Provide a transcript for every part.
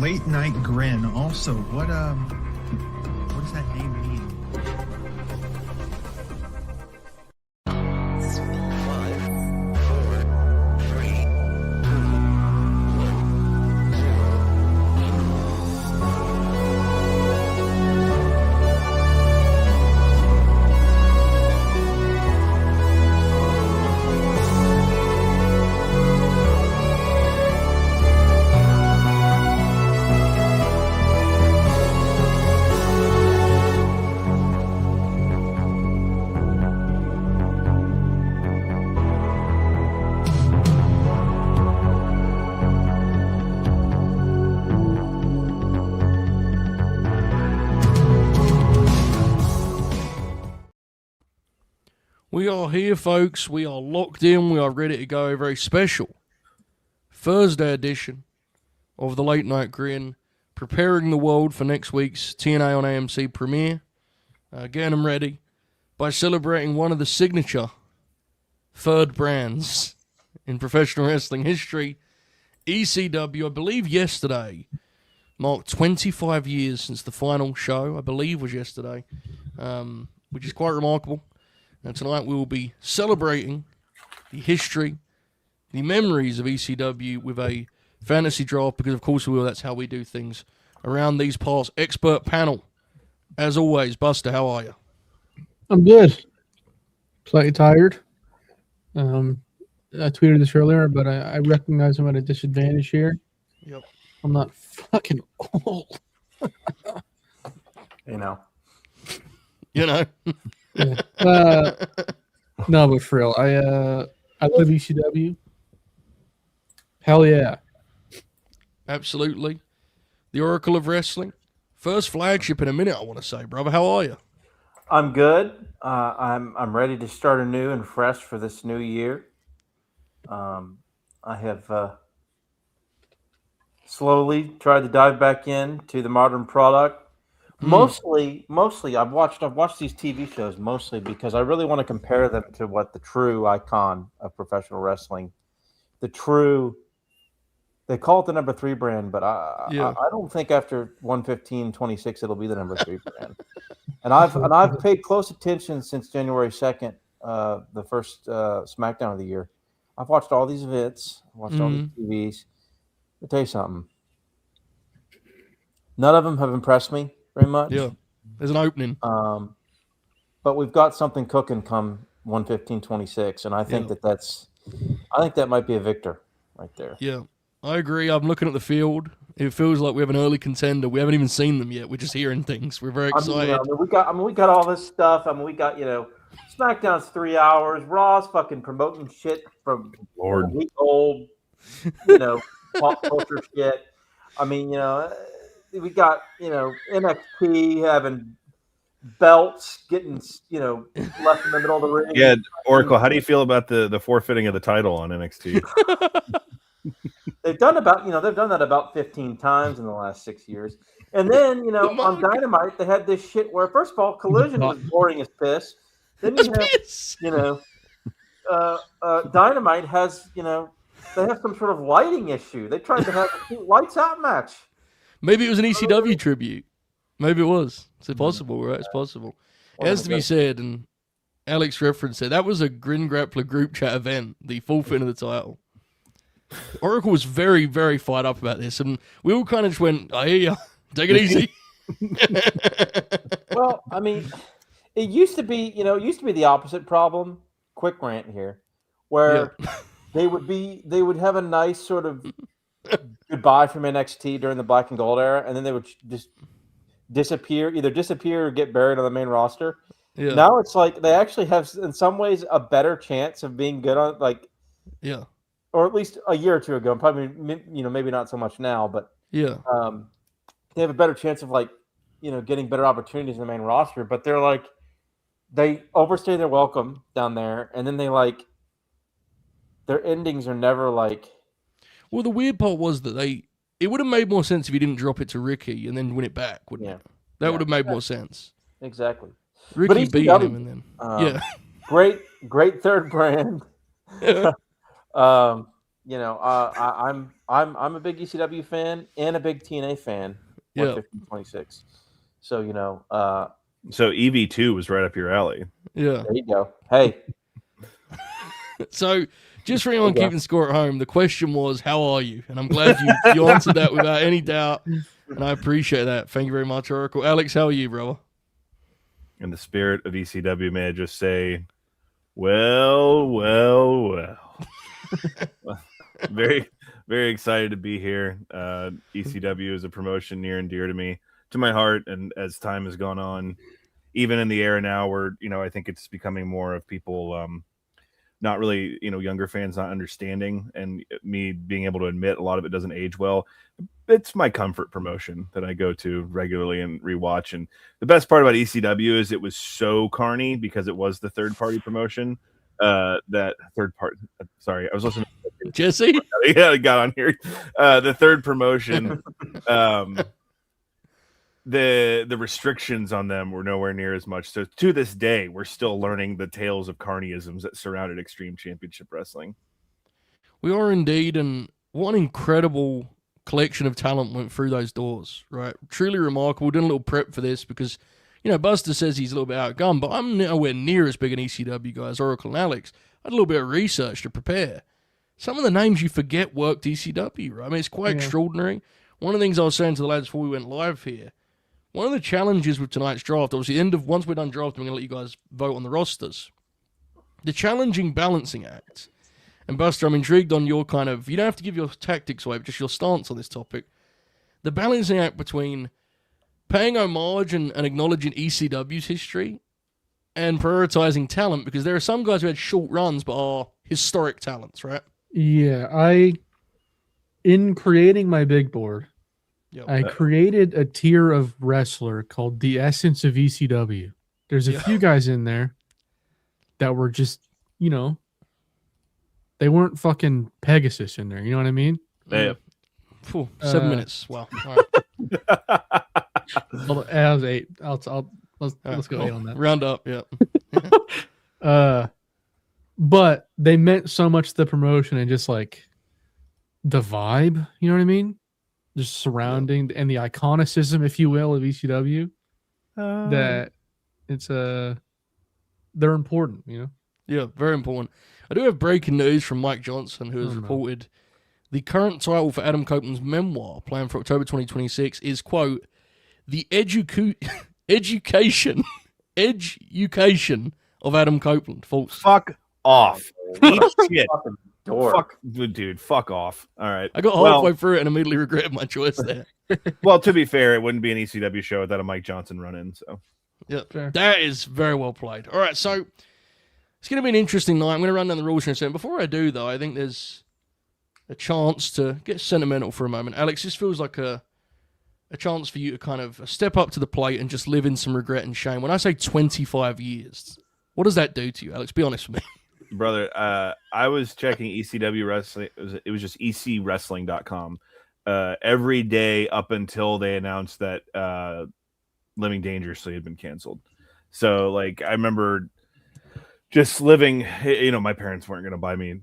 Late Night Grin. Also, what does that name mean? We are here, folks. We are locked in. We are ready to go. A very special Thursday edition of the Late Night Grin, preparing the world for next week's TNA on AMC premiere. Getting them ready by celebrating one of the signature third brands in professional wrestling history. ECW, I believe yesterday, marked 25 years since the final show. I believe was yesterday, which is quite remarkable. And tonight we will be celebrating the history, the memories of ECW with a fantasy draft, because of course we will. That's how we do things around these parts. Expert panel. As always, Buster, how are you? I'm good. Slightly tired. I tweeted this earlier, but I recognize I'm at a disadvantage here. Yep. I'm not fucking old. You know. Yeah. No, but for real, I love ECW. Hell yeah. Absolutely. The Oracle of Wrestling. First flagship in a minute, I want to say, brother. How are you? I'm good. I'm ready to start anew and fresh for this new year. I have slowly tried to dive back into the modern product. Mostly, I've watched these TV shows mostly because I really want to compare them to what the true icon of professional wrestling, they call it the number 3 brand, but I don't think after 115-26 it'll be the number 3 brand. And I've paid close attention since January 2nd, the first SmackDown of the year. I've watched all these events, watched all these TVs. I'll tell you something. None of them have impressed me very much. Yeah, there's an opening. But we've got something cooking come 115-26, and I think that might be a victor right there. Yeah, I agree. I'm looking at the field. It feels like we have an early contender. We haven't even seen them yet. We're just hearing things. We're very excited. We got all this stuff. We got SmackDown's 3 hours. Raw's fucking promoting shit from a week old, pop culture shit. We got, NXT having belts getting, left in the middle of the ring. Yeah, Oracle, how do you feel about the forfeiting of the title on NXT? They've done that about 15 times in the last 6 years. And then, on Dynamite, they had this shit where, first of all, Collision was boring as piss. Then Dynamite has, they have some sort of lighting issue. They tried to have a lights out match. Maybe it was an ECW tribute. Maybe it was. It's possible, right? It's possible. It has to be said, and Alex referenced it, that was a Grin Grappler group chat event, the forfeit of the title. Oracle was very, very fired up about this, and we all kind of just went, I hear you. Take it easy. Well, it used to be, the opposite problem. Quick rant here, where they would have a nice sort of goodbye from NXT during the Black and Gold era, and then they would just disappear or get buried on the main roster. Yeah. Now it's like they actually have, in some ways, a better chance of being good on, or at least a year or two ago. Probably, maybe not so much now, but they have a better chance of getting better opportunities in the main roster. But they overstay their welcome down there, and then their endings are never like. Well, the weird part was that it would have made more sense if you didn't drop it to Ricky and then win it back, wouldn't it? That would have made more sense. Exactly. Ricky beat him and then great third brand. I'm I'm a big ECW fan and a big TNA fan. Yeah. 115-26. So So EV2 was right up your alley. Yeah. there you go. Hey, So, just for anyone Okay. keeping score at home, the question was, "How are you?" And I'm glad you answered that without any doubt, and I appreciate that. Thank you very much, Oracle. Alex, how are you, brother? In the spirit of ECW, may I just say, well. Very, very excited to be here. ECW is a promotion near and dear to my heart, and as time has gone on, even in the era now where I think it's becoming more of people not really younger fans not understanding, and me being able to admit a lot of it doesn't age well. It's my comfort promotion that I go to regularly and rewatch. And the best part about ECW is it was so carny because it was the third party promotion. That third part. Sorry, I was listening to Jesse? Yeah, I got on here. The third promotion. The restrictions on them were nowhere near as much. So to this day, we're still learning the tales of carnyisms that surrounded Extreme Championship Wrestling. We are indeed, and what an incredible collection of talent went through those doors, right? Truly remarkable. Doing a little prep for this because, Buster says he's a little bit outgunned, but I'm nowhere near as big an ECW guy as Oracle and Alex. I had a little bit of research to prepare. Some of the names you forget worked ECW, right? I mean, it's quite extraordinary. One of the things I was saying to the lads before we went live here, one of the challenges with tonight's draft, obviously, once we're done drafting, I'm going to let you guys vote on the rosters. The challenging balancing act. And Buster, I'm intrigued on your you don't have to give your tactics away, but just your stance on this topic. The balancing act between paying homage and acknowledging ECW's history and prioritizing talent, because there are some guys who had short runs but are historic talents, right? Yeah, in creating my big board, Yep. I created a tier of wrestler called the Essence of ECW. There's a few guys in there that were just, they weren't fucking Pegasus in there. You know what I mean? Yeah. 7 minutes. Wow. All right. Well, that was 8. Let's go Cool. 8 on that. Round up, yeah. But they meant so much to the promotion and just like the vibe, you know what I mean? Just surrounding and the iconicism, if you will, of ECW. That it's they're important, Yeah, very important. I do have breaking news from Mike Johnson, who has reported the current title for Adam Copeland's memoir, planned for October 2026, is, quote, the education of Adam Copeland. False. Fuck off. Eat shit. fucking dork. Fuck, dude. Fuck off. All right. I got halfway through it and immediately regretted my choice there. Well, to be fair, it wouldn't be an ECW show without a Mike Johnson run-in. So Yeah, Fair. that is very well played. All right, so it's going to be an interesting night. I'm going to run down the rules in a second. Before I do, though, I think there's a chance to get sentimental for a moment. Alex, this feels like a chance for you to kind of step up to the plate and just live in some regret and shame. When I say 25 years, what does that do to you, Alex? Be honest with me. brother, I was checking ECW wrestling. It was just ecwrestling.com every day up until they announced that Living Dangerously had been canceled. So, like, I remember just living. My parents weren't going to buy me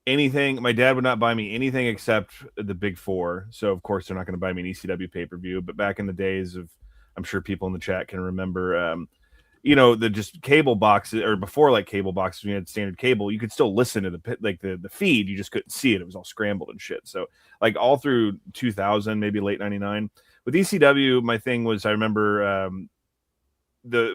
anything. My dad would not buy me anything except the Big Four. So, of course, they're not going to buy me an ECW pay-per-view. But back in the days of, I'm sure people in the chat can remember. The just cable boxes, or before like cable boxes, when you had standard cable, you could still listen to the feed. You just couldn't see it. It was all scrambled and shit. So like all through 2000, maybe late 99 with ECW, my thing was, I remember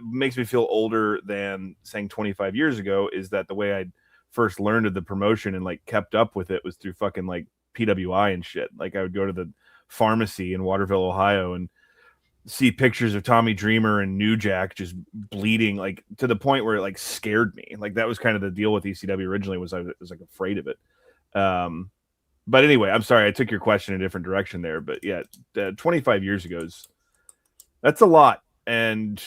makes me feel older than saying 25 years ago is that the way I first learned of the promotion and like kept up with it was through fucking like PWI and shit. Like I would go to the pharmacy in Waterville, Ohio, and see pictures of Tommy Dreamer and New Jack just bleeding, like to the point where it like scared me. Like that was kind of the deal with ECW originally, was I was like afraid of it. But anyway, I'm sorry I took your question in a different direction there. But yeah, 25 years ago that's a lot. And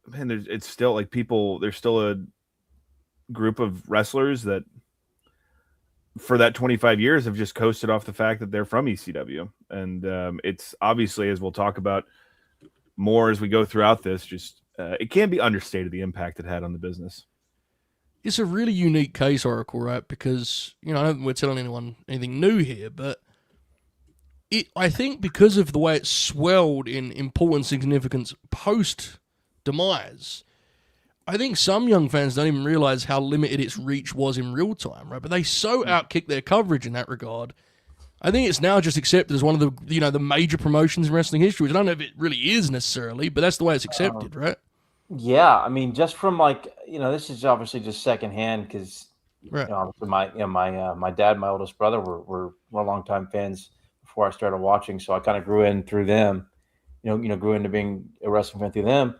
man, it's still like there's still a group of wrestlers that for that 25 years have just coasted off the fact that they're from ECW. And it's obviously, as we'll talk about more as we go throughout this, just it can't be understated the impact it had on the business. it's a really unique case, Oracle, right? Because, I don't think we're telling anyone anything new here, but I think because of the way it swelled in importance and significance post-demise, I think some young fans don't even realize how limited its reach was in real time, right? But they so outkicked their coverage in that regard. I think it's now just accepted as one of the, the major promotions in wrestling history, which I don't know if it really is necessarily, but that's the way it's accepted, right? Yeah, I mean, just from this is obviously just secondhand because Right. obviously my dad, my oldest brother were longtime fans before I started watching, so I kind of grew in through them. Grew into being a wrestling fan through them.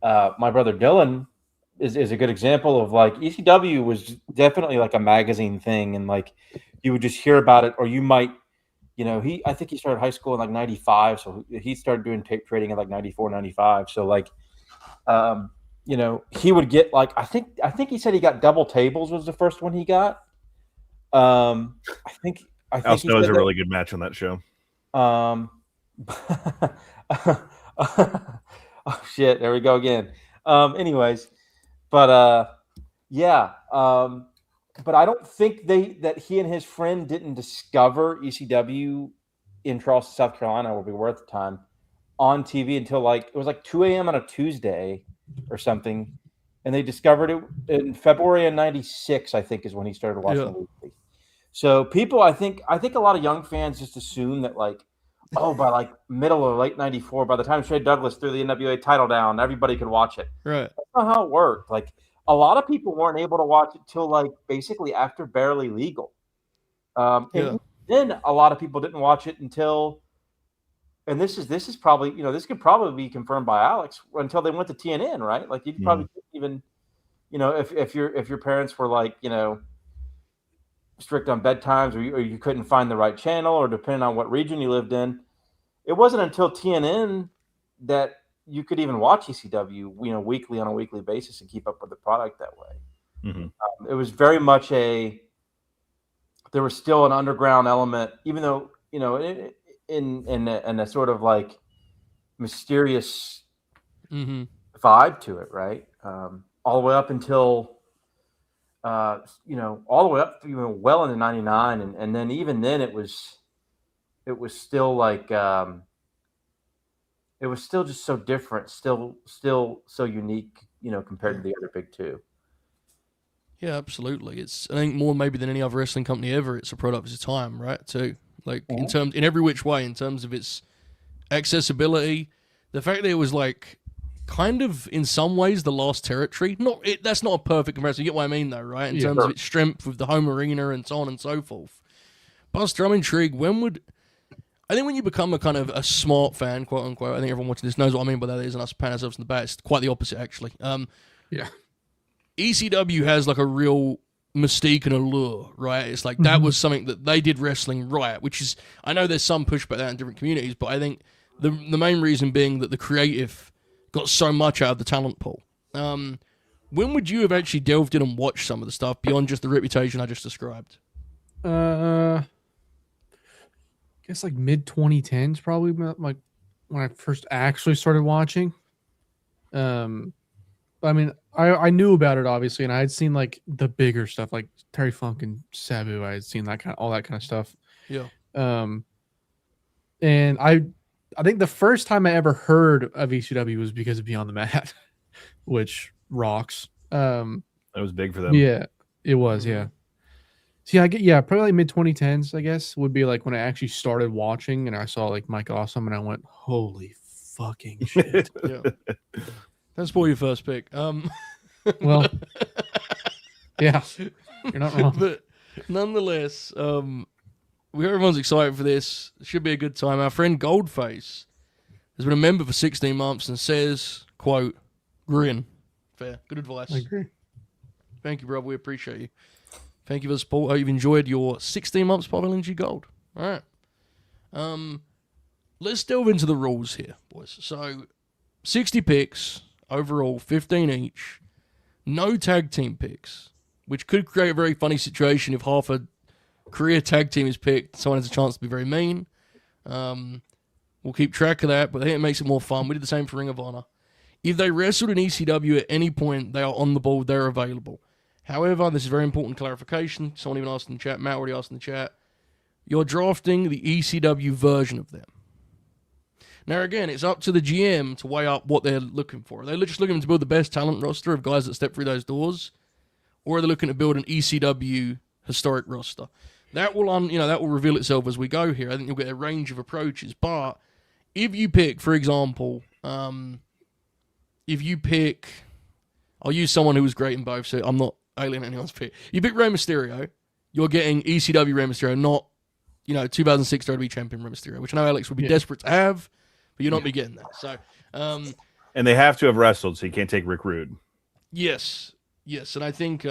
My brother Dylan is a good example of ECW was definitely like a magazine thing, and you would just hear about it, or you might, I think he started high school in '95, so he started doing tape trading in '94, '95. So he would get I think he said he got Double Tables was the first one he got. I think Al Snow is a really good match on that show. Oh shit! There we go again. Anyways, but but I don't think that he and his friend didn't discover ECW in Charleston, South Carolina, where we were at the time, on TV until it was 2 a.m. on a Tuesday or something, and they discovered it in February of '96. I think is when he started watching the weekly. So people, I think a lot of young fans just assume that by middle or late '94, by the time Shea Douglas threw the NWA title down, everybody could watch it. Right. That's not how it worked. A lot of people weren't able to watch it till basically after Barely Legal. And then a lot of people didn't watch it until, and this is probably, this could probably be confirmed by Alex, until they went to TNN, right? You could probably even, if your parents were strict on bedtimes, or you couldn't find the right channel, or depending on what region you lived in, it wasn't until TNN that you could even watch ECW, weekly on a weekly basis and keep up with the product that way. Mm-hmm. It was very much there was still an underground element, even though, in a sort of mysterious vibe to it, right? All the way up until, all the way up well into '99, and then even then it was still it was still just so different, still so unique, compared to the other big two. Yeah, absolutely. It's, I think, more maybe than any other wrestling company ever, it's a product of its time, right? Too, in every which way, in terms of its accessibility, the fact that it was kind of in some ways the lost territory. That's not a perfect comparison. You get what I mean, though, right? In terms of its strength with the home arena and so on and so forth. Buster, I'm intrigued. I think when you become a kind of a smart fan, quote unquote, I think everyone watching this knows what I mean by that is, and us patting ourselves in the back. It's quite the opposite, actually. ECW has a real mystique and allure, right? It's that was something that they did wrestling right, which is, I know there's some pushback there in different communities, but I think the main reason being that the creative got so much out of the talent pool. When would you have actually delved in and watched some of the stuff beyond just the reputation I just described? I guess mid 2010s, probably when I first actually started watching. I mean, I knew about it obviously, and I had seen the bigger stuff, like Terry Funk and Sabu. I had seen all that kind of stuff. Yeah. And I think the first time I ever heard of ECW was because of Beyond the Mat, which rocks. That was big for them. Yeah, it was. Yeah. See, probably mid 2010s, I guess, would be when I actually started watching and I saw Mike Awesome and I went, holy fucking shit. Yeah. That's probably your first pick. Well, yeah, you're not wrong. But nonetheless, everyone's excited for this. It should be a good time. Our friend Goldface has been a member for 16 months and says, quote, grin. Fair. Good advice. I agree. Thank you, brother. We appreciate you. Thank you for the support. I hope you've enjoyed your 16 months spot on LNG Gold. All right. Let's delve into the rules here, boys. So, 60 picks overall, 15 each. No tag team picks, which could create a very funny situation if half a career tag team is picked. Someone has a chance to be very mean. We'll keep track of that, but I think it makes it more fun. We did the same for Ring of Honor. If they wrestled in ECW at any point, they are on the board, they're available. However, this is very important clarification. Someone even asked in the chat. Matt already asked in the chat. You're drafting the ECW version of them. Now, again, it's up to the GM to weigh up what they're looking for. Are they just looking to build the best talent roster of guys that step through those doors? Or are they looking to build an ECW historic roster? That will that will reveal itself as we go here. I think you'll get a range of approaches. But if you pick, for example, I'll use someone who was great in both, so I'm not alienating anyone's pick. You pick Rey Mysterio, you're getting ECW Rey Mysterio, not 2006 WWE champion Rey Mysterio, which I know Alex would be desperate to have, but you're not be getting that. So, and they have to have wrestled, so you can't take Rick Rude. Yes, and I think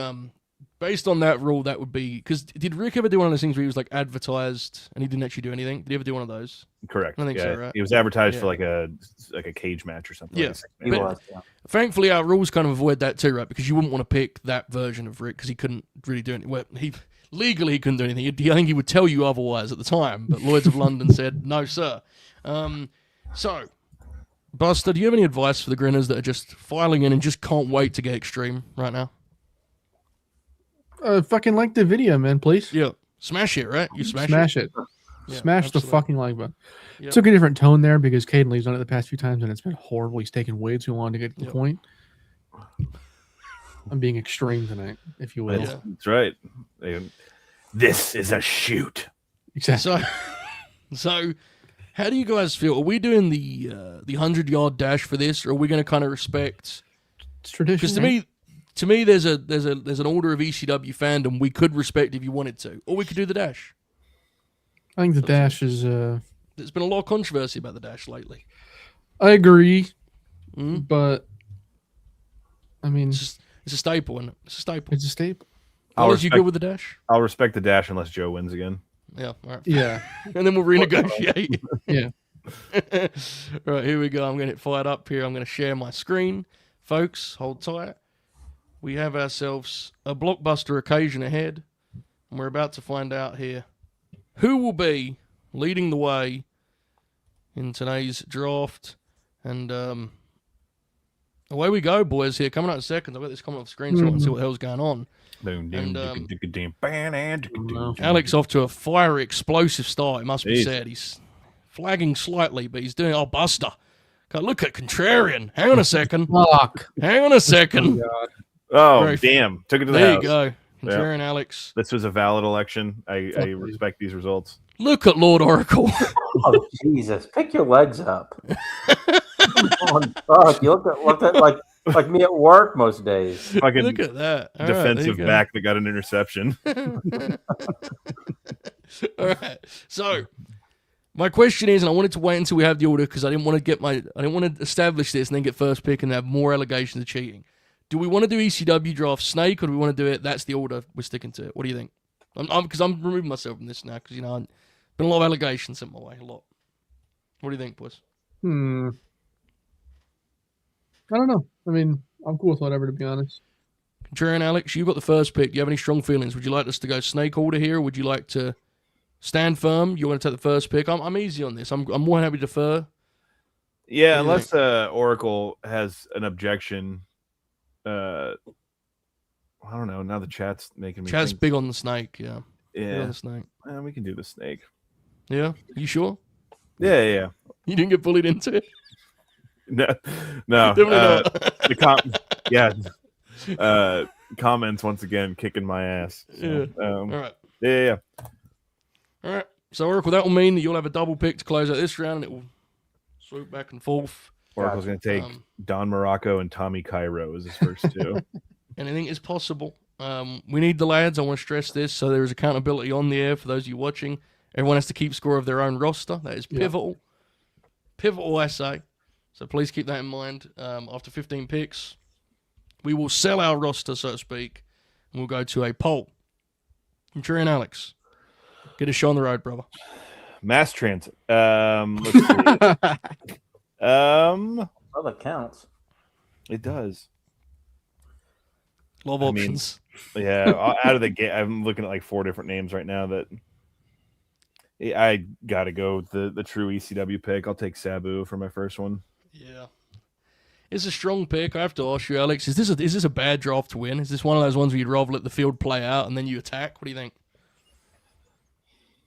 based on that rule, that would be because did Rick ever do one of those things where he was like advertised and he didn't actually do anything? Did he ever do one of those? Correct. I think so, right? He was advertised for like a cage match or something. Yeah, He was, yeah. Thankfully, our rules kind of avoid that too, right? Because you wouldn't want to pick that version of Rick because he couldn't really do anything. Well, legally he couldn't do anything. I think he would tell you otherwise at the time, but Lloyd's of London said no, sir. So, Buster, do you have any advice for the Grinners that are just filing in and just can't wait to get extreme right now? Fucking like the video, man, please. Yeah, smash it, right? You smash it. Yeah, Smash absolutely. the fucking like button. Yep. Took a different tone there because Caden Lee's done it the past few times and it's been horrible. He's taken way too long to get to the point. I'm being extreme tonight, if you will. That's right. This is a shoot. Exactly. So how do you guys feel? Are we doing the 100-yard dash for this, or are we going to kind of respect? It's tradition. Because to me, there's an order of ECW fandom we could respect if you wanted to, or we could do the dash. I think the dash is. There's been a lot of controversy about the dash lately. I agree, Mm-hmm. but I mean, It's a staple, isn't it? It's a staple. it's a staple. Are you good with the dash? I'll respect the dash unless Joe wins again. Yeah, all right. Yeah, And then we'll renegotiate. yeah. All right, here we go. I'm going to get fired up here. I'm going to share my screen. Folks, hold tight. We have ourselves a blockbuster occasion ahead, and we're about to find out here who will be leading the way in today's draft. And away we go, boys, here. Coming up in seconds. I've got this coming off the screen so I can see what the hell's going on. Alex off to a fiery, explosive start, it must be said. He's flagging slightly, but he's doing... Oh, Buster. God, look at Contrarian. Hang on a second. Fuck. Hang on a second. Oh, Very damn. Took it to the There house. you go. Contrarian Alex. This was a valid election. I respect these results. Look at Lord Oracle. Oh, Jesus. Pick your legs up. Oh, fuck. You look at like me at work most days. Fucking Look at that. All right, defensive there you go. back that got an interception. All right. So, my question is, and I wanted to wait until we have the order because I didn't want to establish this and then get first pick and have more allegations of cheating. Do we want to do ECW draft snake or do we want to do it? That's the order we're sticking to. What do you think? Because I'm removing myself from this now because been a lot of allegations sent my way. A lot. What do you think, boys? I don't know. I mean, I'm cool with whatever, to be honest. Contrarian Alex, you got the first pick. Do you have any strong feelings? Would you like us to go snake order here? Or would you like to stand firm? You want to take the first pick? I'm easy on this. I'm more happy to defer. Yeah, What do you unless Oracle has an objection. I don't know. Now the chat's making me Chat's think. big on the snake. Yeah. Big on Yeah, the snake. we can do the snake. Yeah. You sure? Yeah. You didn't get bullied into it? No. Definitely not. Comments once again kicking my ass. So, All right. Yeah. All right. So, Oracle, that will mean that you'll have a double pick to close out this round, and it will swoop back and forth. Oracle's going to take Don Morocco and Tommy Cairo as his first two. Anything is possible. We need the lads. I want to stress this so there is accountability on the air for those of you watching. Everyone has to keep score of their own roster. That is pivotal. Yeah. Pivotal, I say. So please keep that in mind. After 15 picks, we will sell our roster, so to speak, and we'll go to a poll. Contrarian Alex, get a show on the road, brother. Mass transit. Let's see. Well, that counts. It does. A lot of options. Yeah, out of the gate, I'm looking at like 4 different names right now that I got to go with the true ECW pick. I'll take Sabu for my first one. Yeah. It's a strong pick. I have to ask you, Alex, is this a bad draft to win? Is this one of those ones where you'd rather let the field play out and then you attack? What do you think?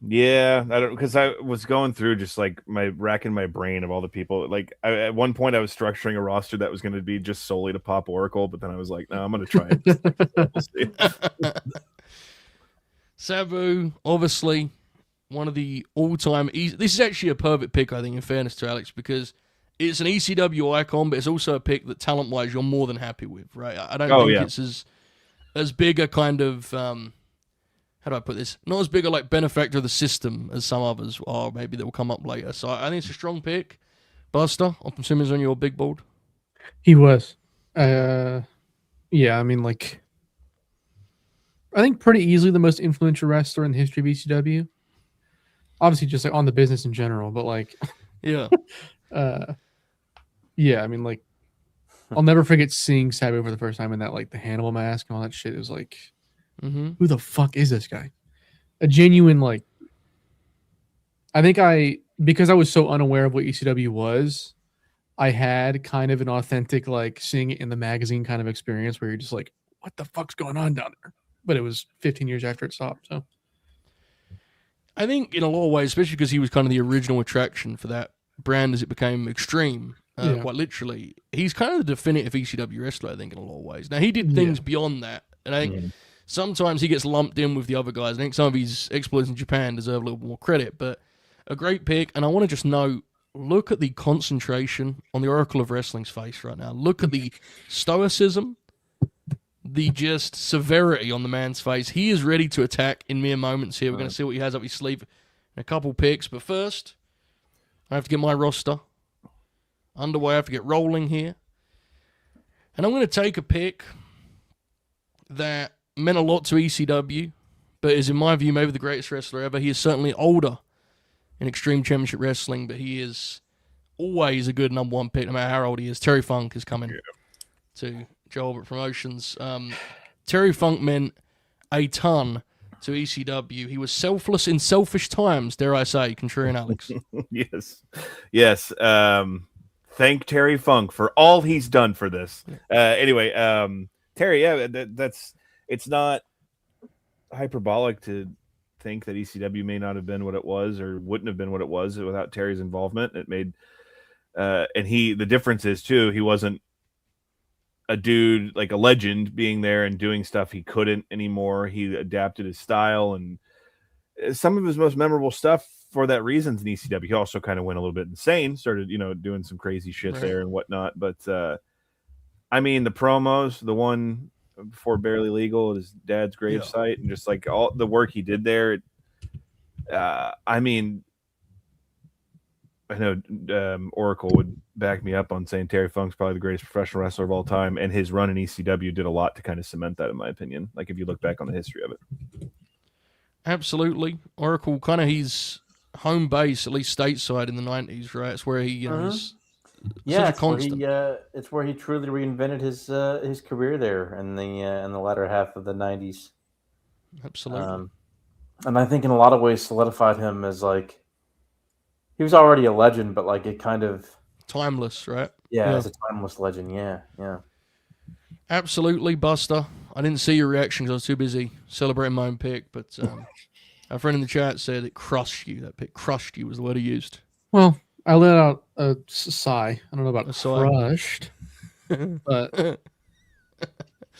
Yeah, I don't, because I was going through just like racking my brain of all the people. Like at one point, I was structuring a roster that was going to be just solely to pop Oracle, but then I was like, no, I'm going to try it. We'll see. Sabu, obviously, one of the all-time. This is actually a perfect pick, I think, in fairness to Alex, because it's an ECW icon, but it's also a pick that talent-wise you're more than happy with, right? I don't think it's as big a kind of. How do I put this? Not as big a like benefactor of the system as some others are, maybe that will come up later. So I think it's a strong pick. Buster, I'm assuming he's on your big board. He was. Yeah, I mean, like, I think pretty easily the most influential wrestler in the history of ECW. Obviously, just like on the business in general, but like, yeah, yeah. I mean, like, I'll never forget seeing Sabu for the first time in that like the Hannibal mask and all that shit. It was like. Mm-hmm. Who the fuck is this guy? A genuine, like, I think because I was so unaware of what ECW was, I had kind of an authentic, like, seeing it in the magazine kind of experience where you're just like, what the fuck's going on down there? But it was 15 years after it stopped, so. I think in a lot of ways, especially because he was kind of the original attraction for that brand as it became extreme, quite literally, he's kind of the definitive ECW wrestler, I think, in a lot of ways. Now, he did things beyond that, and I think sometimes he gets lumped in with the other guys. I think some of his exploits in Japan deserve a little more credit, but a great pick. And I want to just note, look at the concentration on the Oracle of Wrestling's face right now. Look at the stoicism, the just severity on the man's face. He is ready to attack in mere moments here. We're going to see what he has up his sleeve in a couple picks. But first, I have to get my roster underway. I have to get rolling here. And I'm going to take a pick that meant a lot to ECW, but is, in my view, maybe the greatest wrestler ever. He is certainly older in Extreme Championship Wrestling, but he is always a good number one pick, no matter how old he is. Terry Funk is coming to Joe Albert Promotions. Terry Funk meant a ton to ECW. He was selfless in selfish times, dare I say, contrarian Alex. Yes. Thank Terry Funk for all he's done for this. Anyway, Terry, it's not hyperbolic to think that ECW may not have been what it was or wouldn't have been what it was without Terry's involvement. It made, and the difference is too, he wasn't a dude like a legend being there and doing stuff he couldn't anymore. He adapted his style, and some of his most memorable stuff for that reasons in ECW. He also kind of went a little bit insane, started, doing some crazy shit there and whatnot. But I mean, the promos, the one before Barely Legal at his dad's gravesite, and just like all the work he did there. I mean, I know Oracle would back me up on saying Terry Funk's probably the greatest professional wrestler of all time, and his run in ECW did a lot to kind of cement that, in my opinion. Like if you look back on the history of it. Absolutely. Oracle, kind of his home base, at least stateside in the 90s, right? It's where he was such a constant. It's where he truly reinvented his career there in the latter half of the 90s. Absolutely. And I think in a lot of ways solidified him as like, he was already a legend, but like it kind of timeless, right? Yeah, as a timeless legend. Yeah. Absolutely, Buster. I didn't see your reaction because I was too busy celebrating my own pick, but our friend in the chat said it crushed you. That pick crushed you was the word he used. Well, I let out a sigh. I don't know about crushed, but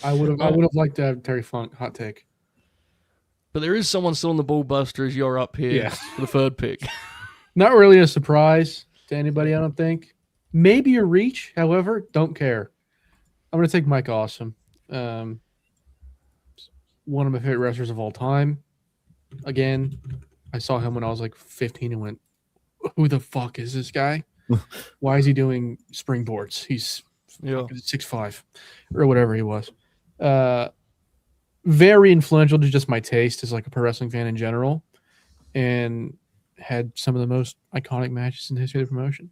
I would have liked to have Terry Funk hot take. But there is someone still on the ball, Buster, as you're up here for the third pick. Not really a surprise to anybody, I don't think. Maybe a reach, however, don't care. I'm going to take Mike Awesome. One of my favorite wrestlers of all time. Again, I saw him when I was like 15 and went, who the fuck is this guy? Why is he doing springboards? He's 6'5", or whatever he was. Very influential to just my taste as like a pro wrestling fan in general, and had some of the most iconic matches in the history of the promotion.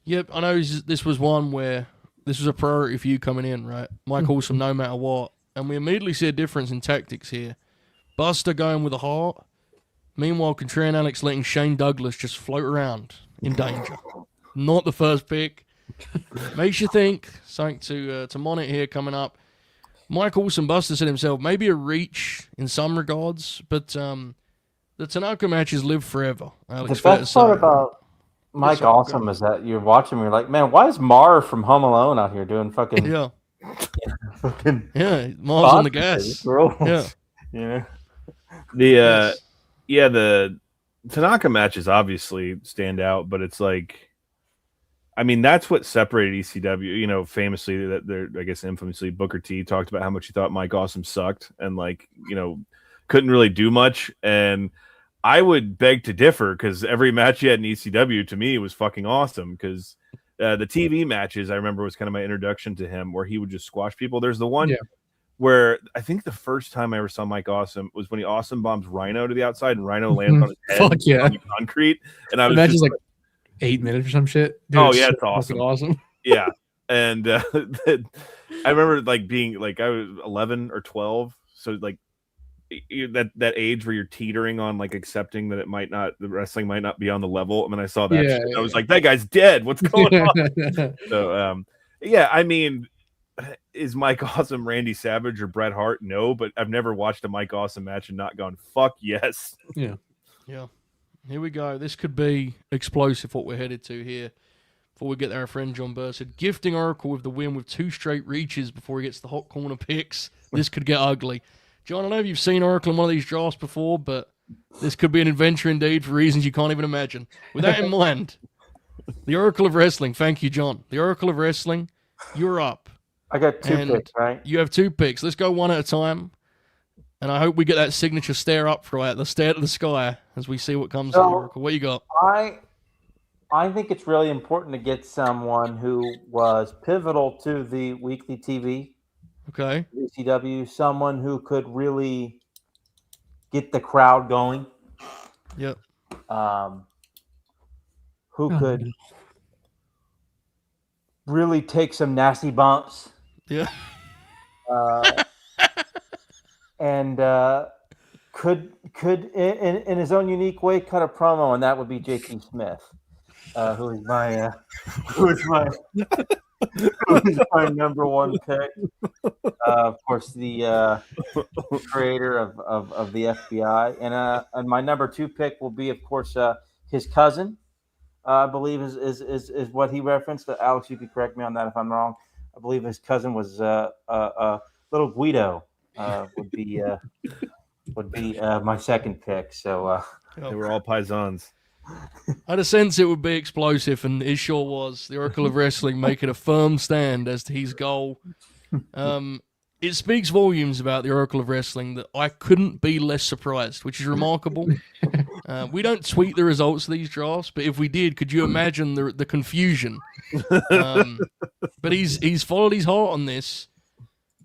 Yep, I know this was one where this was a priority for you coming in, right? Mike Awesome, no matter what. And we immediately see a difference in tactics here. Buster going with a heart. Meanwhile, Contrarian Alex letting Shane Douglas just float around in danger. Not the first pick. Makes you think. Something to monitor here coming up. Mike Awesome Buster said himself, maybe a reach in some regards, but the Tanaka matches live forever. Alex, The fair to best part say. about Mike sorry, go Awesome is that you're watching, you're like, man, why is Mar from Home Alone out here doing fucking Yeah, fucking yeah, Mars on the gas. rules? Yeah. Yeah. The Yes. the Tanaka matches obviously stand out, but it's like, I mean, that's what separated ECW. You know, famously, that they're, I guess, infamously, Booker T talked about how much he thought Mike Awesome sucked and, like, you know, couldn't really do much. And I would beg to differ, because every match he had in ECW to me was fucking awesome. Because the TV matches, I remember, was kind of my introduction to him, where he would just squash people. There's the one where I think the first time I ever saw Mike Awesome was when he awesome bombs Rhino to the outside, and Rhino lands on his head Fuck yeah. on the concrete. And I was Imagine just like 8 minutes or some shit. Dude, oh yeah, it's so awesome. Awesome. Yeah. And I remember like being like, I was 11 or 12, so like that age where you're teetering on like accepting that the wrestling might not be on the level. And then I saw that shit, and I was like, that guy's dead. What's going on? So yeah, I mean, is Mike Awesome Randy Savage or Bret Hart? No, but I've never watched a Mike Awesome match and not gone, fuck yes. Yeah. Here we go. This could be explosive, what we're headed to here. Before we get there, our friend John Burr said, gifting Oracle with the win with 2 straight reaches before he gets the hot corner picks. This could get ugly. John, I know you've seen Oracle in one of these drafts before, but this could be an adventure indeed for reasons you can't even imagine. With that in mind, the Oracle of Wrestling. Thank you, John. The Oracle of Wrestling, you're up. I got 2 And picks, right? You have 2 picks. Let's go one at a time. And I hope we get that signature stare up throughout, the stare to the sky, as we see what comes to the Oracle. What you got? I think it's really important to get someone who was pivotal to the weekly TV. Okay. ECW, someone who could really get the crowd going. Yep. Who could really take some nasty bumps. Yeah. And could in his own unique way cut a promo, and that would be JT Smith, who is my number 1 pick. Of course, the creator of the FBI, and my number 2 pick will be, of course, his cousin. I believe is what he referenced. Alex, you could correct me on that if I'm wrong. I believe his cousin was little Guido. Would be my second pick. So They were all paisans. I had a sense it would be explosive, and it sure was. The Oracle of Wrestling making a firm stand as to his goal. It speaks volumes about the Oracle of Wrestling that I couldn't be less surprised, which is remarkable. We don't tweet the results of these drafts, but if we did, could you imagine the confusion? But he's followed his heart on this.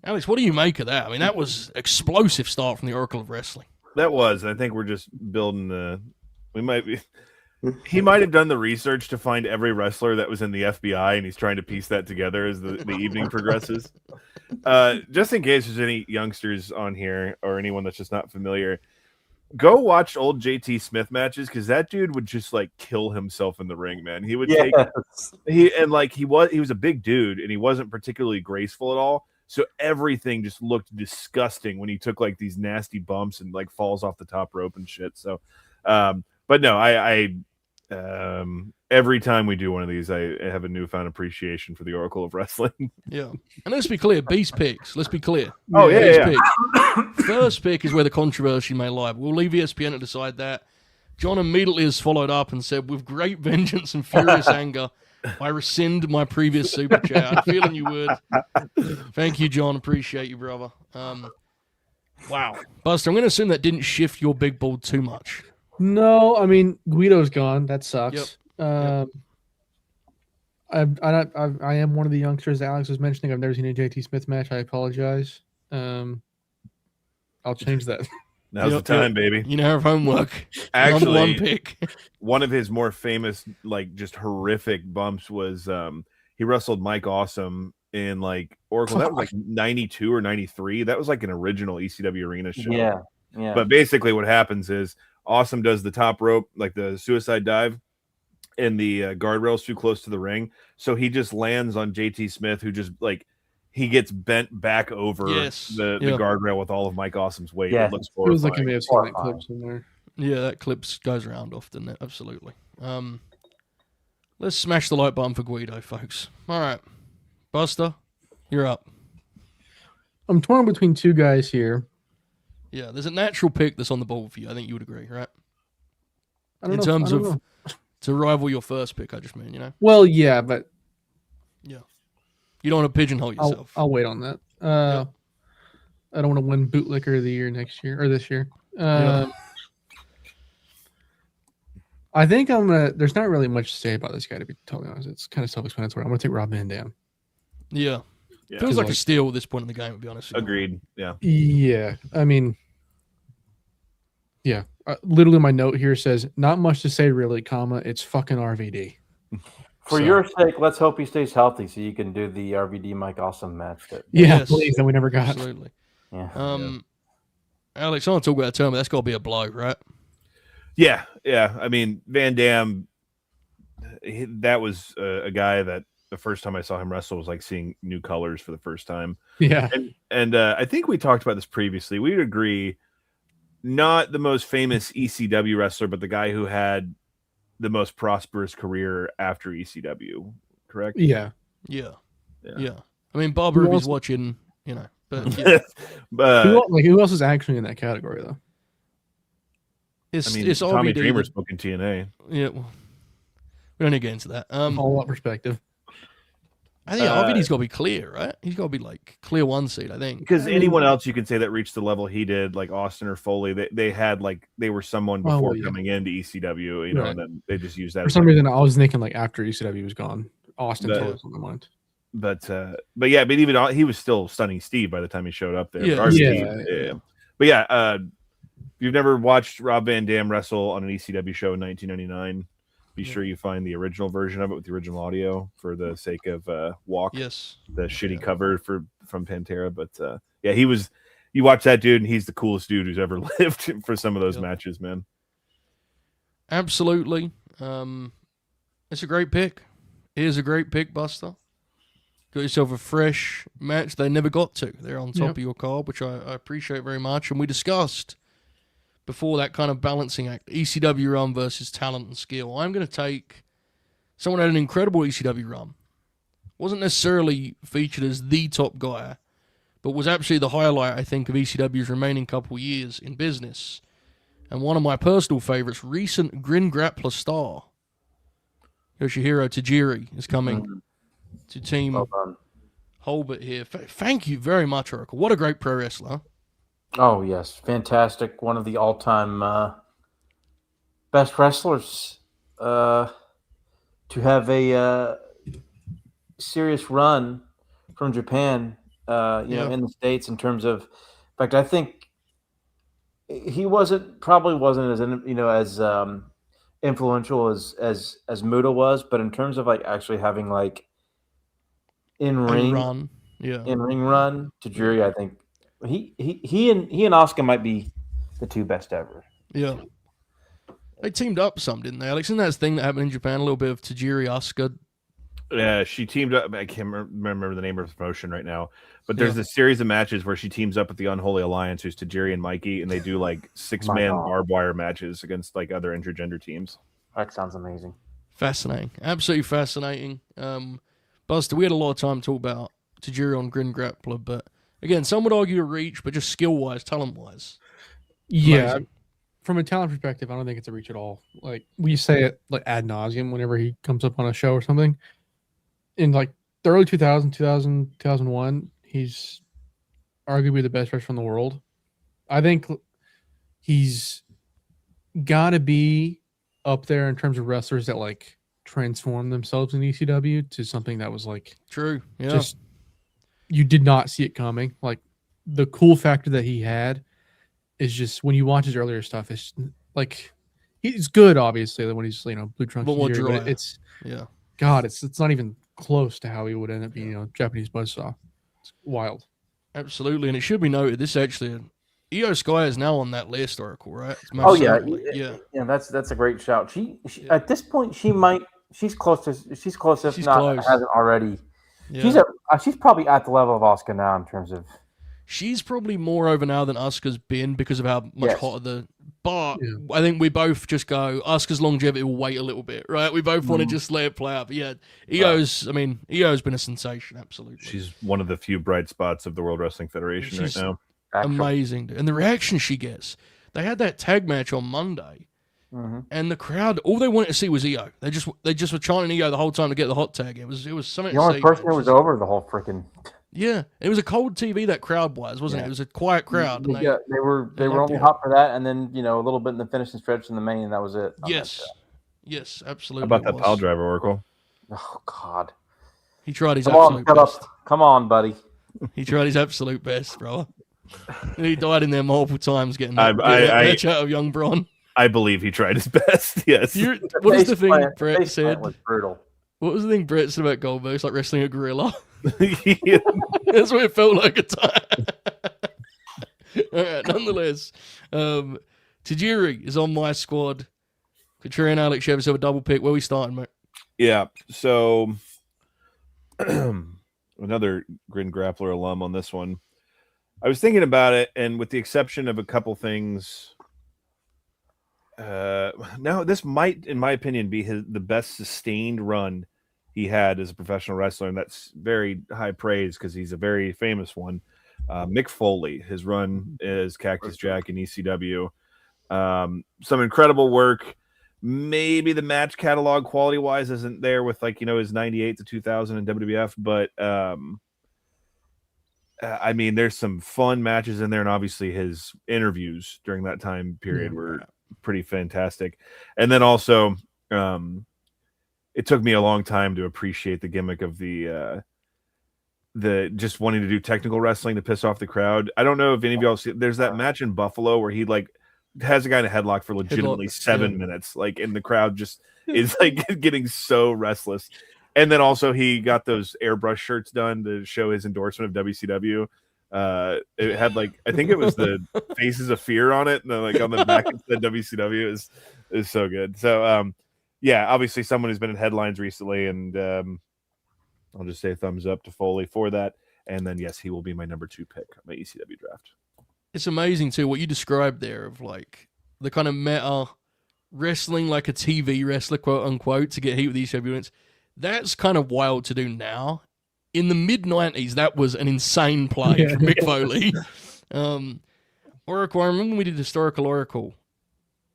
Alex, what do you make of that? I mean, that was explosive start from the Oracle of Wrestling. That was. I think we're just building he might have done the research to find every wrestler that was in the FBI, and he's trying to piece that together as the evening progresses. Just in case there's any youngsters on here or anyone that's just not familiar, go watch old JT Smith matches, because that dude would just like kill himself in the ring, man. He would he was a big dude, and he wasn't particularly graceful at all. So everything just looked disgusting when he took like these nasty bumps and like falls off the top rope and shit. So, but no, I every time we do one of these, I have a newfound appreciation for the Oracle of Wrestling. Yeah. And let's be clear, Beast picks. Let's be clear. Oh, yeah. Picks. First pick is where the controversy may lie. We'll leave ESPN to decide that. John immediately has followed up and said, with great vengeance and furious anger, I rescind my previous super chat. I had a feeling you would. Thank you, John. Appreciate you, brother. Wow. Buster, I'm going to assume that didn't shift your big board too much. No, I mean, Guido's gone. That sucks. Yep. I am one of the youngsters Alex was mentioning. I've never seen a JT Smith match. I apologize. I'll change that. Now's the time, baby. You know, have homework. Actually, number 1 pick. One of his more famous, like, just horrific bumps was he wrestled Mike Awesome in like Oracle. That was like 92 or 93. That was like an original ECW arena show. Yeah. But basically what happens is Awesome does the top rope, like the suicide dive, and the guardrail's too close to the ring, so he just lands on JT Smith, who just he gets bent back over the guardrail with all of Mike Awesome's weight. Yeah. It looks It was like horrifying. you may have seen that clip somewhere. Yeah, that clip goes around often. Absolutely. Let's smash the like button for Guido, folks. All right, Buster, you're up. I'm torn between two guys here. Yeah, there's a natural pick that's on the board for you. I think you would agree, right? I don't In know, terms I don't of know. to rival your first pick, I just mean, you know. Well, yeah, but Yeah, you don't want to pigeonhole yourself. I'll wait on that. I don't want to win bootlicker of the year next year or this year. I think I'm gonna. There's not really much to say about this guy, to be totally honest. It's kind of self-explanatory. I'm gonna take Rob Van Dam. Yeah. Yeah. Feels like a like- steal at this point in the game, to be honest with you. Agreed. Yeah. Yeah, I mean, yeah. Literally, my note here says not much to say really, comma. It's fucking RVD. For your sake, let's hope he stays healthy so you can do the RVD Mike Awesome match. Yeah, Yes. please. That we never got. Absolutely. Yeah. Alex, I want to talk about that term. That's got to be a blow, right? Yeah. I mean, Van Dam, that was a guy that the first time I saw him wrestle was like seeing new colors for the first time. Yeah, And I think we talked about this previously. We'd agree, not the most famous ECW wrestler, but the guy who had the most prosperous career after ECW, correct? yeah. Yeah. I mean, Barbara, if Who he's else- watching, you know. But yeah, Who else is actually in that category though? it's I mean, it's Tommy RVD. Dreamer spoke in TNA. Yeah, well, we don't need to get into that. All that perspective. I think RVD's got to be clear, right? He's got to be like clear one seed, I think. Because anyone else you can say that reached the level he did, like Austin or Foley, they had like they were someone Oh, before yeah. coming into ECW, you know, Right. and then they just used that. For as some like- reason, I was thinking like after ECW was gone, Austin That- was on the mind. But even he was still Stunning Steve by the time he showed up there. Yeah. But RVD, Yeah. But yeah, if you've never watched Rob Van Dam wrestle on an ECW show in 1999, be sure you find the original version of it with the original audio for the sake of Walk, Yes. the shitty cover from Pantera. But yeah, he was. You watch that dude, and he's the coolest dude who's ever lived for some of those matches, man. Absolutely. It's a great pick. It is a great pick, Buster. Got yourself a fresh match they never got to. They're on top of your card, which I appreciate very much. And we discussed before that kind of balancing act, ECW run versus talent and skill. I'm going to take someone who had an incredible ECW run. Wasn't necessarily featured as the top guy, but was actually the highlight, I think, of ECW's remaining couple years in business. And one of my personal favorites, recent Grin Grappler star, Yoshihiro Tajiri, is coming to Team Well done. Holbert here. Thank you very much, Oracle. What a great pro wrestler. Oh, yes. Fantastic. One of the all-time best wrestlers to have a serious run from Japan, in the States in terms of, in fact, I think he probably wasn't as influential as Muda was, but in terms of like actually having like in-ring Run. Yeah. in-ring run, Tajiri, I think he and Oscar might be the two best ever. Yeah. They teamed up some, didn't they, Alex? Isn't that the thing that happened in Japan? A little bit of Tajiri, Asuka. Yeah, she teamed up. I can't remember the name of the promotion right now, but there's a series of matches where she teams up with the Unholy Alliance, who's Tajiri and Mikey, and they do like 6-man barbed wire matches against like other intergender teams. That sounds amazing. Fascinating. Absolutely fascinating. Buster, we had a lot of time to talk about Tajiri on Grin Grappler, but again, some would argue a reach, but just skill-wise, talent-wise. Yeah. Amazing. From a talent perspective, I don't think it's a reach at all. Like we say it like ad nauseum whenever he comes up on a show or something. In like the early 2001, he's arguably the best wrestler in the world. I think he's got to be up there in terms of wrestlers that like transform themselves in ECW to something that was like True. Yeah. just you did not see it coming. Like the cool factor that he had is just when you watch his earlier stuff, it's like he's good, obviously, when he's blue trunks. But more here, dry. but it's Yeah. God, it's not even close to how he would end up being, Japanese buzzsaw. It's wild. Absolutely. And it should be noted, this is actually Io Sky is now on that list, Oracle, right? It's Oh most yeah, certainly. Yeah. That's a great shout. At this point she's close if She's not close. hasn't already. Yeah. She's probably at the level of Oscar now in terms of. She's probably more over now than Asuka's been because of how much Yes. hotter the. But Yeah. I think we both just go, Asuka's longevity will wait a little bit, right? We both want to just let it play out. But yeah, Io's been a sensation, absolutely. She's one of the few bright spots of the World Wrestling Federation right She's now. amazing. And the reaction she gets. They had that tag match on Monday, and the crowd, all they wanted to see was Io. They just were chanting Io the whole time to get the hot tag. It was something. The only person who was over the whole freaking. Yeah, it was a cold TV that crowd wasn't it? It was a quiet crowd. And they were only it. hot for that, and then a little bit in the finishing stretch in the main, and that was it. Yes, absolutely. How about that pile driver, Oracle? Oh God, he tried his absolute best. Come on, buddy. He tried his absolute best, bro. He died in there multiple times getting that match out of young Braun. I believe he tried his best. Yes. What is the thing Brett said? Was brutal. What was the thing Brett said about Goldberg? It's like wrestling a gorilla. Yeah. That's what it felt like at time. All right, nonetheless, Tajiri is on my squad. Katria and Alex Shevis have a double pick. Where are we starting, mate? Yeah. So another Grin Grappler alum on this one. I was thinking about it, and with the exception of a couple things, now this might, in my opinion, be the best sustained run he had as a professional wrestler, and that's very high praise because he's a very famous one. Mick Foley, his run as Cactus Jack in ECW. Some incredible work. Maybe the match catalog quality-wise isn't there with his 98 to 2000 in WWF, but I mean, there's some fun matches in there, and obviously his interviews during that time period were pretty fantastic. And then also, it took me a long time to appreciate the gimmick of the just wanting to do technical wrestling to piss off the crowd. I don't know if any of y'all see. There's that match in Buffalo where he has a guy in a headlock for legitimately 7 minutes, and the crowd just is getting so restless. And then also he got those airbrush shirts done to show his endorsement of WCW. It had I think it was the Faces of Fear on it, and then on the back it said WCW. Is so good. So yeah, obviously someone who's been in headlines recently, and I'll just say thumbs up to Foley for that. And then yes, he will be my number 2 pick on my ECW draft. It's amazing too what you described there of the kind of meta wrestling like a TV wrestler, quote unquote, to get heat with ECW wins. That's kind of wild to do now. In the mid-90s, that was an insane play from Mick Foley. Oracle, I remember when we did Historical Oracle,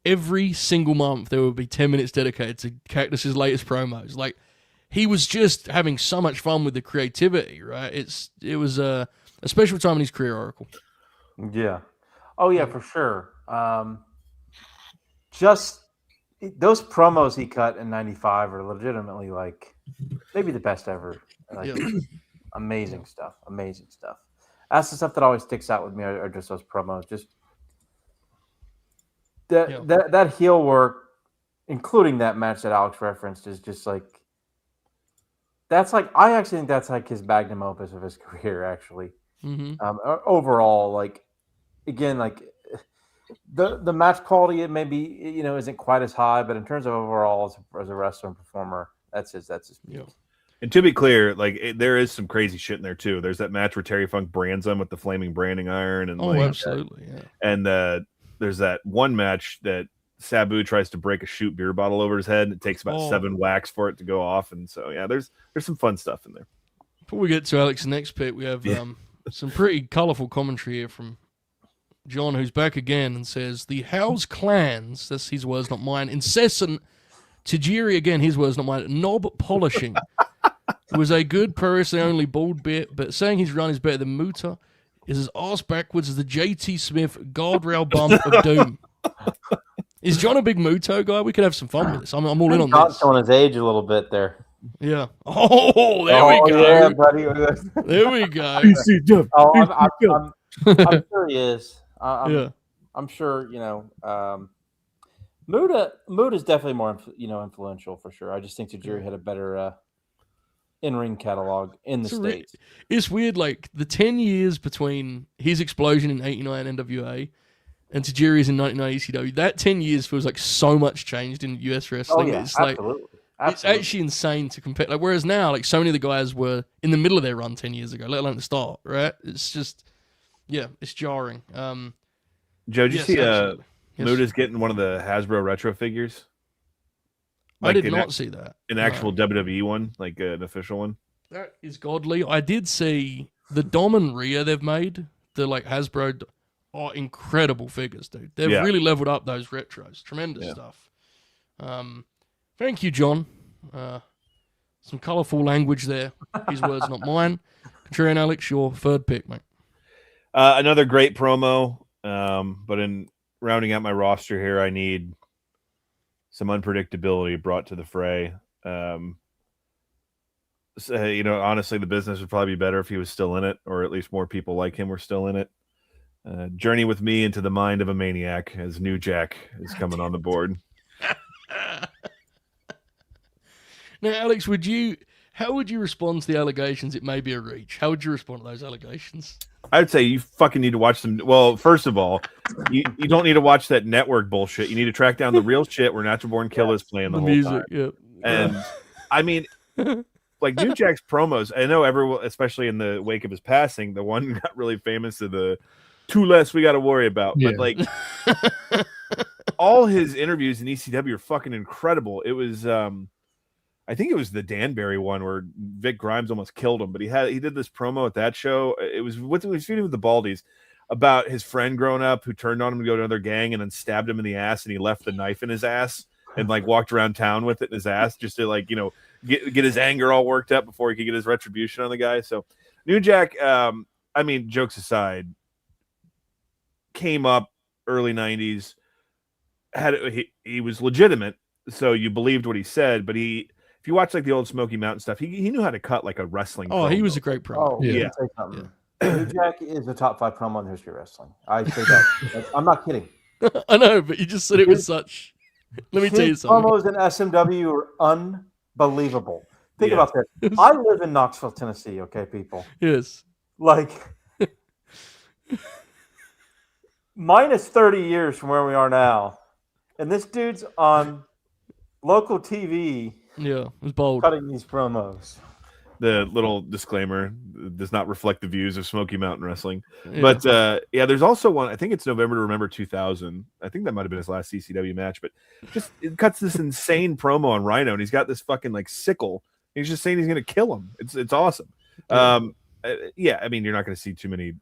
every single month there would be 10 minutes dedicated to Cactus's latest promos. He was just having so much fun with the creativity, right? It was a special time in his career, Oracle. Yeah. Oh, yeah, for sure. Just those promos he cut in 95 are legitimately maybe the best ever. Amazing stuff. Amazing stuff. That's the stuff that always sticks out with me are just those promos. Just that heel work, including that match that Alex referenced, is just that's I actually think that's his magnum opus of his career, actually. Mm-hmm. Overall, again, the match quality, it maybe isn't quite as high, but in terms of overall as a wrestler and performer, that's his peak. Yeah. And to be clear, there is some crazy shit in there too. There's that match where Terry Funk brands him with the flaming branding iron, and absolutely, yeah. And there's that one match that Sabu tries to break a shoot beer bottle over his head, and it takes about 7 whacks for it to go off. And so yeah, there's some fun stuff in there. Before we get to Alex's next pick, we have some pretty colourful commentary here from John, who's back again and says, the House clans, that's his words, not mine, incessant Tajiri, again, his words, not mine, knob polishing. It was a good pro wrestling only bald bit, but saying his run is better than Muta is as arse backwards as the JT Smith guardrail bump of doom. Is John a big Muto guy? We could have some fun with this. I'm all in on John's this. showing his age a little bit there. Yeah. Oh, there we go. Yeah, buddy. There we go. I'm sure he is. I'm sure, Muta is definitely more influential for sure. I just think Tajiri had a better in-ring catalog in the States. It's weird, like the 10 years between his explosion in '89 NWA and Tajiri's in '99 ECW. That 10 years feels like so much changed in US wrestling. Oh yeah, It's like absolutely. it's actually insane to compare. Like whereas now, like so many of the guys were in the middle of their run 10 years ago, let alone the start. Right? It's just it's jarring. Joe, did you see absolutely. Muda's getting one of the Hasbro retro figures? I did not see that. An actual WWE one, like an official one. That is godly. I did see the Dom and Rhea they've made. The like Hasbro are incredible figures, dude. They've really leveled up those retros. Tremendous stuff. Thank you, John. Some colourful language there. His words, not mine. Contrarian Alex, your third pick, mate. Another great promo. But in rounding out my roster here, I need some unpredictability brought to the fray. So, honestly, the business would probably be better if he was still in it, or at least more people like him were still in it. Journey with me into the mind of a maniac as New Jack is coming on the board. Now, Alex, how would you respond to the allegations it may be a reach? How would you respond to those allegations? I'd say you fucking need to watch them. Well, first of all, you don't need to watch that network bullshit. You need to track down the real shit where Natural Born Killers playing the whole music, time. yeah. And I mean, like New Jack's promos, I know everyone, especially in the wake of his passing, the one got really famous to the two less we got to worry about. But like all his interviews in ECW are fucking incredible. It was I think it was the Danbury one where Vic Grimes almost killed him, but he did this promo at that show. It was feuding with the Baldies about his friend growing up who turned on him to go to another gang and then stabbed him in the ass, and he left the knife in his ass and like walked around town with it in his ass just to like, get his anger all worked up before he could get his retribution on the guy. So New Jack, I mean, jokes aside, came up early 90s, he was legitimate, so you believed what he said, but if you watch like the old Smoky Mountain stuff, he knew how to cut like a wrestling. Oh, promo. He was a great pro. Oh, yeah. New Jack is a top 5 promo in the history of wrestling. I say that. I'm not kidding. I know, but you just said it was such. Let me tell you something. Promos in SMW are unbelievable. Think about this. I live in Knoxville, Tennessee. Okay, people. Yes. Like minus 30 years from where we are now, and this dude's on local TV. Yeah, it was bold. Cutting these promos. The little disclaimer does not reflect the views of Smoky Mountain Wrestling. Yeah. But there's also one, I think it's November to Remember 2000. I think that might have been his last CCW match, but just it cuts this insane promo on Rhino, and he's got this fucking like sickle. He's just saying he's going to kill him. It's awesome. I mean, you're not going to see too many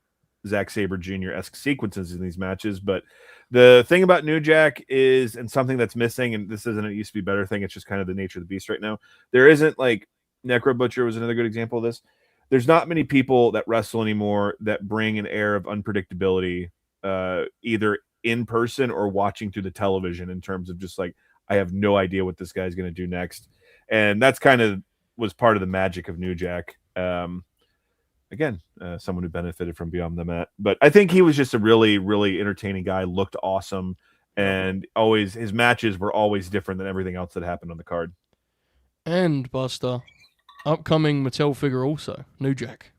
Zack Sabre Jr.-esque sequences in these matches, but the thing about New Jack is, and something that's missing, and this isn't a used to be better thing, it's just kind of the nature of the beast right now. There isn't like Necro Butcher was another good example of this. There's not many people that wrestle anymore that bring an air of unpredictability, either in person or watching through the television, in terms of just like, I have no idea what this guy's going to do next. And that's kind of was part of the magic of New Jack. Again, someone who benefited from Beyond the Mat. But I think he was just a really, really entertaining guy, looked awesome, and always his matches were always different than everything else that happened on the card. And Buster, upcoming Mattel figure also, New Jack.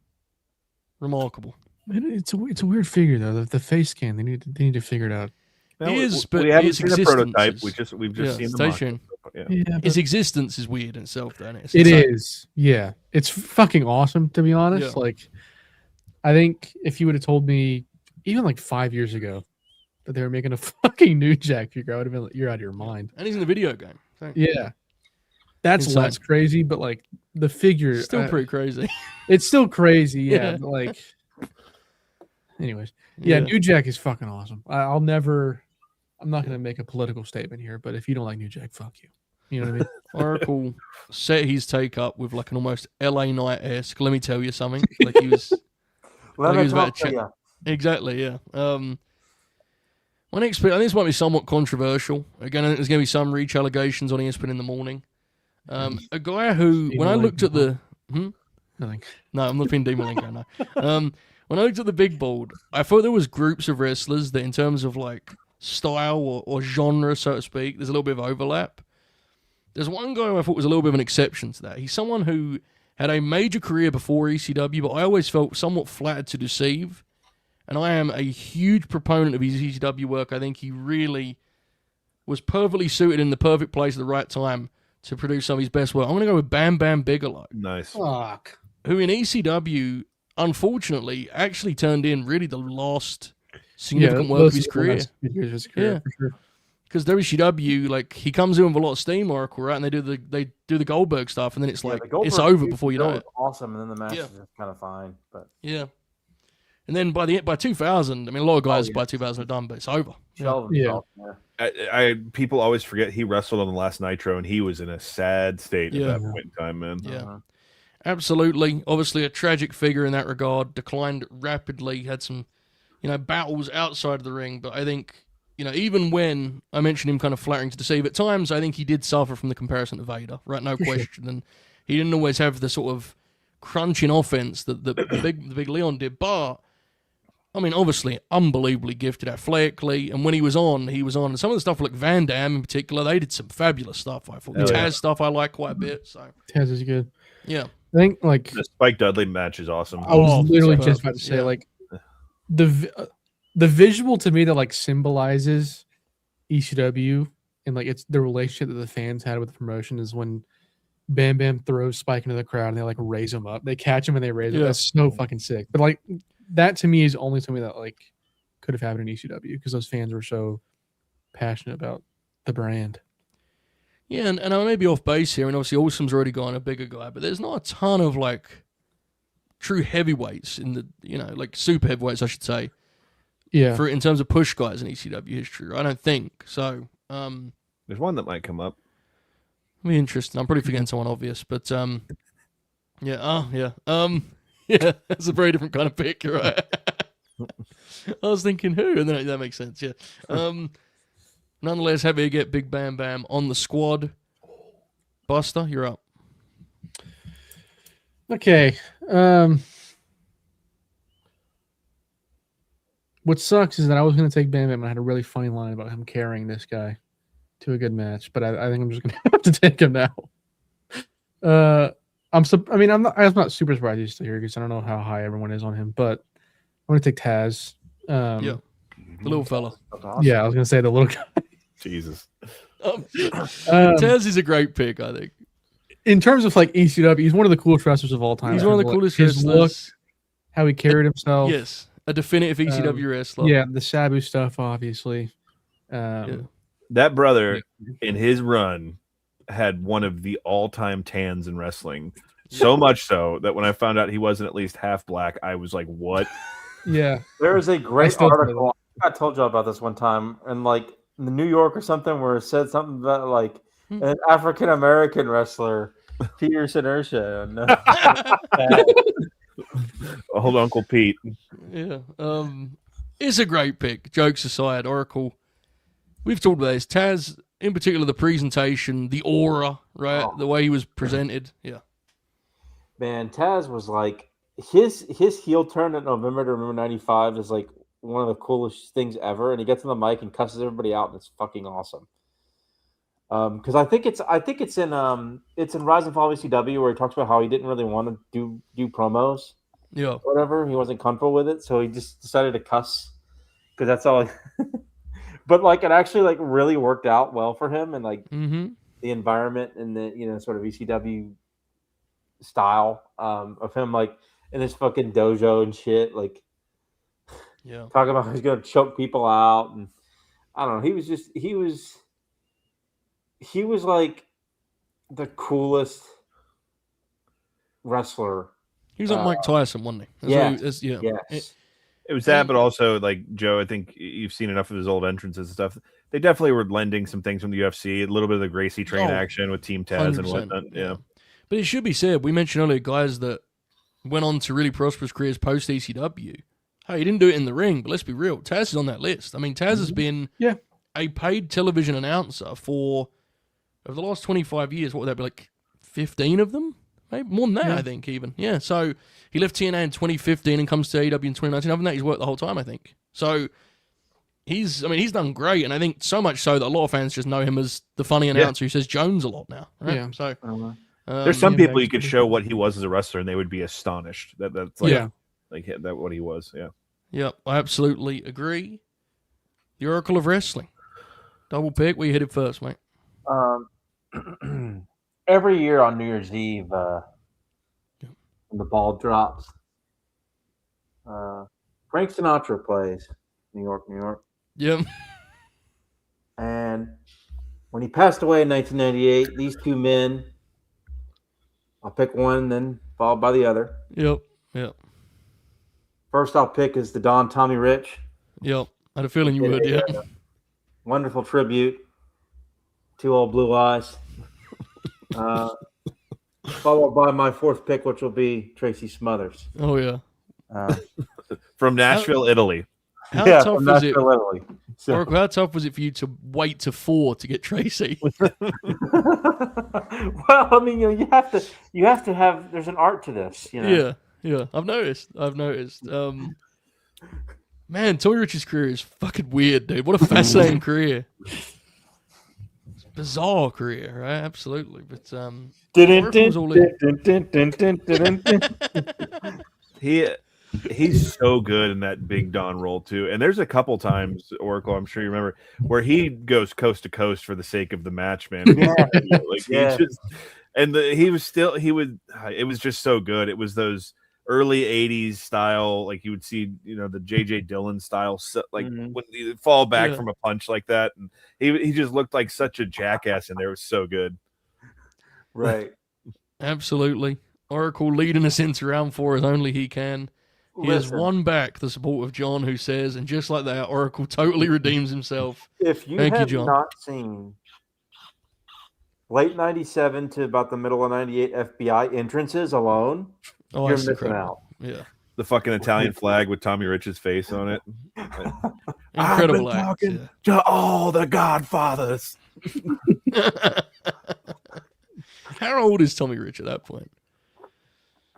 Remarkable. It's a weird figure though. The face scan, they need to figure it out. He is, but we haven't his seen the existence prototype. is- We've just seen the station. mock-up. His existence is weird in itself, though. Isn't it? It It's is. Yeah. It's fucking awesome, to be honest. Yeah. Like, I think if you would have told me even like 5 years ago that they were making a fucking New Jack figure, I would have been like, you're out of your mind. And he's in the video game. So Yeah. That's Insane. less crazy, but like the figure. it's still pretty crazy. It's still crazy. Yeah. Yeah. But like, anyways. Yeah. New Jack is fucking awesome. I'm not going to make a political statement here, but if you don't like New Jack, fuck you. You know what I mean? Oracle set his take up with like an almost LA Knight-esque. Let me tell you something. Like he was. Let Like he me was about talk to to check- you. Exactly, yeah. My next pick, I think this might be somewhat controversial. Again, I think there's going to be some reach allegations on ESPN in the morning. A guy who, when I looked at the... Nothing. No, I'm not being Demolenko, no. When I looked at the big board, I thought there was groups of wrestlers that in terms of like style or genre, so to speak, there's a little bit of overlap. There's one guy who I thought was a little bit of an exception to that. He's someone who had a major career before ECW, but I always felt somewhat flattered to deceive. And I am a huge proponent of his ECW work. I think he really was perfectly suited in the perfect place at the right time to produce some of his best work. I'm going to go with Bam Bam Bigelow. Nice. Fuck. Who in ECW, unfortunately, actually turned in really the last significant work of his career. Yeah, for sure. Because WCW, like, he comes in with a lot of steam, Oracle, right? And they do the Goldberg stuff, and then it's like the Goldberg it's over feud before you know it. Awesome, and then the match is just kind of fine, but Yeah. And then by 2000, I mean, a lot of guys by 2000 are done, but it's over. People always forget he wrestled on the last Nitro, and he was in a sad state at that point in time, man. Yeah. Absolutely. Obviously a tragic figure in that regard. Declined rapidly. Had some, battles outside of the ring. But I think, even when I mentioned him kind of flattering to deceive at times, I think he did suffer from the comparison to Vader, right? No question. And he didn't always have the sort of crunching offense that the big Leon did. But, I mean, obviously, unbelievably gifted athletically. And when he was on. And some of the stuff like Van Damme in particular, they did some fabulous stuff. I thought the Taz stuff I like quite a bit. So Taz is good. Yeah. I think, like, the Spike Dudley match is awesome. I was literally just about to say, like, the visual to me that, like, symbolizes ECW and, like, it's the relationship that the fans had with the promotion is when Bam Bam throws Spike into the crowd and they, like, raise him up. They catch him and they raise him. That's so fucking sick. But, like, that to me is only something that, like, could have happened in ECW because those fans were so passionate about the brand. Yeah, and I may be off base here, and obviously Awesome's already gone a bigger guy, but there's not a ton of, like, true heavyweights in the, like super heavyweights, I should say. Yeah. In terms of push guys in ECW history, I don't think. So, there's one that might come up. It'll be interesting. I'm probably forgetting someone obvious, but, yeah, that's a very different kind of pick, right? I was thinking who, and then that makes sense, yeah. Nonetheless, happy to get Big Bam Bam on the squad. Buster, you're up. Okay. What sucks is that I was going to take Bam Bam and I had a really funny line about him carrying this guy to a good match, but I think I'm just going to have to take him now. I'm not super surprised he's still here because I don't know how high everyone is on him, but I'm going to take Taz. The little fella. Yeah, I was going to say the little guy. Jesus. Taz is a great pick, I think. In terms of like ECW, he's one of the coolest wrestlers of all time. He's one of the coolest wrestlers. Look, how he carried himself. Yes, a definitive ECW wrestler. Yeah, the Sabu stuff, obviously. That brother in his run had one of the all-time tans in wrestling. So much so that when I found out he wasn't at least half black, I was like, what? Yeah. There is a great article. I told y'all about this one time, and like in the New York or something, where it said something about like an African American wrestler, Peter's Inertia. Old Uncle Pete. Yeah. It's a great pick. Jokes aside, Oracle. We've talked about this. Taz, in particular, the presentation, the aura, right? The way he was presented. Yeah. Man, Taz was like his heel turn at November to November '95 is like one of the coolest things ever, and he gets on the mic and cusses everybody out, and it's fucking awesome. Because I think it's in Rise and Fall of ECW where he talks about how he didn't really want to do promos, or whatever. He wasn't comfortable with it, so he just decided to cuss because that's all. But like it actually like really worked out well for him, and like the environment and the sort of ECW style of him like in his fucking dojo and shit, like talking about how he's gonna choke people out, and I don't know. He was like the coolest wrestler. He was like Mike Tyson, wasn't he? Yes. It was that, but also like Joe, I think you've seen enough of his old entrances and stuff. They definitely were lending some things from the UFC, a little bit of the Gracie train action with Team Taz and whatnot. Yeah. But it should be said, we mentioned earlier guys that went on to really prosperous careers post ECW. Hey, he didn't do it in the ring, but let's be real. Taz is on that list. I mean, Taz has been a paid television announcer for over the last 25 years. What would that be, like 15 of them? Maybe more than that, I think, even. Yeah, so he left TNA in 2015 and comes to AEW in 2019. Other than that, he's worked the whole time, I think. So he's done great, and I think so much so that a lot of fans just know him as the funny announcer who says Jones a lot now. Right? Yeah. So There's some Yeah, people you could show what he was as a wrestler, and they would be astonished. That's like, that what he was. Yeah. Yep, I absolutely agree. The Oracle of Wrestling. Double pick. We hit it first, mate. Every year on New Year's Eve, when the ball drops, Frank Sinatra plays New York, New York. Yep. And when he passed away in 1998, these two men, I'll pick one, then followed by the other. Yep. First I'll pick is the Don Tommy Rich. Yep. I had a feeling you would, yeah. Wonderful tribute. Two old blue eyes. Followed by my fourth pick, which will be Tracy Smothers. Oh, yeah. From Nashville, Italy. How yeah, tough from was it? Nashville, Italy. So, Oracle, how tough was it for you to wait to 4 to get Tracy? well, I mean, you have to have. There's an art to this, Yeah. I've noticed. Man, Tommy Rich's career is fucking weird, dude. What a fascinating career. It's a bizarre career, right? Absolutely. But Oracle's all in. He's so good in that Big Don role too. And there's a couple times, Oracle, I'm sure you remember, where he goes coast to coast for the sake of the match, man. It was just so good. It was those early 80s style, like you would see, the JJ Dillon style, when you fall back from a punch like that. And he just looked like such a jackass in there. It was so good. Right. Absolutely. Oracle leading us into round 4 as only he can. He has won back the support of John, who says, and just like that, Oracle totally redeems himself. If you Thank you, have John. not seen late 97 to about the middle of 98 FBI entrances alone, you're missing out. Yeah. The fucking Italian flag with Tommy Rich's face on it. Incredible I've been acts, talking to all the Godfathers. How old is Tommy Rich at that point?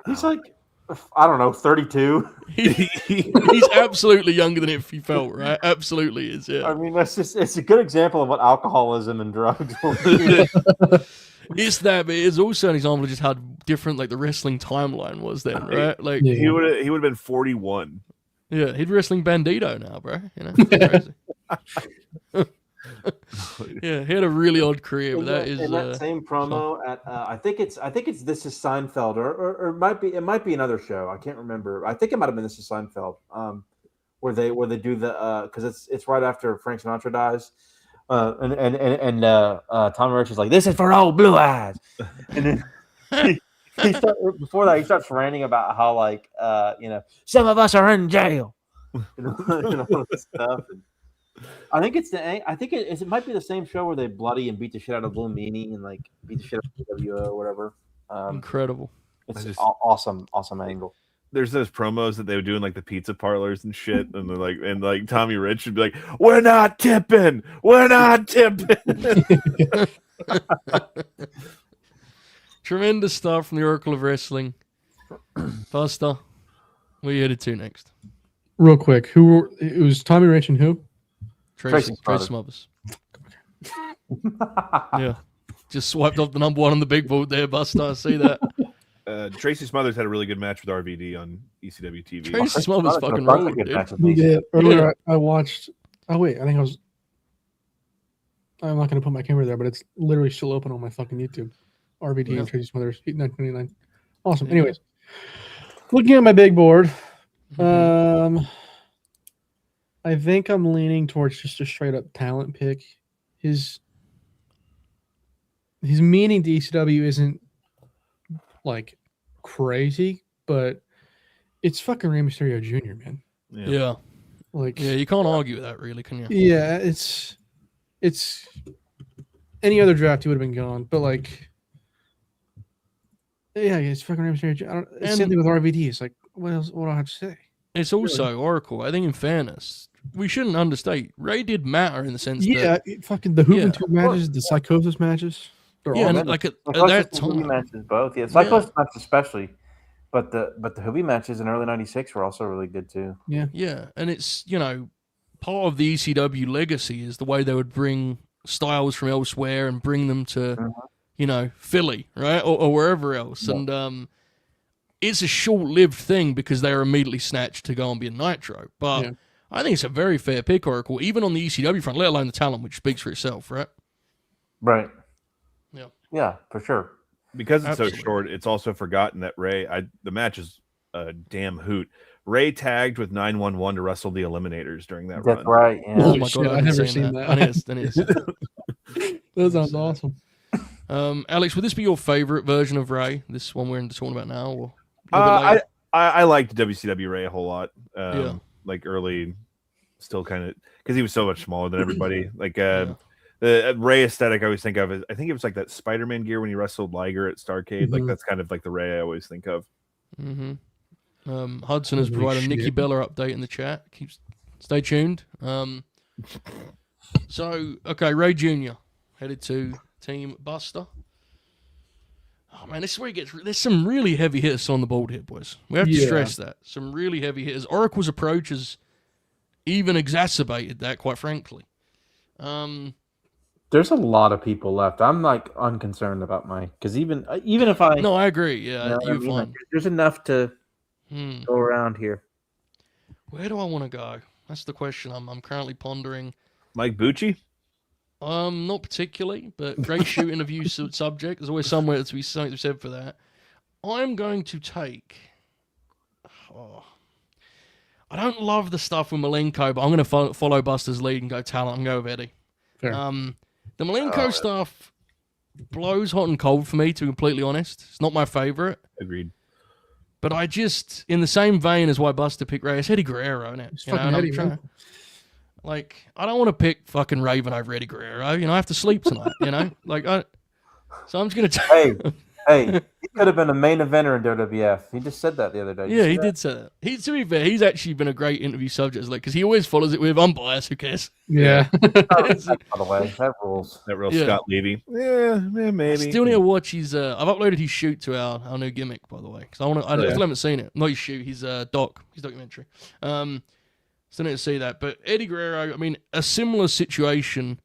He's like, I don't know, 32. He's absolutely younger than if he felt, right? Absolutely is, yeah. I mean, it's a good example of what alcoholism and drugs will do. It's that, but it's also an example of just how different the wrestling timeline was then, right? He would have been 41. Yeah, he'd be wrestling Bandito now, bro. Crazy. Yeah, he had a really odd career, but in that same promo at I think it's This Is Seinfeld or it might be another show. I can't remember. I think it might have been This Is Seinfeld. Where they do the because it's right after Frank Sinatra dies. And Tommy Rich is like, "This is for old blue eyes," and then before that he starts ranting about how some of us are in jail, and all this stuff. And I think it might be the same show where they bloody and beat the shit out of Blue Meanie and beat the shit out of WO or whatever. Incredible! It's just awesome angle. There's those promos that they would do in the pizza parlors and shit, and they're Tommy Rich would be like, "We're not tipping. Tremendous stuff from the Oracle of Wrestling. Buster, where you headed to next? Real quick, it was Tommy Rich and who? Tracy Smothers. Yeah, just swiped off the number 1 on the big board there, Buster. I see that. Tracy Smothers had a really good match with RVD on ECW TV. Tracy Smothers fucking rolled, dude. He did. Earlier, I watched. Oh wait, I think I was. I'm not going to put my camera there, but it's literally still open on my fucking YouTube. RVD and Tracy Smothers, 1929. Awesome. Anyways, looking at my big board, I think I'm leaning towards just a straight up talent pick. His meaning to ECW isn't crazy, but it's fucking Rey Mysterio Jr., man. Yeah. You can't argue with that, really, can you? Yeah, it's any other draft he would have been gone, but it's fucking Rey Mysterio Jr. Same thing with RVD. It's what else? What do I have to say? It's also Oracle. I think, in fairness, we shouldn't understate. Ray did matter in the sense that fucking the Juventud matches, the Psychosis matches. And at that time, matches both. Yeah, Psychosis matches especially, but the Hoobie matches in early '96 were also really good too. Yeah, and it's part of the ECW legacy is the way they would bring styles from elsewhere and bring them to Philly, right, or wherever else, and it's a short-lived thing because they are immediately snatched to go and be a Nitro. But I think it's a very fair pick, Oracle, even on the ECW front, let alone the talent, which speaks for itself, right? Right. Yeah. Yeah, for sure. Because it's Absolutely. so short, it's also forgotten that the match is a damn hoot. Ray tagged with 911 to wrestle the Eliminators during that That's run. right. Yeah. Oh Holy my shit, god, I I've haven't never seen seen that. that. I need to see that. That sounds awesome. Alex, would this be your favorite version of Ray? This one we're talking about now, or I liked WCW Ray a whole lot. Yeah. Like early, still kind of because he was so much smaller than everybody. Like the Ray aesthetic I always think of is I think it was like that Spider-Man gear when he wrestled Liger at Starrcade. Like that's kind of like the Ray I always think of. Hudson has Holy provided a Nikki shit. Bella update in the chat. Stay tuned. So Ray Jr. headed to Team Buster. Oh man, this is where he gets. There's some really heavy hitters on the board here, boys. We have to stress that some really heavy hitters. Oracle's approach has even exacerbated that, quite frankly. There's a lot of people left. I'm like unconcerned about my because even if I No, I agree. Yeah, you know what I you're mean? fine. Like, there's enough to go around here. Where do I want to go? That's the question I'm currently pondering. Mike Bucci? Not particularly, but great shoot interview subject. There's always somewhere to be something to be said for that. I'm going to take. I don't love the stuff with Malenko, but I'm going to follow Buster's lead and go talent and go with Eddie. Fair. The Malenko stuff blows hot and cold for me, to be completely honest. It's not my favorite. Agreed. But I just, in the same vein as why Buster picked Ray, it's Eddie Guerrero, isn't it? It's fucking Eddie, man. Like, I don't want to pick fucking Raven over Eddie Guerrero. I have to sleep tonight, so I'm just going to Hey, he could have been a main eventer in WWF. He just said that the other day. Yeah, he did say that. To be fair, he's actually been a great interview subject, because he always follows it with unbiased. Who cares? Yeah. By the way, that rules. That real Yeah. Scott Levy. Yeah, maybe. Still need to watch his. I've uploaded his shoot to our new gimmick, by the way, because I still haven't seen it. Not his shoot, his his documentary. Still need to see that. But Eddie Guerrero, I mean, a similar situation,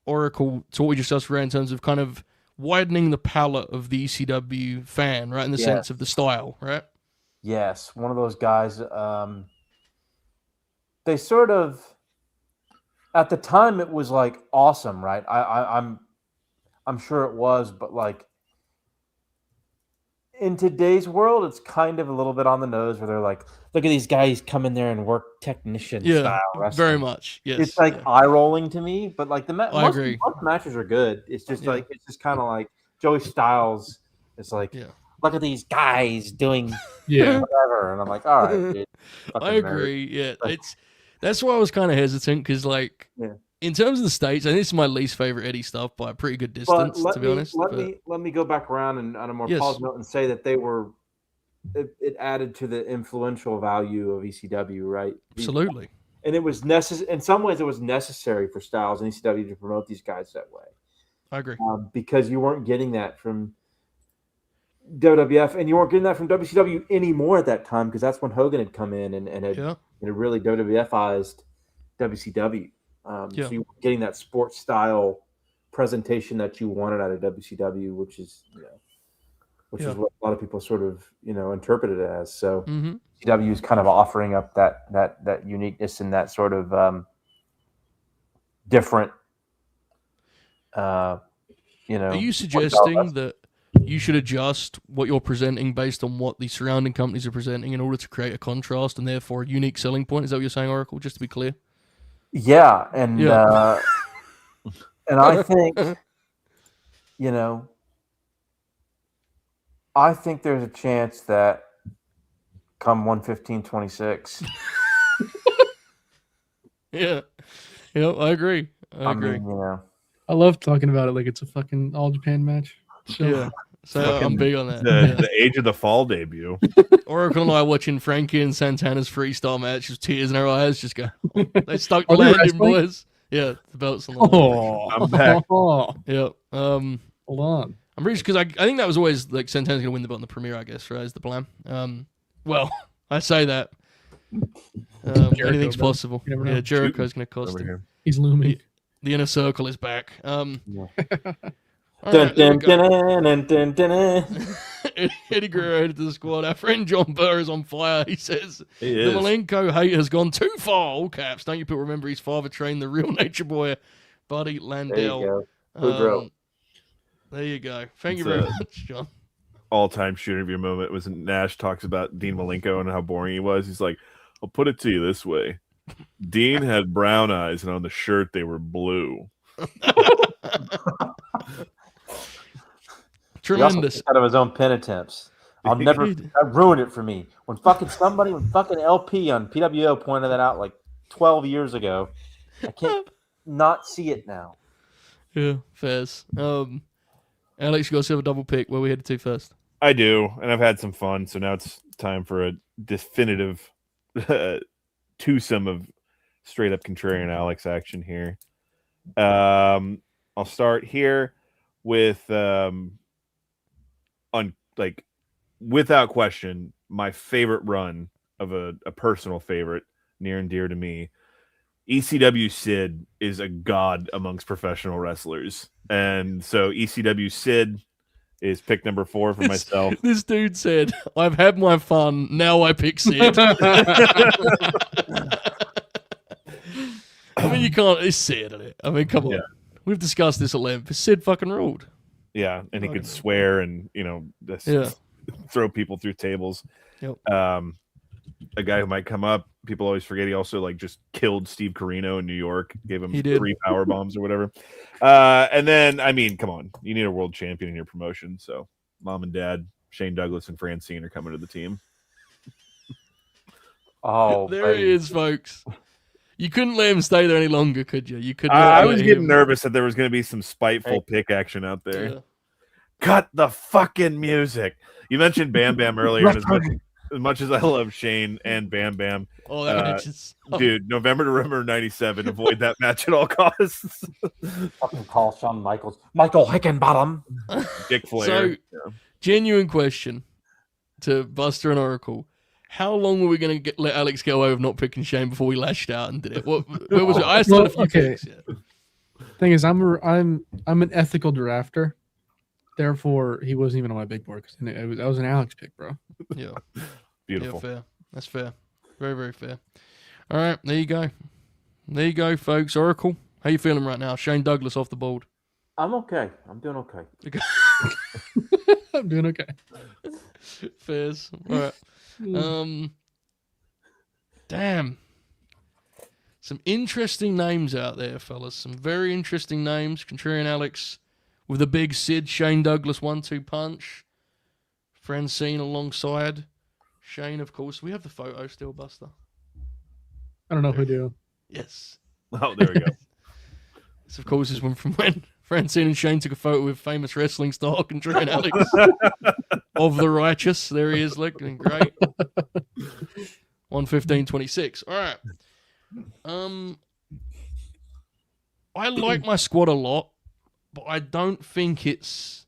Oracle, to what we just discussed, in terms of kind of widening the palette of the ECW fan, right, in the sense of the style, right? Yes, one of those guys. They sort of, at the time, it was like awesome, right? I'm sure it was, but like in today's world, it's kind of a little bit on the nose, where they're like, look at these guys come in there and work technician style wrestling. Very much. Yes, it's like eye rolling to me, but like I agree. most matches are good. It's just like it's just kind of like Joey Styles. It's like, look at these guys doing whatever, and I'm like, all right, dude. I agree. Yeah, that's why I was kind of hesitant, because like in terms of the States, and this is my least favorite Eddie stuff by a pretty good distance, to be honest. Let me go back around and on a more positive note and say that they were. It added to the influential value of ECW, right? Absolutely. And it was necessary. In some ways, it was necessary for Styles and ECW to promote these guys that way. I agree. Because you weren't getting that from WWF, and you weren't getting that from WCW anymore at that time, because that's when Hogan had come in and had really WWFized WCW. So you were getting that sports style presentation that you wanted out of WCW, which is what a lot of people sort of interpret it as. So WCW is kind of offering up that uniqueness and that sort of different. Are you suggesting that you should adjust what you're presenting based on what the surrounding companies are presenting in order to create a contrast and therefore a unique selling point? Is that what you're saying, Oracle? Just to be clear. Yeah, and and I think I think there's a chance that come 1/15/26. Yeah, I agree. I agree. Mean, I love talking about it like it's a fucking All Japan match. So I'm big on that. The Age of the Fall debut. Oracle and I watching Frankie and Santana's freestyle match, just tears in our eyes, just go. They stuck the landing, boys. Yeah, the belt's on the line. I'm back. Yeah. Hold on. I'm pretty sure, because I think that was always like Santana's gonna win the belt in the premiere, I guess, right? Is the plan. Well, I say that. Anything's possible. Yeah, Jericho's gonna cost him. He's looming. The inner circle is back. All All Dun, right, there we dun, go. dun, dun, dun, dun. Eddie Guerrero added to the squad. Our friend John Burr is on fire. He says He the is. Malenko hate has gone too far. All caps. Don't you people remember his father trained the real Nature Boy, Buddy Landell? There you go. Boudreaux. There you go. Thank you It's very a- much, John. All-time shooter of your moment was when Nash talks about Dean Malenko and how boring he was. He's like, I'll put it to you this way. Dean had brown eyes, and on the shirt they were blue. He also Tremendous. took out of his own pen attempts. I'll never. That ruined it for me. When fucking LP on PWO pointed that out like 12 years ago, I can't not see it now. Yeah, fairs. Alex, you guys have a double pick. Where we headed to first? I do, and I've had some fun, so now it's time for a definitive twosome of straight-up contrarian Alex action here. I'll start here with without question, my favorite run of a personal favorite, near and dear to me. ECW Sid is a god amongst professional wrestlers. And so ECW Sid is pick number 4 for myself. This dude said, I've had my fun. Now I pick Sid. I mean, you can't. It's Sid, isn't it? I mean, come on. Yeah. We've discussed this at length. Sid fucking ruled. Yeah, and he could swear and, just Yeah. throw people through tables. Yep. A guy who might come up, people always forget he also just killed Steve Corino in New York, gave him He did. 3 power bombs or whatever. And then, I mean, come on, you need a world champion in your promotion. So mom and dad, Shane Douglas and Francine are coming to the team. Oh, There he is, folks. You couldn't let him stay there any longer, could you? You could. I was getting nervous that there was going to be some spiteful pick action out there. Yeah. Cut the fucking music. You mentioned Bam Bam earlier. And as much as I love Shane and Bam Bam, Oh, that match is. dude, November to November 97, avoid that match at all costs. fucking call Shawn Michaels. Michael Hickenbottom. Dick Flair. So, genuine question to Buster and Oracle. How long were we going to let Alex get away with not picking Shane before we lashed out and did it? Where was it? I still had a few picks. Yeah. Thing is, I'm an ethical drafter. Therefore, he wasn't even on my big board because that was an Alex pick, bro. Yeah. Beautiful. Yeah, fair. That's fair. Very, very fair. All right, there you go. There you go, folks. Oracle, how you feeling right now? Shane Douglas off the board. I'm okay. I'm doing okay. I'm doing okay. Fairs. All right. Damn. Some interesting names out there, fellas. Some very interesting names. Contrarian Alex with a big Sid, Shane Douglas 1-2 punch. Francine alongside Shane, of course. We have the photo still, Buster. I don't know if we do. Yes. Oh, there we go. This, of course, is when Francine and Shane took a photo with famous wrestling star Contrarian Alex of the Righteous. There he is, looking great. 1:15:26. All right. I like my squad a lot, but I don't think it's.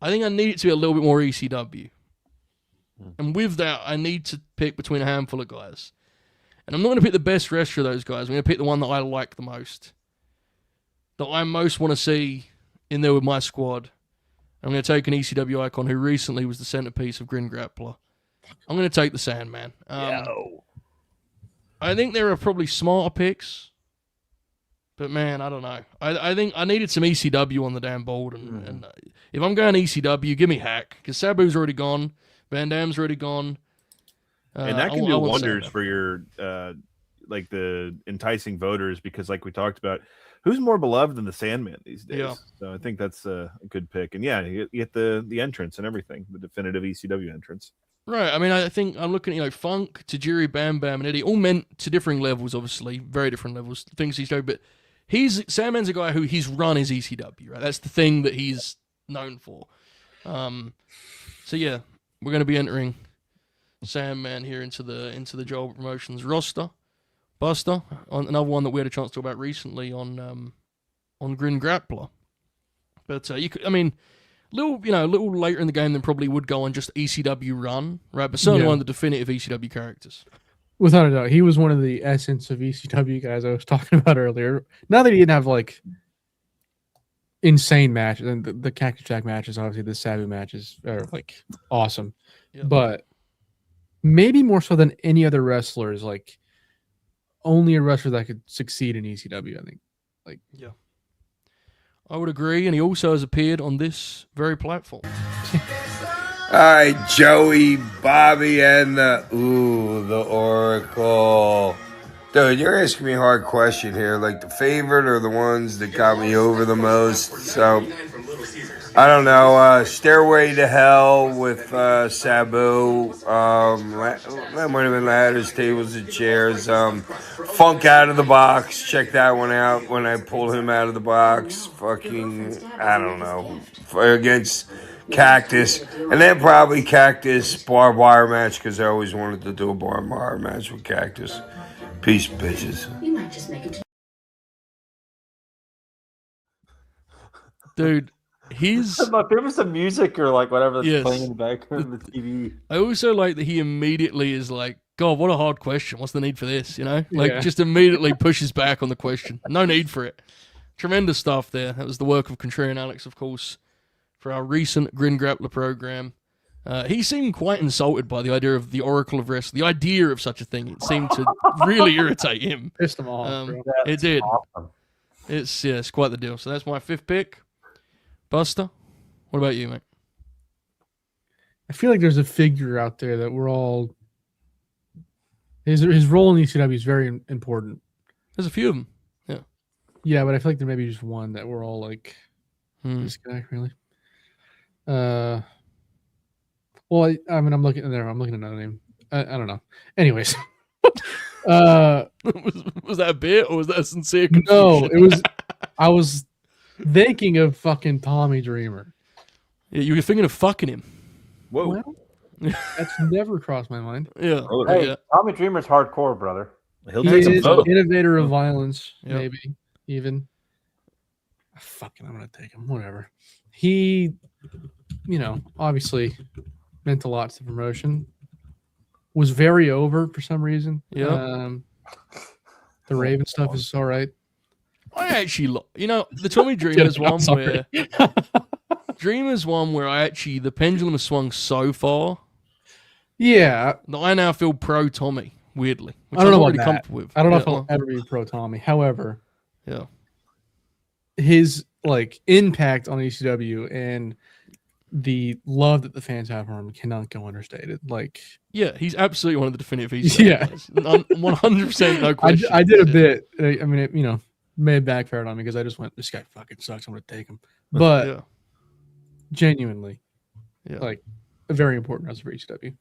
I think I need it to be a little bit more ECW. And with that, I need to pick between a handful of guys. And I'm not going to pick the best wrestler of those guys. I'm going to pick the one that I like the most. That I most want to see in there with my squad. I'm going to take an ECW icon who recently was the centerpiece of Grin Grappler. I'm going to take the Sandman. I think there are probably smarter picks. But man, I don't know. I think I needed some ECW on the damn board. And if I'm going ECW, give me Hack. Because Sabu's already gone. Van Dam's already gone. And that can I do want wonders Sandman. for your the enticing voters, because like we talked about, who's more beloved than the Sandman these days? Yeah. So I think that's a good pick. And yeah, you get the entrance and everything, the definitive ECW entrance. Right. I mean, I think I'm looking at, Funk, Tajiri, Bam Bam, and Eddie, all meant to differing levels, obviously, very different levels, things he's doing. But Sandman's a guy who his run is ECW, right? That's the thing that he's known for. So yeah, we're going to be entering Sandman here into the Joel Promotions roster. Buster, another one that we had a chance to talk about recently on Grin Grappler. But little later in the game than probably would go on just ECW run, right? But certainly one of the definitive ECW characters. Without a doubt, he was one of the essence of ECW guys I was talking about earlier. Not that he didn't have insane matches, and the Cactus Jack matches, obviously the Sabu matches are like awesome. Yep. But maybe more so than any other wrestler is like only a wrestler that could succeed in ECW. I think. I would agree, and he also has appeared on this very platform. All right, Joey, Bobby, and the Oracle. Dude, you're asking me a hard question here. Like the favorite or the ones that got me over the most. So, I don't know. Stairway to Hell with Sabu. That might have been ladders, tables, and chairs. Funk Out of the Box. Check that one out when I pulled him out of the box. Fucking, I don't know. Against Cactus. And then probably Cactus barbed wire match because I always wanted to do a barbed wire match with Cactus. Peace, bitches. You might just make it. Dude, he's... My favorite's the music or like whatever that's Yes. playing in the background of the TV. I also like that he immediately is like, God, what a hard question. What's the need for this? You know? Like, Yeah. just immediately pushes back on the question. No need for it. Tremendous stuff there. That was the work of Contrarian Alex, of course, for our recent Grin Grappler program. He seemed quite insulted by the idea of the Oracle of Wrestling. The idea of such a thing, it seemed to really irritate him. Pissed them off. Bro. It did. Awesome. It's quite the deal. So that's my fifth pick. Buster, what about you, mate? I feel like there's a figure out there that we're all. His role in ECW is very important. There's a few of them. Yeah, but I feel like there may be just one that we're all like, this guy really. Well, I mean, I'm looking at another name. I don't know. Anyways, was that a bit or was that a sincere confusion? no, it was. I was thinking of fucking Tommy Dreamer. Yeah, you were thinking of fucking him. Whoa. Well, that's never crossed my mind. Yeah. Hey, Yeah. Tommy Dreamer's hardcore, brother. He'll He take some is vote. innovator of violence, Yep. maybe even. Fucking, I'm gonna take him. Whatever. He, obviously meant a lot to the promotion. Was very over for some reason. Yeah. The Raven stuff is all right. I actually, the Tommy Dreamer's I'm one sorry. where Dreamer's one where the pendulum has swung so far Yeah, that I now feel pro Tommy. Weirdly, which I don't I'm know already about that. comfortable with. I don't know Yeah, if I'll well, ever be pro Tommy. However, yeah. his impact on ECW and the love that the fans have for him cannot go understated. Yeah, he's absolutely one of the definitive ECW Yeah. guys. 100%, no question. I did a Yeah. bit. I mean, it, may have backfired on me because I just went, this guy fucking sucks. I'm going to take him. But Yeah. genuinely, Yeah. a very important wrestler for ECW.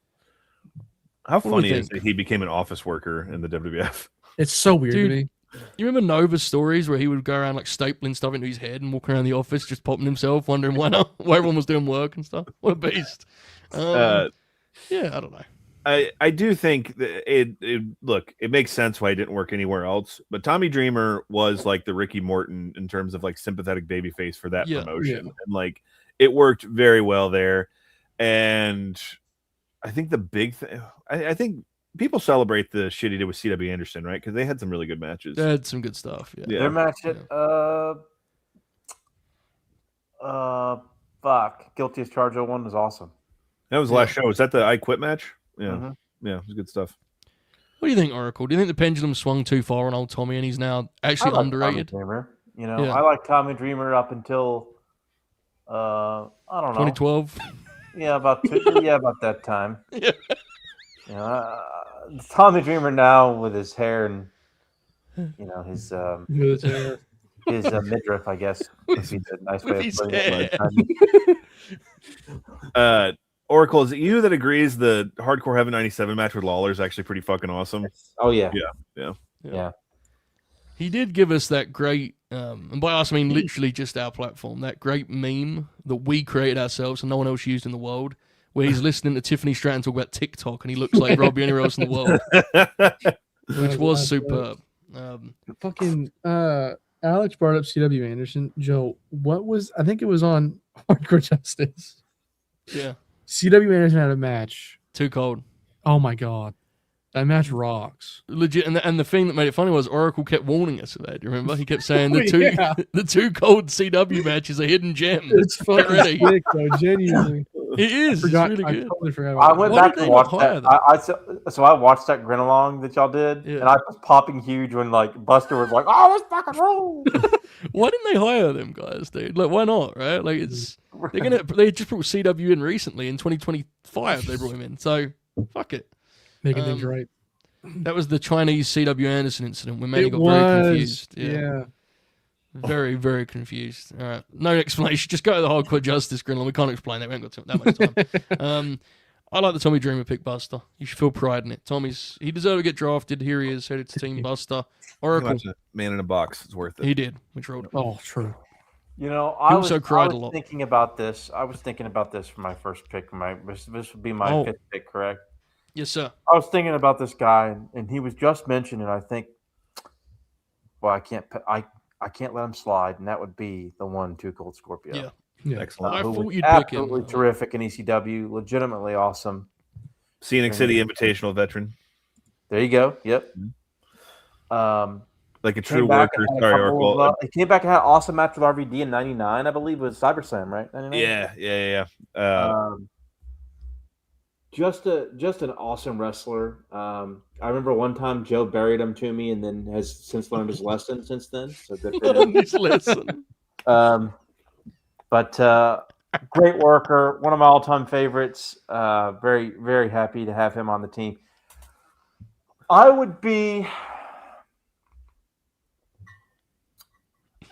How do we funny is think? that he became an office worker in the WWF? It's so weird Dude, to me. You remember Nova's stories where he would go around like stapling stuff into his head and walking around the office just popping himself, wondering why everyone was doing work and stuff? What a beast. Yeah, I don't know. I do think that it makes sense why he didn't work anywhere else. But Tommy Dreamer was like the Ricky Morton in terms of like sympathetic babyface for that Yeah. promotion, Yeah. and like it worked very well there. And I think the big thing, I think people celebrate the shit he did with CW Anderson, right? Because they had some really good matches. They had some good stuff. Yeah. Yeah. Their match at Guilty as Charged 01 was awesome. That was the last show. Was that the I Quit match? Yeah, Mhm. yeah, it was good stuff. What do you think, Oracle? Do you think the pendulum swung too far on old Tommy and he's now actually I like underrated? Tommy Dreamer. Yeah. I like Tommy Dreamer up until I don't know. 2012. Yeah, about that time. Yeah. Tommy Dreamer now with his hair and his midriff, I guess. Would be the nice With way his of putting hair. it. Oracle, is it you that agrees the Hardcore Heaven 97 match with Lawler is actually pretty fucking awesome? Oh yeah. Yeah. He did give us that great, and by us I mean literally just our platform, that great meme that we created ourselves and no one else used in the world, where he's listening to Tiffany Stratton talk about TikTok and he looks like Robbie anywhere else in the world, which was superb. Fucking Alex brought up CW Anderson. Joe, I think it was on Hardcore Justice. Yeah, CW Anderson had a match. too cold. Oh my god. That match rocks. Legit, and the thing that made it funny was Oracle kept warning us of that. Do you remember? He kept saying the Oh, two yeah. the two cold CW matches are hidden gems. It's Get fucking ready. sick, though. Genuinely, It is. It's really I good. totally forgot I about went Why back did and they not watched hire that. them? So I watched that grin along that y'all did, Yeah. and I was popping huge when like Buster was like, "Oh, let's fucking roll." Why didn't they hire them guys, dude? Like, why not? Right? Like, they just brought CW in recently in 2025. They brought him in, so fuck it. making things right. That was the Chinese CW Anderson incident when Manny It got was, very confused. yeah. Very, very confused. All right. No explanation. Just go to the Hardcore Justice Grin. We can't explain that. We haven't got that much time. I like the Tommy Dreamer pick, Buster. You should feel pride in it. He deserved to get drafted. Here he is, headed to Team Buster. Oracle. Man in a box. It's worth it. He did. We rolled it. Oh, true. You know, He I also was cried a lot. thinking about this. I was thinking about this for my first pick. This would be my Oh. fifth pick, correct? Yes, sir. I was thinking about this guy, and he was just mentioned, and I think, well, I can't let him slide, and that would be the 1-2 Cold Scorpio. Yeah. Yeah. Excellent. I Who thought was you'd pick him. absolutely terrific in ECW, legitimately awesome. Scenic City Invitational veteran. There you go. Yep. Like a Came true back worker. and had a Sorry, couple Oracle. of, he came back and had an awesome match with RVD in '99, I believe, it was CyberSlam, right? 99? Yeah. Just an awesome wrestler. I remember one time Joe buried him to me, and then has since learned his lesson since then. So good for him. Learned his lesson. But great worker, one of my all-time favorites. Very, very happy to have him on the team.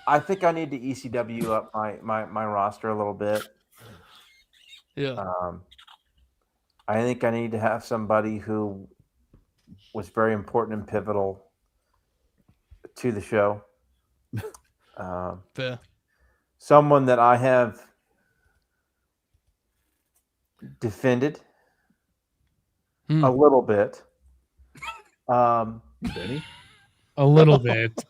I think I need to ECW up my roster a little bit. Yeah. I think I need to have somebody who was very important and pivotal to the show. Fair. Someone that I have defended a little bit. Benny? A little bit.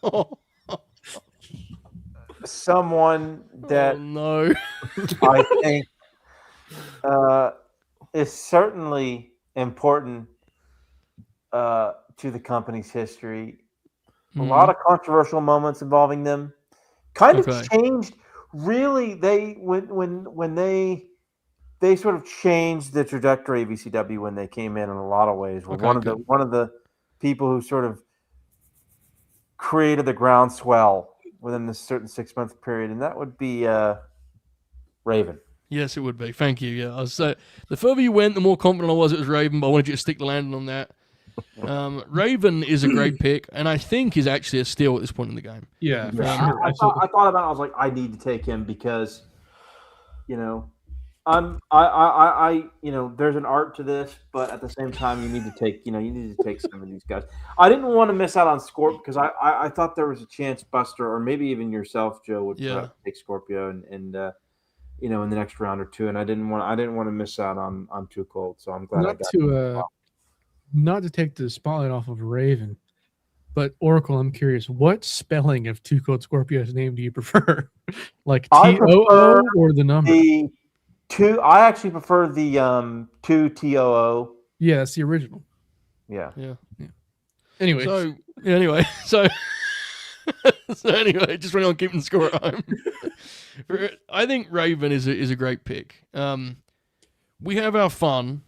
Someone that Oh, no. I think is certainly important to the company's history. A lot of controversial moments involving them. Kind of changed. Really, when they sort of changed the trajectory of ECW when they came in a lot of ways. Were one of the people who sort of created the groundswell within this certain 6-month period, and that would be Raven. Yes, it would be. Thank you. Yeah, I was the further you went, the more confident I was it was Raven, but I wanted you to stick the landing on that. Raven is a great pick, and I think is actually a steal at this point in the game. Yeah. I thought about it. I was like, I need to take him because, there's an art to this, but at the same time, you need to take some of these guys. I didn't want to miss out on Scorpio because I thought there was a chance Buster or maybe even yourself, Joe, would take Scorpio and in the next round or two, and I didn't want to miss out on Too Cold. So I'm glad I got not to take the spotlight off of Raven, but Oracle, I'm curious, what spelling of Too Cold Scorpio's name do you prefer? Like TOO or the number? I actually prefer the 2TOO. Yeah, that's the original. Yeah. Anyway, so anyway, just running on keeping the score at home. I think Raven is a great pick. We have our fun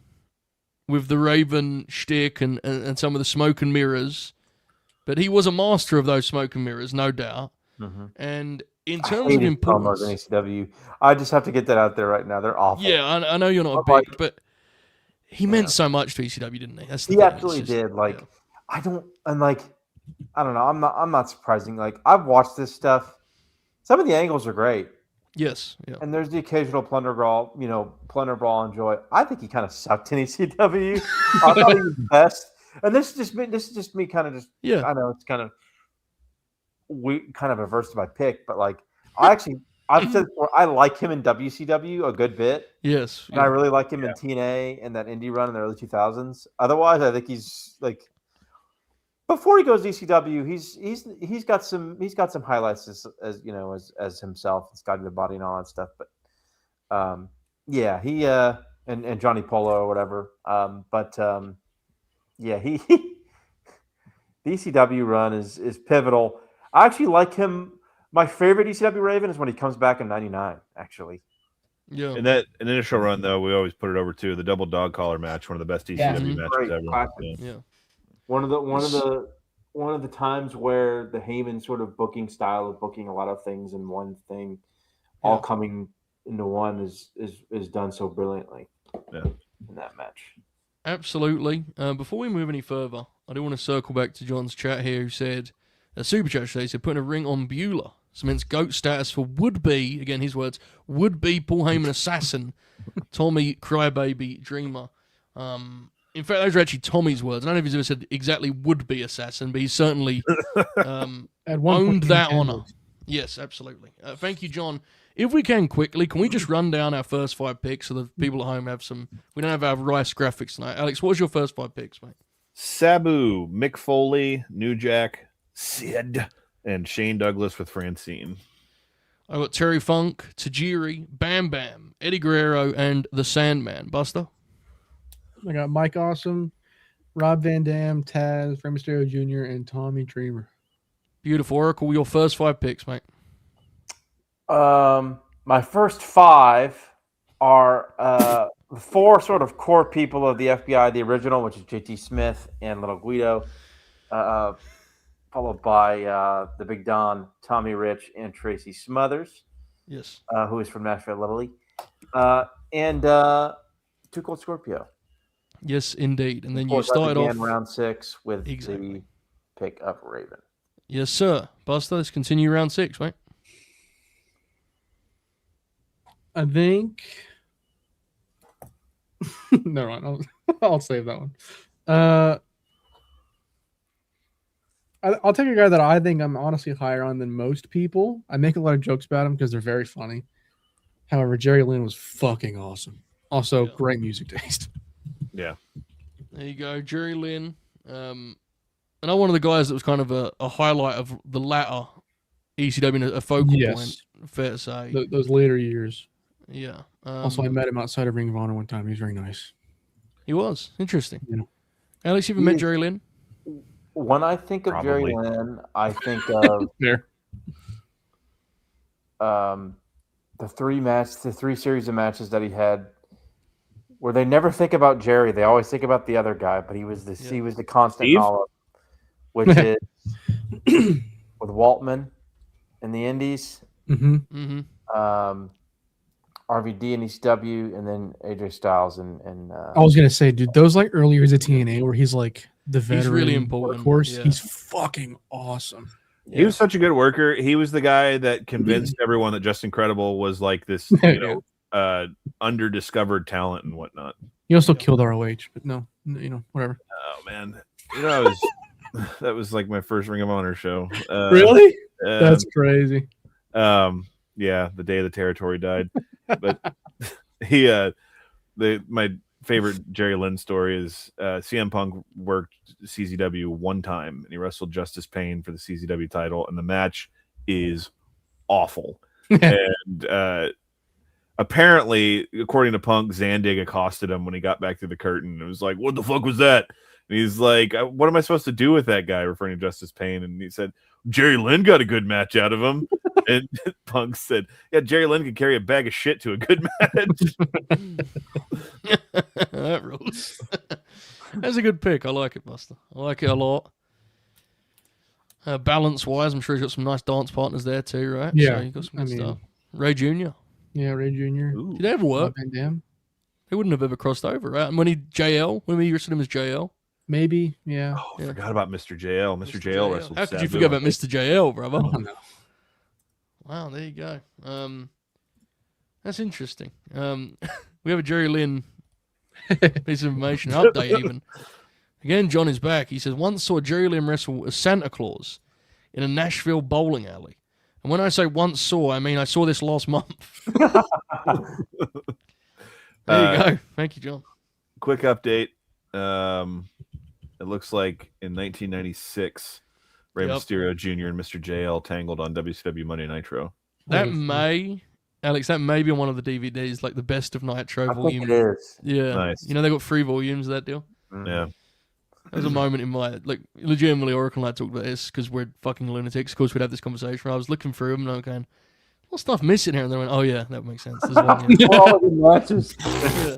with the Raven shtick and some of the smoke and mirrors, but he was a master of those smoke and mirrors, no doubt. Mm-hmm. And in terms of importance, in ECW, I just have to get that out there right now. They're awful. Yeah, I know you're not a big, but he meant so much to ECW, didn't he? He absolutely did. I don't know. I'm not surprising. Like, I've watched this stuff. Some of the angles are great. Yes. Yeah. And there's the occasional plunder brawl and joy. I think he kind of sucked in ECW. I thought he was the best. And this is just me kind of just. Yeah. I know it's kind of averse to my pick, but like I've said before, I like him in WCW a good bit. Yes. And I really like him in TNA and that indie run in the early 2000s. Otherwise, I think he's like before he goes to ECW, he's got some highlights as himself, Scotty the Body and all that stuff. But he and Johnny Polo or whatever. Yeah, the ECW run is pivotal. I actually like him. My favorite ECW Raven is when he comes back in '99. Actually, Yeah. In that initial run, though, we always put it over to the double dog collar match, one of the best ECW matches great, ever. classic. Yeah. Yeah. One of the times where the Heyman sort of booking style of booking a lot of things in one thing, all coming into one is done so brilliantly. Yeah. In that match. Absolutely. Before we move any further, I do want to circle back to John's chat here, who said, a super chat today said, putting a ring on Beulah cements GOAT status for would-be, again his words, would-be Paul Heyman assassin, Tommy Crybaby Dreamer. In fact, those are actually Tommy's words. I don't know if he's ever said exactly would-be assassin, but he certainly At one owned point, that he honor. intended. Yes, absolutely. Thank you, John. If we can quickly, can we just run down our first 5 picks so the people at home have some... We don't have our Rice graphics tonight. Alex, what was your first 5 picks, mate? Sabu, Mick Foley, New Jack, Sid, and Shane Douglas with Francine. I got Terry Funk, Tajiri, Bam Bam, Eddie Guerrero, and The Sandman. Buster? I got Mike Awesome, Rob Van Dam, Taz, Rey Mysterio Jr., and Tommy Dreamer. Beautiful. Oracle, your first 5 picks, mate. My first 5 are 4 sort of core people of the FBI, the original, which is JT Smith and Little Guido, followed by the Big Don, Tommy Rich, and Tracy Smothers, Yes. who is from Nashville, Italy, and Too Cold Scorpio. Yes, indeed. And then Of you course, I started began off... round 6 with Exactly. the pick of Raven. Yes, sir. Buster, let's continue round 6, mate. I think. Never mind. I'll save that one. I'll take a guy that I think I'm honestly higher on than most people. I make a lot of jokes about him because they're very funny. However, Jerry Lynn was fucking awesome. Also, Yeah. great music taste. Yeah. There you go. Jerry Lynn. And I'm one of the guys that was kind of a highlight of the latter ECW, a focal point, fair to say. Those later years. Yeah. Also, I met him outside of Ring of Honor one time. He was very nice. He was. Interesting. Yeah. Alex, you ever met Jerry Lynn? When I think of Jerry Probably. Lynn, I think of There. the 3 series of matches that he had, where they never think about Jerry. They always think about the other guy, but he was the constant Steve? knowledge, which is with Waltman in the Indies, Mm-hmm. Mm-hmm. RVD in ECW, and then AJ Styles and I was gonna say, dude, those like early years of TNA where he's like the veteran, He's really important, workhorse. yeah. He's fucking awesome. He was such a good worker. He was the guy that convinced everyone that Just Incredible was like this, under-discovered talent and whatnot. He also killed ROH, but no, whatever. Oh man, that was like my first Ring of Honor show. Really? That's crazy. Yeah, the day the territory died. But my favorite Jerry Lynn story is CM Punk worked CZW one time and he wrestled Justice Payne for the CZW title, and the match is awful. And apparently, according to Punk, Zandig accosted him when he got back through the curtain. It was like, "What the fuck was that?" And he's like, "What am I supposed to do with that guy?" Referring to Justice Payne, and he said, "Jerry Lynn got a good match out of him." And Punk said, "Yeah, Jerry Lynn could carry a bag of shit to a good match." That rules. That's a good pick. I like it, Buster. I like it a lot. Balance-wise, I'm sure he's got some nice dance partners there too, right? Yeah, So you got some I good mean- stuff. Ray Jr. Yeah, Ray Jr. Did they ever work? Van Dam. They wouldn't have ever crossed over, right? And when he wrestled him as JL. Maybe, yeah. Oh, I forgot about Mr. JL. Mr. JL wrestled. How could you Sabu. forget about Mr. JL, brother? Oh, no. Wow, there you go. That's interesting. We have a Jerry Lynn piece of information, update even. Again, John is back. He says, once saw Jerry Lynn wrestle as Santa Claus in a Nashville bowling alley. And when I say once saw, I mean I saw this last month. There you go. Thank you, John. Quick update. It looks like in 1996, Rey Mysterio Jr. and Mr. JL tangled on WCW Monday Nitro. That may be on one of the DVDs, like the Best of Nitro I volume. think it is. Yeah. Nice. You know, they got 3 volumes of that deal. Yeah. There's a moment in my, like, legitimately, Oracle and I talked about this because we're fucking lunatics. Of course, we'd have this conversation. I was looking through them and I was going, what stuff missing here? And they went, oh, yeah, that makes sense. There's one, yeah. For all of the matches. Yeah.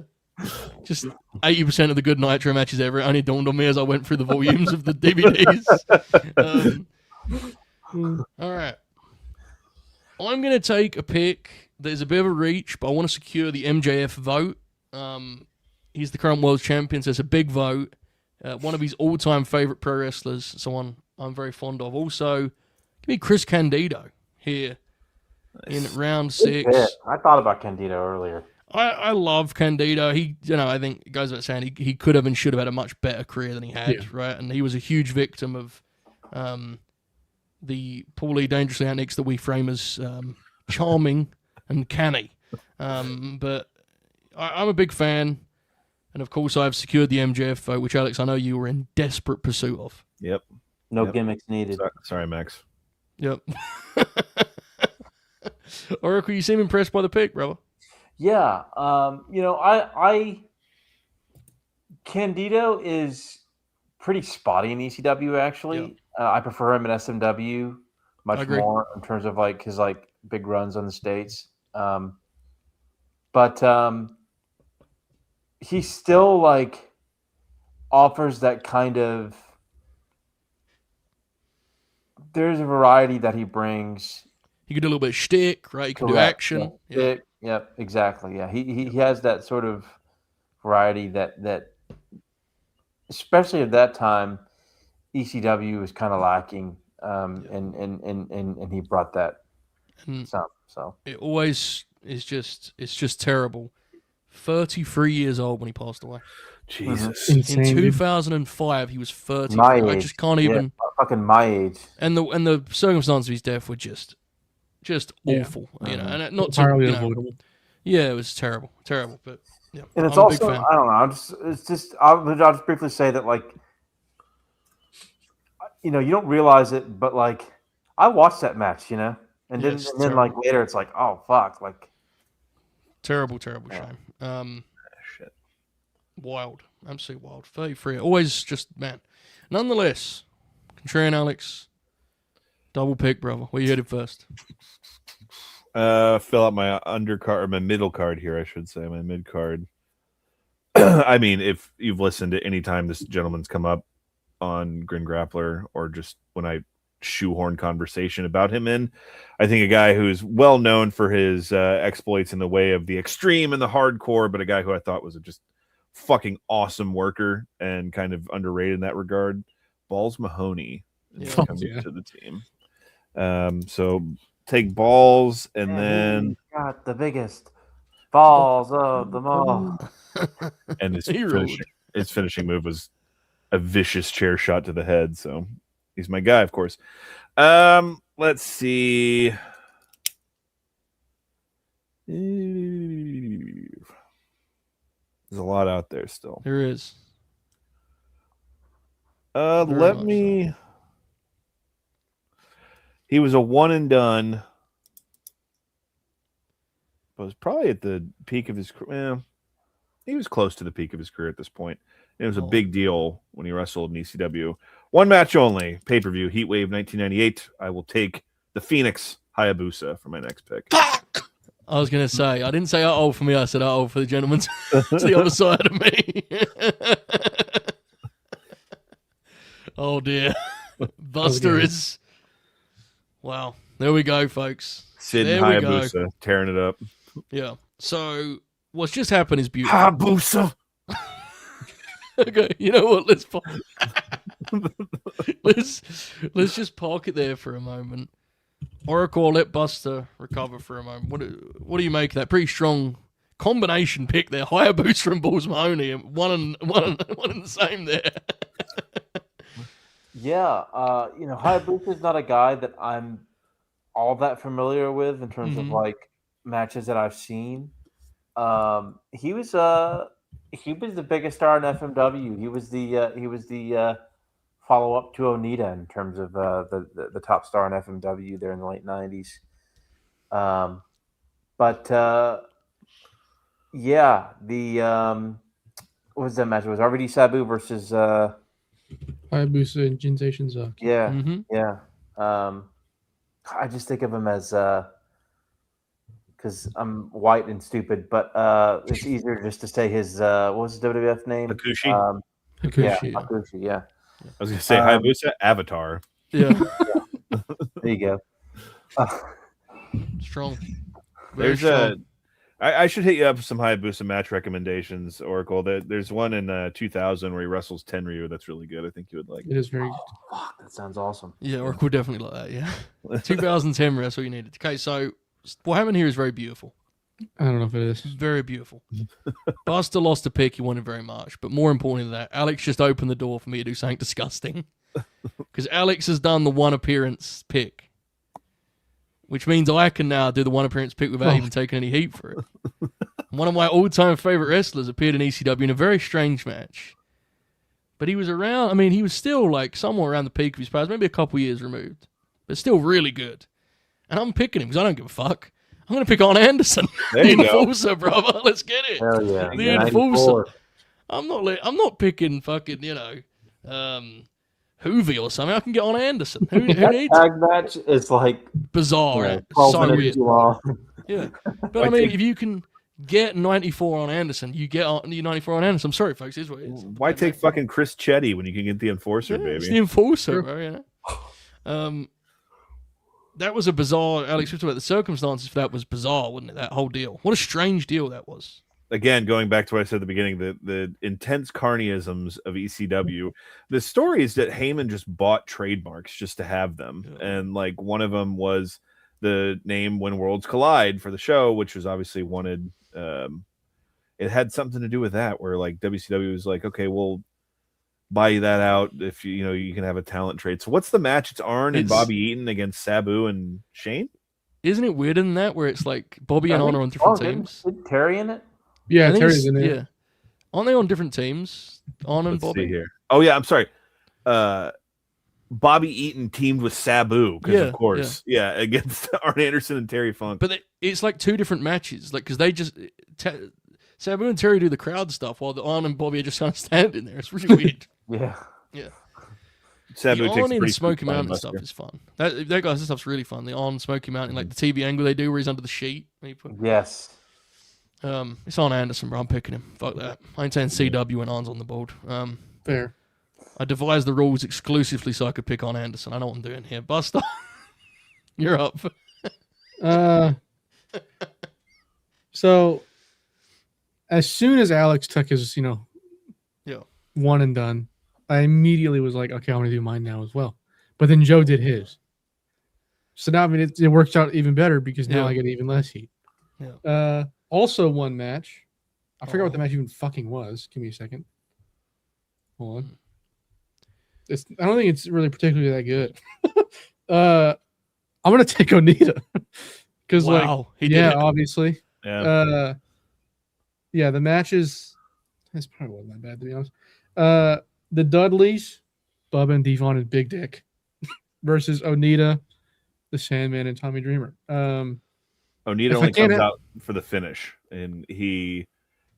Just 80% of the good Nitro matches ever. It only dawned on me as I went through the volumes of the DVDs. All right. I'm going to take a pick that is a bit of a reach, but I want to secure the MJF vote. He's the current world champion, so it's a big vote. One of his all-time favorite pro wrestlers, someone I'm very fond of. Also, give me Chris Candido here in round 6. Yeah, I thought about Candido earlier. I love Candido. He, I think it goes without saying he could have and should have had a much better career than he had, right? And he was a huge victim of the poorly, dangerously antics that we frame as charming and canny. But I'm a big fan, and of course I've secured the MJF vote, which Alex, I know you were in desperate pursuit of. Yep. No Yep. gimmicks needed. Sorry, Max. Yep. Oracle, you seem impressed by the pick, brother. Yeah, I Candido is pretty spotty in ECW. Actually, I prefer him in SMW much more in terms of like his like big runs on the States. But he still like offers that kind of. There's a variety that he brings. He could do a little bit of shtick, right? He can do action. Yeah. Yep, exactly. Yeah, he has that sort of variety that especially at that time, ECW was kind of lacking, and he brought that some. So it always is just terrible. 33 years old when he passed away. Jesus. In 2005, he was 30. I just can't even. Fucking my age. And the circumstances of his death were just awful, and not to, entirely avoidable. Yeah, it was terrible, but yeah. And it's I'm also, a big fan. I don't know. I'll just briefly say that, like, you don't realize it, but like, I watched that match, and then like later, it's like, oh fuck, like, terrible shame. Shit. Wild, absolutely wild. 33, always just man. Nonetheless, Contrarian Alex. Double pick, brother. Where you headed first? Fill out my undercard or my middle card here, I should say, my mid card. I mean, if you've listened to any time this gentleman's come up on Grin Grappler or just when I shoehorn conversation about him in, I think a guy who's well known for his exploits in the way of the extreme and the hardcore, but a guy who I thought was a just fucking awesome worker and kind of underrated in that regard. Balls Mahoney is coming to the team. So take Balls and then got the biggest balls of them all. And his finishing move was a vicious chair shot to the head. So he's my guy, of course. Let's see. There's a lot out there still. There is. Let me. He was a one and done, but was probably at the peak of his career. He was close to the peak of his career at this point. It was a big deal when he wrestled in ECW. One match only, pay-per-view, Heatwave 1998. I will take the Phoenix Hayabusa for my next pick. Fuck! I was going to say, I didn't say uh-oh for me, I said uh-oh for the gentleman to the other side of me. Oh, dear. Buster is... Wow. There we go, folks. Sid and Hayabusa tearing it up. Yeah. So what's just happened is beautiful. Hayabusa! Okay, you know what? Let's just park it there for a moment. Oracle, let Buster recover for a moment. What do you make of that? Pretty strong combination pick there. Hayabusa and Balls Mahoney, one and the same there. Yeah, Hayabusa is not a guy that I'm all that familiar with in terms of like matches that I've seen. He was the biggest star in FMW. He was the follow up to Onita in terms of the top star in FMW there in the late 90s. What was that match? It was RVD Sabu versus Hayabusa and Jinsei Shinzaki. Yeah, Mm-hmm. yeah. I just think of him as because I'm white and stupid, but it's easier just to say his what was his WWF name? Hakushi. Yeah, Hakushi. Hakushi. Yeah, I was gonna say Hayabusa Avatar. Yeah. there you go. Strong. Very There's strong. I should hit you up with some Hayabusa match recommendations, Oracle. There's one in 2000 where he wrestles Tenryu. That's really good. I think you would like It is very good. Fuck, that sounds awesome. Yeah, Oracle definitely like that, yeah. 2010, that's all you needed. Okay, so what happened here is very beautiful. I don't know if it is. Very beautiful. Buster lost a pick he wanted very much, but more importantly than that, Alex just opened the door for me to do something disgusting. Because Alex has done the one appearance pick, which means I can now do the one appearance pick without even taking any heat for it. One of my all-time favorite wrestlers appeared in ECW in a very strange match. But he was around, he was still like somewhere around the peak of his powers, maybe a couple years removed, but still really good. And I'm picking him because I don't give a fuck. I'm going to pick Arn Anderson. There The you go. Enforcer, brother. Let's get it. Hell yeah, The 94. Enforcer. I'm not picking fucking, Hoovy or something. I can get on Anderson. Who That needs tag match is like bizarre? 12 So minutes weird. too long. Yeah, but if you can get 94 on Anderson, you get 94 on Anderson. I'm sorry, folks. It is what it is. Why take fucking Chris Chetty when you can get the Enforcer, Yeah, it's baby? the Enforcer, bro. That was a bizarre. Alex, we talked about the circumstances for that was bizarre, wasn't it? That whole deal. What a strange deal that was. Again, going back to what I said at the beginning, the intense carnyisms of ECW. The story is that Heyman just bought trademarks just to have them, and like one of them was the name "When Worlds Collide" for the show, which was obviously wanted. It had something to do with that, where like WCW was like, okay, we'll buy you that out if you can have a talent trade. So what's the match? It's Arn and Bobby Eaton against Sabu and Shane. Isn't it weird in that where it's like Bobby and Arn are on different teams? Is Terry in it? Yeah, I think Terry's in there. Yeah, aren't they on different teams? Arn and Let's Bobby. see here. Oh yeah, I'm sorry. Bobby Eaton teamed with Sabu because of course, against Arn Anderson and Terry Funk. But it's like two different matches, like because they just Sabu and Terry do the crowd stuff while the Arn and Bobby are just kind of standing there. It's really weird. Yeah. Sabu The takes Arn a and pretty Smoky fine Mountain buster. stuff is fun. That guys, this stuff's really fun. The Arn Smoky Mountain, like the TV angle they do where he's under the sheet. Yes. It's on Anderson, bro. I'm picking him. Fuck that. I ain't saying CW when Arn's on the board. Fair. I devised the rules exclusively so I could pick on Anderson. I know what I'm doing here. Buster, you're up. So, as soon as Alex took his, Yeah. one and done, I immediately was like, okay, I'm going to do mine now as well. But then Joe did his. So now, it works out even better because now I get even less heat. Yeah. Also, one match. I forgot what the match even fucking was. Give me a second. Hold on. I don't think it's really particularly that good. I'm gonna take Onita because, obviously, Yeah. The match is. It's probably wasn't that bad to be honest. The Dudleys, Bubba and Devon and Big Dick versus Onita, the Sandman, and Tommy Dreamer. Onita only comes out for the finish, and he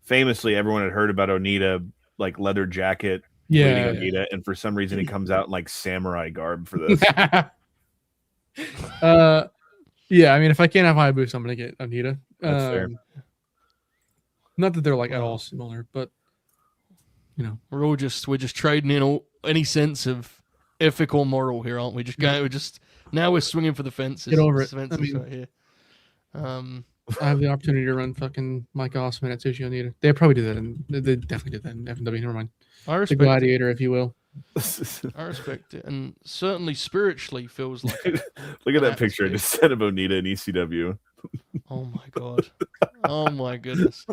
famously, everyone had heard about Onita, like leather jacket, bleeding Onita, and for some reason he comes out in like samurai garb for this. If I can't have Hayabusa, I'm gonna get Onita. That's fair. Not that they're like at all similar, but we're just trading in any sense of ethical or moral here, aren't we? Now we're swinging for the fences. Get over it. Fences right here. I have the opportunity to run fucking Mike Osman at Sushi Onita. They probably did that, and they definitely did that in FMW. Never mind. I respect the gladiator, if you will. I respect it, and certainly spiritually feels like. Look at that picture I just sent of Onita in ECW. Oh my god! Oh my goodness,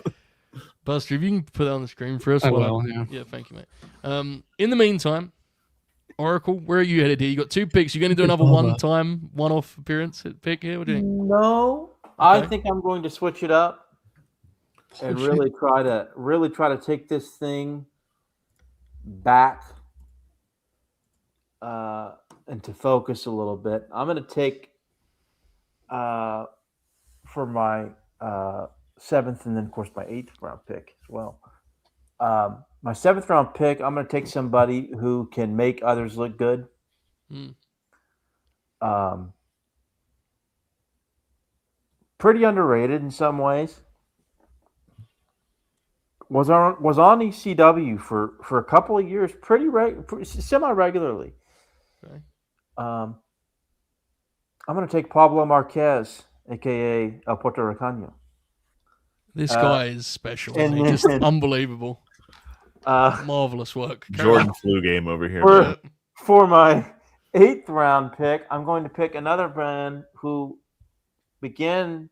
Buster, if you can put that on the screen for us, I will. Yeah, thank you, mate. In the meantime, Oracle, where are you headed here? You got 2 picks. You going to do another one-off appearance pick here? What do you think? No, I think I'm going to switch it up and really try to take this thing back into focus a little bit. I'm going to take for my 7th and then of course my 8th round pick as well. My 7th-round pick, I'm going to take somebody who can make others look good. Mm. Pretty underrated in some ways. Was on ECW for a couple of years, semi regularly. Okay. I'm going to take Pablo Marquez, aka El Puerto Ricano. This guy is special. Isn't he? Just unbelievable. Marvelous work. Jordan flu game over here. For my 8th-round pick, I'm going to pick another man who began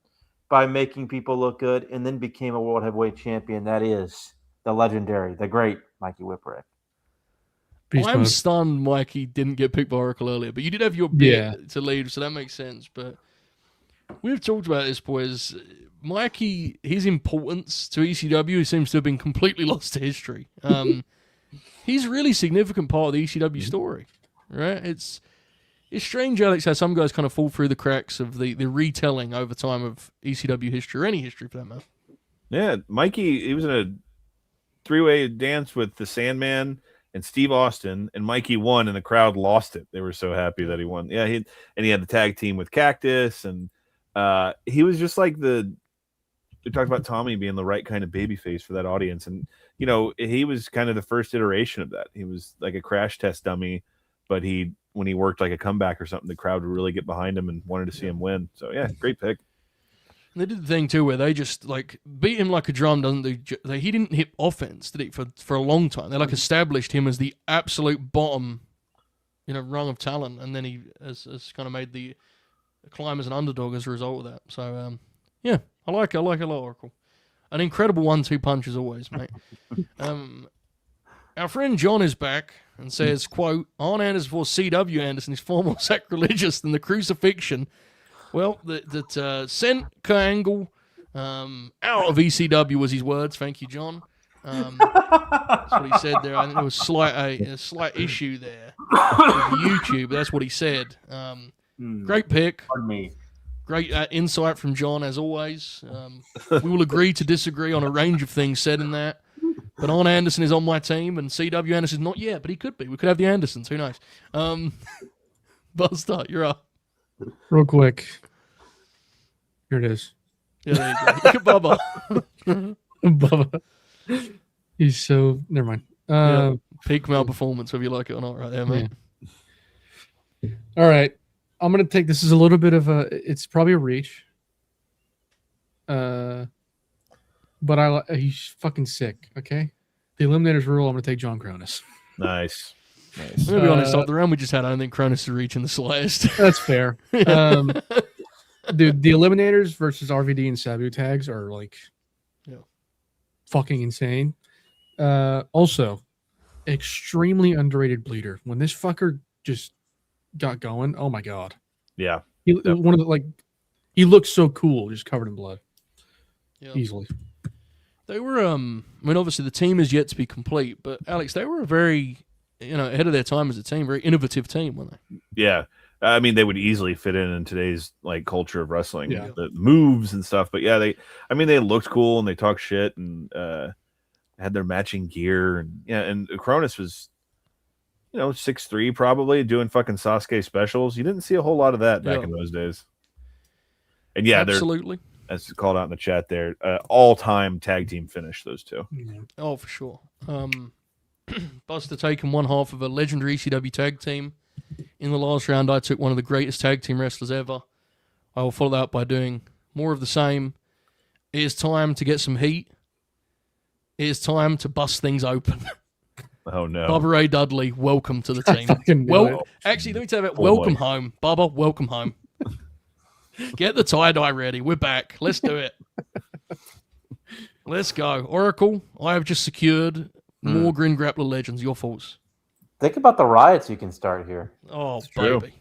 by making people look good and then became a world heavyweight champion. That is the legendary, the great Mikey Whipwreck. I'm stunned Mikey didn't get picked by Oracle earlier, but you did have your bit to lead, so that makes sense. But we've talked about this, boys. Mikey, his importance to ECW seems to have been completely lost to history. He's a really significant part of the ECW story, right? It's strange, Alex, how some guys kind of fall through the cracks of the retelling over time of ECW history, or any history for that matter. Yeah, Mikey, he was in a 3-way dance with the Sandman and Steve Austin, and Mikey won, and the crowd lost it. They were so happy that he won. Yeah, he had the tag team with Cactus, and he was just like we talked about Tommy being the right kind of babyface for that audience, and he was kind of the first iteration of that. He was like a crash test dummy, but when he worked like a comeback or something, the crowd would really get behind him and wanted to see him win. So yeah, great pick. And they did the thing too where they just like beat him like a drum. He didn't hit offense, did he? For a long time, they like established him as the absolute bottom, rung of talent, and then he has kind of made the climb as an underdog as a result of that. So yeah, I like it a lot, Oracle. An incredible 1-2 punch as always, mate. Our friend John is back and says, quote, Arn Anderson before C.W. Anderson is far more sacrilegious than the crucifixion. Well, that sent Kurt Angle out of ECW was his words. Thank you, John. That's what he said there. I think there was a slight issue there with YouTube. That's what he said. Great pick. Pardon me. Great insight from John, as always. We will agree to disagree on a range of things said in that. But Arn Anderson is on my team, and C.W. Anderson is not yet, but he could be. We could have the Andersons. Who knows? Buster, you're up. Real quick. Here it is. Yeah, there you go. Bubba. Bubba. He's so... Never mind. Peak malperformance, whether you like it or not, right there, mate. Yeah. All right. I'm going to take... This is a little bit of a... It's probably a reach. But he's fucking sick, okay? The Eliminators rule, I'm going to take John Cronus. Nice. I'm going to be honest, off the round we just had, I don't think Cronus is reaching the slightest. That's fair. Dude, the Eliminators versus RVD and Sabu tags are like fucking insane. Also, extremely underrated bleeder. When this fucker just got going, oh my god. Yeah. He looks so cool, just covered in blood. Yeah. Easily. They were, obviously the team is yet to be complete, but Alex, they were a very, ahead of their time as a team, very innovative team, weren't they? Yeah. I mean, they would easily fit in today's culture of wrestling, the moves and stuff. But yeah, they looked cool and they talked shit and had their matching gear and Cronus was, 6'3" probably doing fucking Sasuke specials. You didn't see a whole lot of that back in those days. And yeah, absolutely. As called out in the chat there, all-time tag team finish, those two. Yeah. Oh, for sure. Buster taking one half of a legendary ECW tag team. In the last round, I took one of the greatest tag team wrestlers ever. I will follow that up by doing more of the same. It is time to get some heat. It is time to bust things open. Oh, no. Bubba Ray Dudley, welcome to the team. Actually, let me tell you about welcome home. Bubba, welcome home. Get the tie-dye ready. We're back. Let's do it. Let's go. Oracle, I have just secured more Grin Grappler Legends. Your faults. Think about the riots you can start here. Oh, It's true. baby.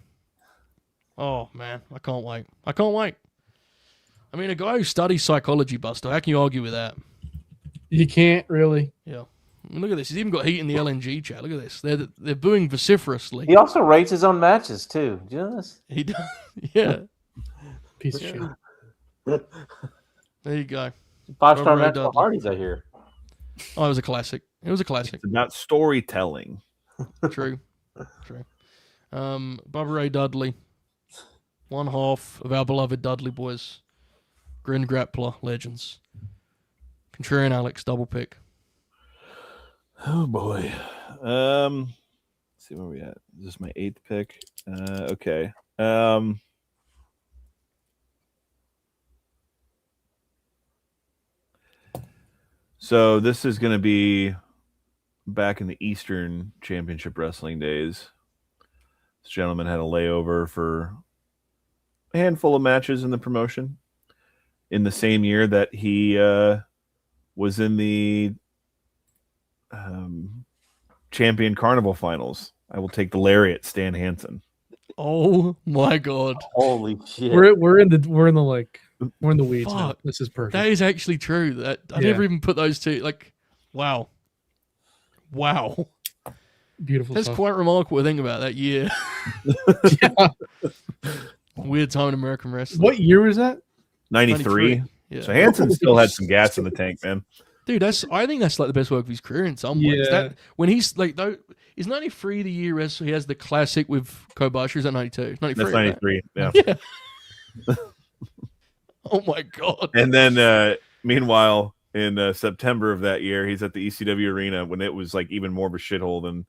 Oh, man. I can't wait. I mean, a guy who studies psychology, Buster, how can you argue with that? You can't really. Yeah. I mean, look at this. He's even got heat in the LNG chat. Look at this. They're booing vociferously. He also rates his own matches, too. Do you know this? He does. Yeah. Piece of shit. There you go. 5-star Ray match for Dudley. Hardys, I hear. Oh, it was a classic. It was a classic. It's about storytelling. True. Bubba Ray Dudley, one half of our beloved Dudley boys. Grin Grappler, legends. Contrarian Alex, double pick. Oh boy. Let's see where we at. Is this my 8th pick? Okay. So this is going to be back in the Eastern Championship Wrestling days. This gentleman had a layover for a handful of matches in the promotion in the same year that he was in the Champion Carnival Finals. I will take the Lariat, Stan Hansen. Oh my god. Holy shit! We're in the weeds now. Fuck. This is perfect. That is actually true. That I never even put those two. Like, wow. Beautiful. That's stuff. quite remarkable to think about that year. Weird time in American wrestling. What year was that? 93. Yeah. So Hansen still had some gas in the tank, man. Dude, I think that's like the best work of his career in some ways. Yeah. That when he's like, though, is 93 the year he has the classic with Kobashi? Is that 92? 93. That's 93. Yeah. Yeah. Oh my god. And then meanwhile, in September of that year, he's at the ECW arena when it was like even more of a shithole than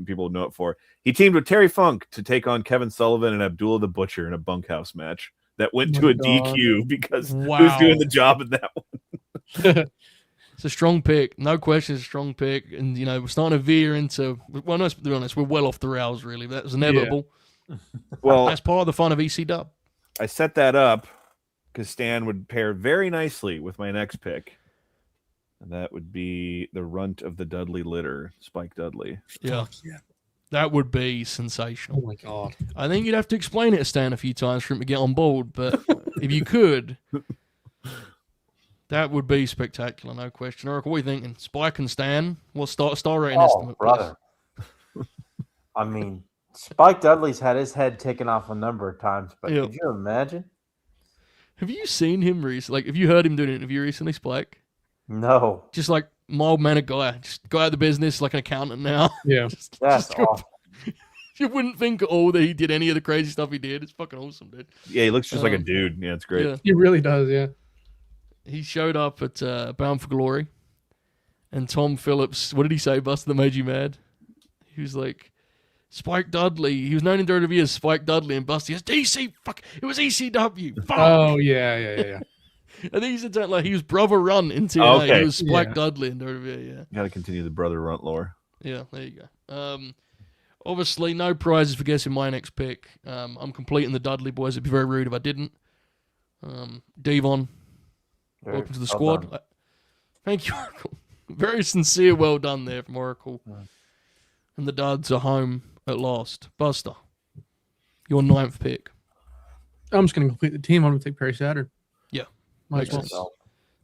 people would know it for. He teamed with Terry Funk to take on Kevin Sullivan and Abdullah the Butcher in a bunkhouse match that went to a DQ because he was doing the job in that one. It's a strong pick. No question, it's a strong pick. And, we're starting to veer into, well, let's be honest, we're well off the rails, really. That was inevitable. Yeah. Well, that's part of the fun of ECW. I set that up because Stan would pair very nicely with my next pick. And that would be the runt of the Dudley litter, Spike Dudley. Yeah. That would be sensational. Oh my god. I think you'd have to explain it to Stan a few times for him to get on board, but if you could, that would be spectacular, no question. Oracle, what are you thinking? Spike and Stan? What's star rating estimate, brother. I mean, Spike Dudley's had his head taken off a number of times, but could you imagine? Have you seen him recently? Like, have you heard him do an interview recently, Spike? No. Just like mild-mannered guy. Just go out of the business like an accountant now. Yeah. That's awesome. You wouldn't think at all that he did any of the crazy stuff he did. It's fucking awesome, dude. Yeah, he looks just like a dude. Yeah, it's great. Yeah. He really does, yeah. He showed up at Bound for Glory, and Tom Phillips, what did he say, Buster, that made you mad? He was like, Spike Dudley. He was known in WWE as Spike Dudley, and Buster goes, DC, fuck, it was ECW. Fuck. Oh, yeah. And then he said like he was Brother Runt in TNA. Oh, okay. He was Spike Dudley in WWE, yeah. Got to continue the Brother Runt lore. Yeah, there you go. Obviously, no prizes for guessing my next pick. I'm completing the Dudley boys. It'd be very rude if I didn't. Devon, welcome to the squad. Thank you, Oracle. Very sincere, well done there from Oracle. And the Duds are home at last. Buster, your 9th pick. I'm just going to complete the team. I'm going to take Perry Saturn. Yeah. Might as Makes well. sense.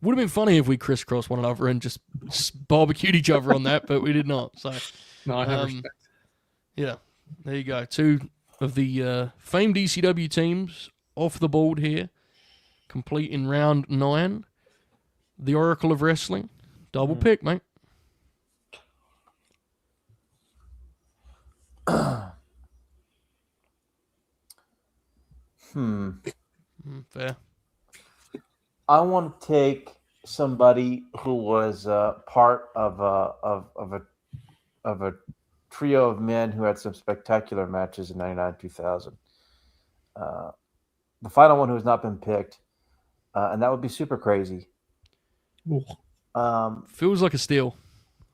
Would have been funny if we crisscrossed one another and just barbecued each other on that, but we did not. So, No, I have respect. yeah, there you go. 2 of the famed ECW teams off the board here, complete in round 9. The Oracle of Wrestling, double pick, mate. Fair. I want to take somebody who was part of a trio of men who had some spectacular matches in 99-2000. The final one who has not been picked, and that would be Super Crazy. Feels like a steal.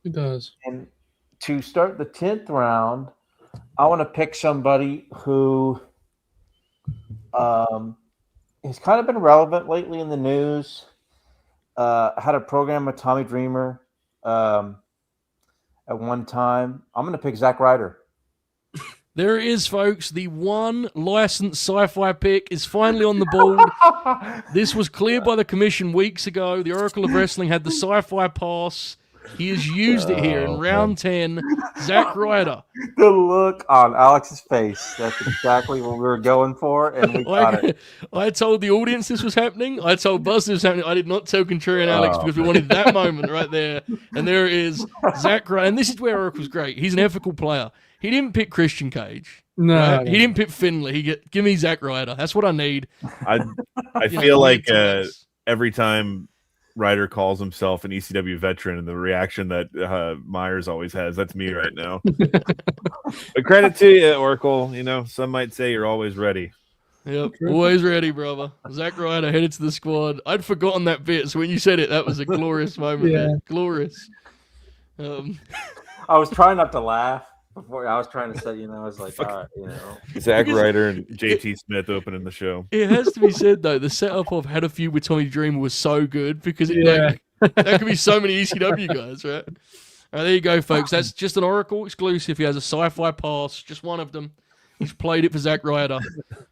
It does. And to start the 10th round, I want to pick somebody who has kind of been relevant lately in the news. Had a program with Tommy Dreamer at one time. I'm going to pick Zack Ryder. There it is, folks. The one licensed sci-fi pick is finally on the board. This was cleared by the commission weeks ago. The Oracle of Wrestling had the sci-fi pass. He has used it here in round 10. Zack Ryder. The look on Alex's face. That's exactly what we were going for, and we got it. I told the audience this was happening. I told Buzz this was happening. I did not tell Contrarian Alex because we wanted that moment right there. And there it is. Zack Ryder. And this is where Oracle's great. He's an ethical player. He didn't pick Christian Cage. No, right? He didn't pick Finlay. Give me Zack Ryder. That's what I need. I feel like every time Ryder calls himself an ECW veteran, and the reaction that Myers always has, that's me right now. But credit to you, Oracle. You know, some might say you're always ready. Yep, always ready, brother. Zack Ryder headed to the squad. I'd forgotten that bit, so when you said it, that was a glorious moment. Yeah. Man. Glorious. I was trying not to laugh before. I was trying to say, I was like, all right, Zack Ryder and JT Smith opening the show. It has to be said, though, the setup of Had a Feud with Tommy Dreamer was so good because that could be so many ECW guys, right? All right, there you go, folks. That's just an Oracle exclusive. He has a sci-fi pass, just one of them. He's played it for Zack Ryder.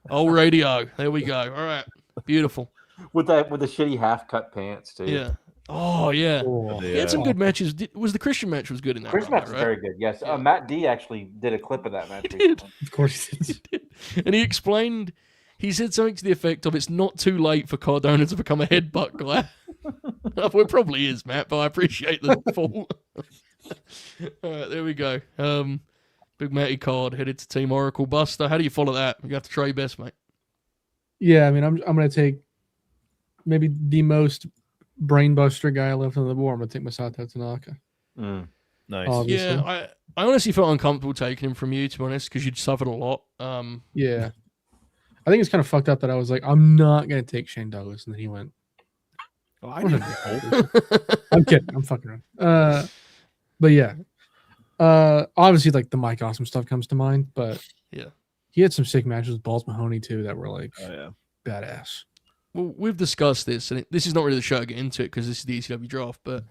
Old radio. There we go. All right. Beautiful. with the shitty half-cut pants, too. Yeah. Oh, yeah. Oh, He had some good matches. Was the Christian match was good in that? Christian match was right? very good. Yes, Yeah. Matt D actually did a clip of that match. He did. of course he did. And he explained, he said something to the effect of, it's not too late for Cardona to become a headbutt guy. Well, it probably is, Matt, but I appreciate the thought. All right, there we go. Big Matty Card headed to Team Oracle. Buster, how do you follow that? You have to try your best, mate. Yeah, I mean, I'm going to take maybe the most brainbuster guy left on the board. I'm going to take Masato Tanaka. Nice. Obviously. Yeah, I honestly felt uncomfortable taking him from you, to be honest, because you'd suffered a lot. Yeah. I think it's kind of fucked up that I was like, I'm not going to take Shane Douglas. And then he went, Oh, I know. I'm kidding. I'm fucking around. But yeah. Obviously, like the Mike Awesome stuff comes to mind, but Yeah. he had some sick matches with Balls Mahoney too that were like badass. Well, we've discussed this, and this is not really the show to get into it because this is the ECW draft, but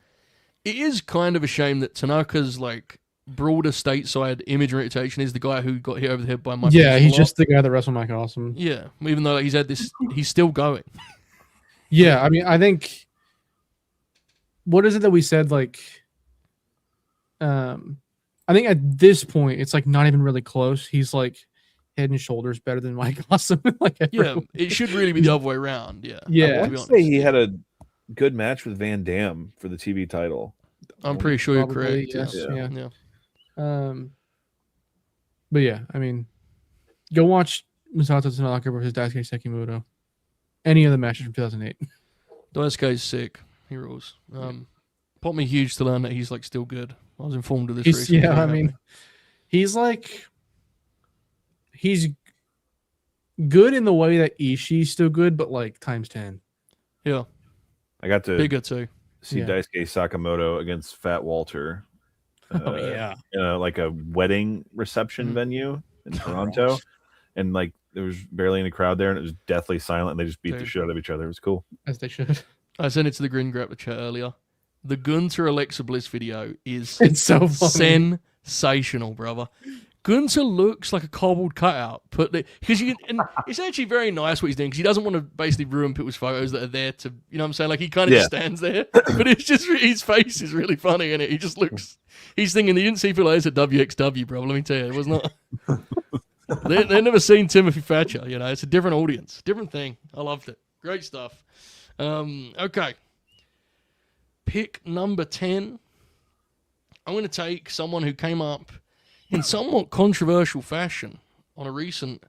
it is kind of a shame that Tanaka's like broader stateside image and reputation is the guy who got hit over the head by Mike. Yeah, Awesome he's a lot. just the guy that wrestled Mike Awesome. Yeah, even though he's had this, he's still going. Yeah, I mean, I think what is it that we said? Like, I think at this point, it's like not even really close. He's like head and shoulders better than Mike Awesome. Like, Yeah, it should really be the other way around. Yeah, Yeah. to I'd be say he honest. had a good match with Van Dam for the TV title. I'm pretty sure you're Probably, correct. yes, Yeah. yeah. Yeah. But yeah, I mean, go watch Masato Tanaka versus Daisuke Sekimoto. Any of the matches from 2008. Daisuke's sick. He rules. Popped me huge to learn that he's like still good. I was informed of this He's, recently. yeah, I mean, he's good in the way that Ishii's still good, but like times 10. Yeah, I got to bigger too. see Yeah. Daisuke Sakamoto against Fat Walter. Yeah. In like a wedding reception venue in Toronto. And like there was barely any crowd there and it was deathly silent and they just beat the Dude. shit out of each other. It was cool. As they should. I sent it to the Grin Grapple chat earlier. The Gunter Alexa Bliss video is It's so funny. sensational, brother. Gunter looks like a cobbled cutout, because and it's actually very nice what he's doing because he doesn't want to basically ruin people's photos that are there to, you know what I'm saying? Like he kind of just stands there, but it's just his face is really funny and he just looks. He's thinking you didn't see Phil Hayes at WXW, bro. Let me tell you, it was not. They've never seen Timothy Thatcher. You know, it's a different audience, different thing. I loved it. Great stuff. Okay. Pick number 10. I'm going to take someone who came up in somewhat controversial fashion on a recent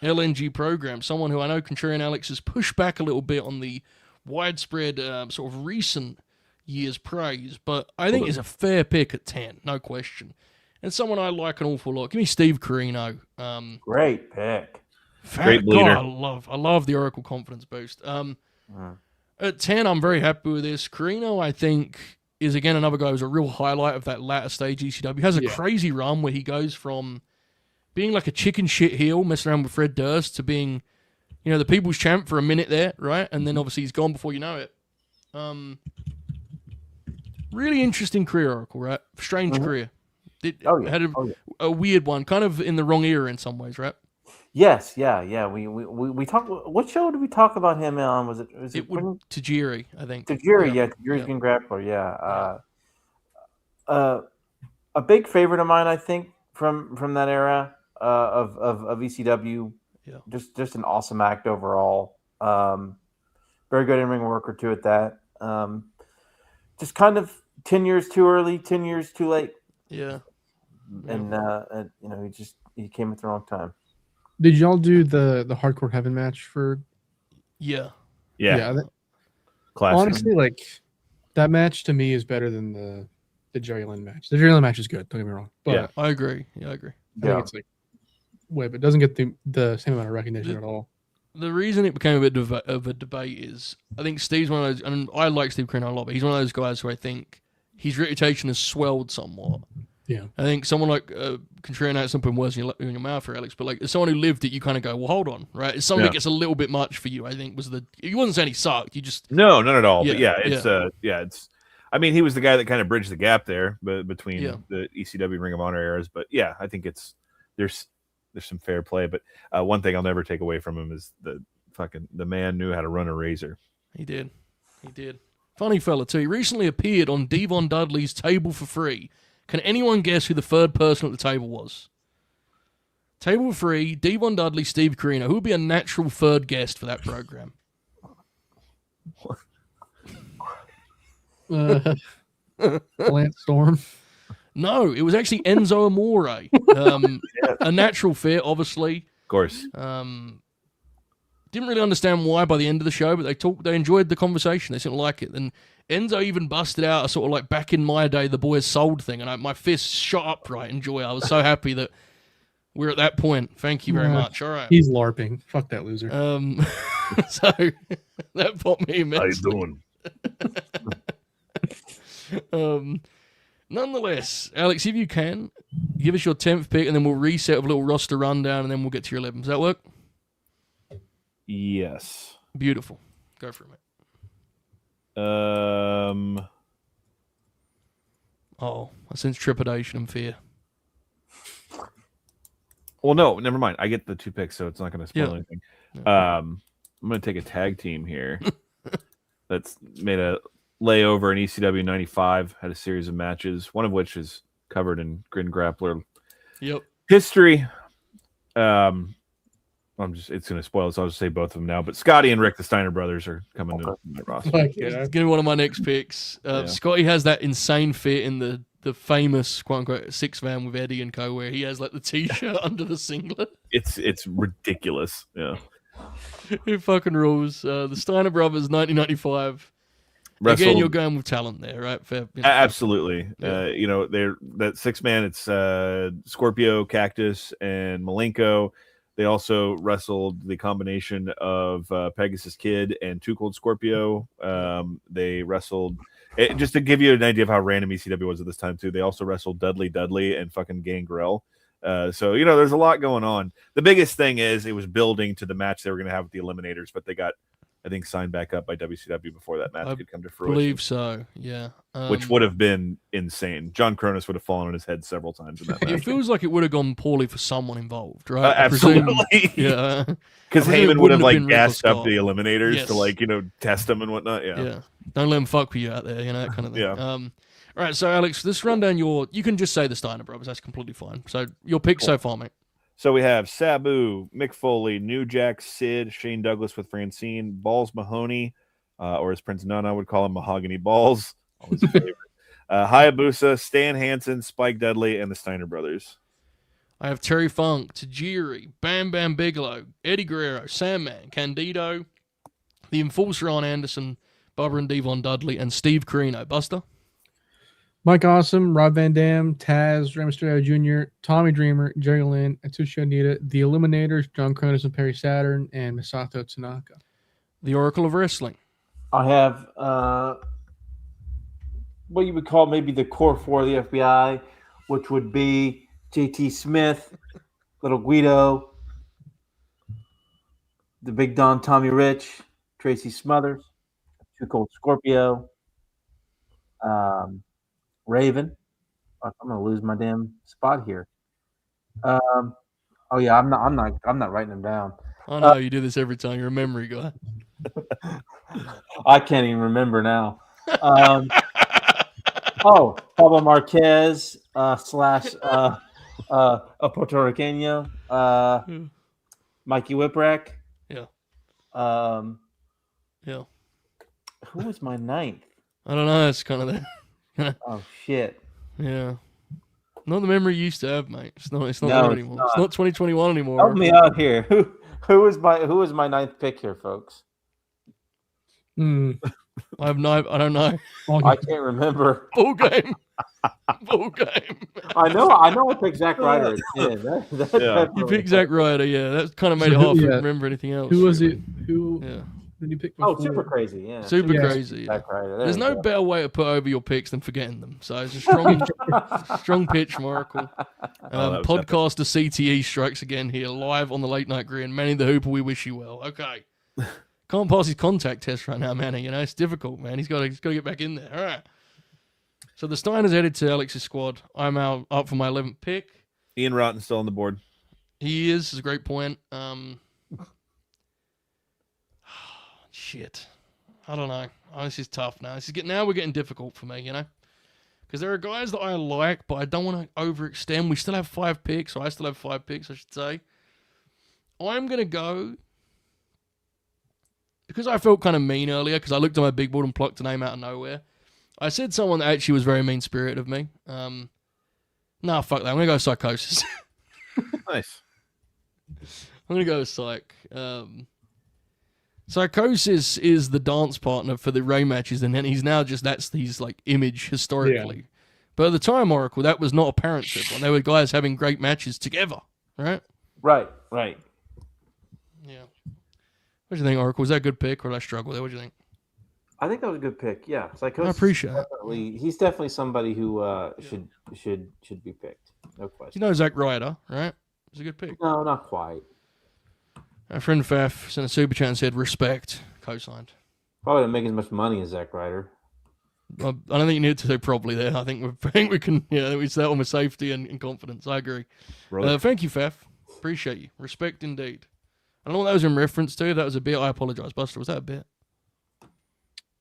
LNG program. Someone who I know Contrarian Alex has pushed back a little bit on the widespread sort of recent years' praise, but I think is a fair pick at 10, no question. And someone I like an awful lot. Give me Steve Carino. Great pick. Great bleeder. God, I love the Oracle confidence boost. At 10, I'm very happy with this. Carino, I think, is again another guy who's a real highlight of that latter stage ECW. He has a crazy run where he goes from being like a chicken shit heel, messing around with Fred Durst, to being, you know, the people's champ for a minute there, right? And then obviously he's gone before you know it. Really interesting career, Oracle, right? Strange career. Had a weird one, kind of in the wrong era in some ways, right? Yes, yeah. We talked. What show did we talk about him on? Was it Tajiri, I think. Tajiri? Yeah, Tajiri's Green Grappler. Yeah. a big favorite of mine, I think, from that era of ECW. Yeah. Just an awesome act overall. Very good in-ring worker too at that. Just kind of 10 years too early, 10 years too late. Yeah. And he came at the wrong time. Did y'all do the Hardcore Heaven match for? Yeah. Classic. Honestly, like that match to me is better than the Jerry Lynn match. The Jerry Lynn match is good. Don't get me wrong. But Yeah. I agree. I think it's like but it doesn't get the same amount of recognition at all. The reason it became a bit of a debate is I think Steve's one of those, and I like Steve Grin a lot, but he's one of those guys who I think his reputation has swelled somewhat. Yeah. I think someone like contrarian out something worse in your mouth for Alex, but like as someone who lived it, you kind of go, well, hold on, right? It's something that gets a little bit much for you. I think you wasn't saying he sucked. You just No, not at all. Yeah, But it's. I mean, he was the guy that kind of bridged the gap there, between the ECW Ring of Honor eras. But yeah, I think there's some fair play. But one thing I'll never take away from him is the man knew how to run a razor. He did. Funny fella too. He recently appeared on Devon Dudley's Table for Free. Can anyone guess who the third person at the table was? Table for Free, Devon Dudley, Steve Carino. Who would be a natural third guest for that program? Lance Storm. No, it was actually Enzo Amore. A natural fit, obviously. Of course. Didn't really understand why by the end of the show, but they enjoyed the conversation. They didn't like it. And Enzo even busted out a sort of like back in my day, the boys sold thing. And my fist shot upright in joy. I was so happy that we're at that point. Thank you very much. All right. He's LARPing. Fuck that loser. So that popped me immensely. How you doing? Nonetheless, Alex, if you can, give us your 10th pick, and then we'll reset with a little roster rundown, and then we'll get to your 11. Does that work? Yes. Beautiful. Go for it, mate. I sense trepidation and fear. Well, no, never mind. I get the 2 picks, so it's not going to spoil anything. I'm going to take a tag team here that's made a layover in ECW 95, had a series of matches, one of which is covered in Grin Grappler history. It's going to spoil it, so I'll just say both of them now. But Scotty and Rick, the Steiner brothers, are coming to my roster. It's going to be one of my next picks. Scotty has that insane fit in the famous quote unquote 6 man with Eddie and Co, where he has like the t-shirt under the singlet. It's ridiculous. Yeah, it fucking rules. The Steiner brothers, 1995. Wrestled. Again, you're going with talent there, right? Fair, Absolutely. Yeah. They're that 6 man. It's Scorpio, Cactus, and Malenko. They also wrestled the combination of Pegasus Kid and Too Cold Scorpio. They wrestled, just to give you an idea of how random ECW was at this time, too. They also wrestled Dudley and fucking Gangrel. So, there's a lot going on. The biggest thing is it was building to the match they were going to have with the Eliminators, but they got, I think, signed back up by WCW before that match could come to fruition. I believe so, yeah. Which would have been insane. John Cronus would have fallen on his head several times in that match. It feels like it would have gone poorly for someone involved, right? Absolutely. Yeah. Because Heyman would have gassed up Scott. the Eliminators to test them and whatnot. Yeah. Don't let them fuck with you out there, that kind of thing. Yeah. All right, so Alex, this rundown, you can just say the Steiner brothers. That's completely fine. So your pick so far, mate. So we have Sabu, Mick Foley, New Jack, Sid, Shane Douglas with Francine, Balls Mahoney, or as Prince Nana would call him, Mahogany Balls. Always a favorite. Hayabusa, Stan Hansen, Spike Dudley, and the Steiner brothers. I have Terry Funk, Tajiri, Bam Bam Bigelow, Eddie Guerrero, Sandman, Candido, the Enforcer Arn Anderson, Barbara and Devon Dudley, and Steve Carino. Buster? Mike Awesome, Rob Van Dam, Taz, Rey Mysterio Jr., Tommy Dreamer, Jerry Lynn, Atsushi Onita, The Eliminators, John Cronus and Perry Saturn, and Masato Tanaka. The Oracle of Wrestling. I have what you would call maybe the core 4 of the FBI, which would be JT Smith, Little Guido, the Big Don Tommy Rich, Tracy Smothers, Too Cold Scorpio, Raven. I'm gonna lose my damn spot here. I'm not writing them down. I know you do this every time. You're a memory guy. I can't even remember now. Oh, Pablo Marquez slash a Puerto Rican, Mikey Whipwreck. Yeah. Um, Yeah. who was my ninth? I don't know. It's kind of that. Oh shit! Yeah. Not the memory you used to have, mate. It's not No, there it's anymore. not. It's not 2021 anymore. Help me out here. Who was my ninth pick here, folks? I don't know. I can't remember. Ball game. Ball game. I know I picked Zack Ryder at 10. You picked Zack Ryder, yeah. That kind of made it hard for me to remember anything else. Who was it? Who did you pick before? Oh, Super Crazy, yeah. Super Crazy. Yeah. Zack Ryder. There's no better way to put over your picks than forgetting them. So it's a strong pitch from Oracle. Podcaster CTE strikes again here, live on the Late Night Grin. Manny the Hooper, we wish you well. Okay. Can't pass his contact test right now, Manny. You know, it's difficult, man. He's got to get back in there. All right. So the Steiner's headed to Alex's squad. I'm up for my 11th pick. Ian Rotten's still on the board. He is. It's a great point. Shit. I don't know. Oh, this is tough now. Now we're getting difficult for me, you know? Because there are guys that I like, but I don't want to overextend. We still have 5 picks, or I still have 5 picks, I should say. I'm going to go... Because I felt kind of mean earlier, because I looked at my big board and plucked a name out of nowhere. I said someone that actually was very mean-spirited of me. Nah, fuck that. I'm going to go Psychosis. Nice. I'm going to go with Psych. Psychosis is the dance partner for the Ray matches, and then he's now that's his like image historically. Yeah. But at the time, Oracle, that was not apparent to everyone. They were guys having great matches together, right? Right. Yeah. What do you think, Oracle? Was that a good pick, or did I struggle there? What do you think? I think that was a good pick. Yeah, Psychosis. I appreciate it. He's definitely somebody who should be picked. No question. You know Zack Ryder, right? It's a good pick. No, not quite. Our friend Faf sent a super chat and said, respect, co-signed. Probably don't make as much money as Zack Ryder. I don't think you need to say probably there. I think we can, we set on with safety and confidence. I agree. Thank you, Faf. Appreciate you. Respect indeed. I don't know what that was in reference to. That was a bit. I apologize, Buster. Was that a bit?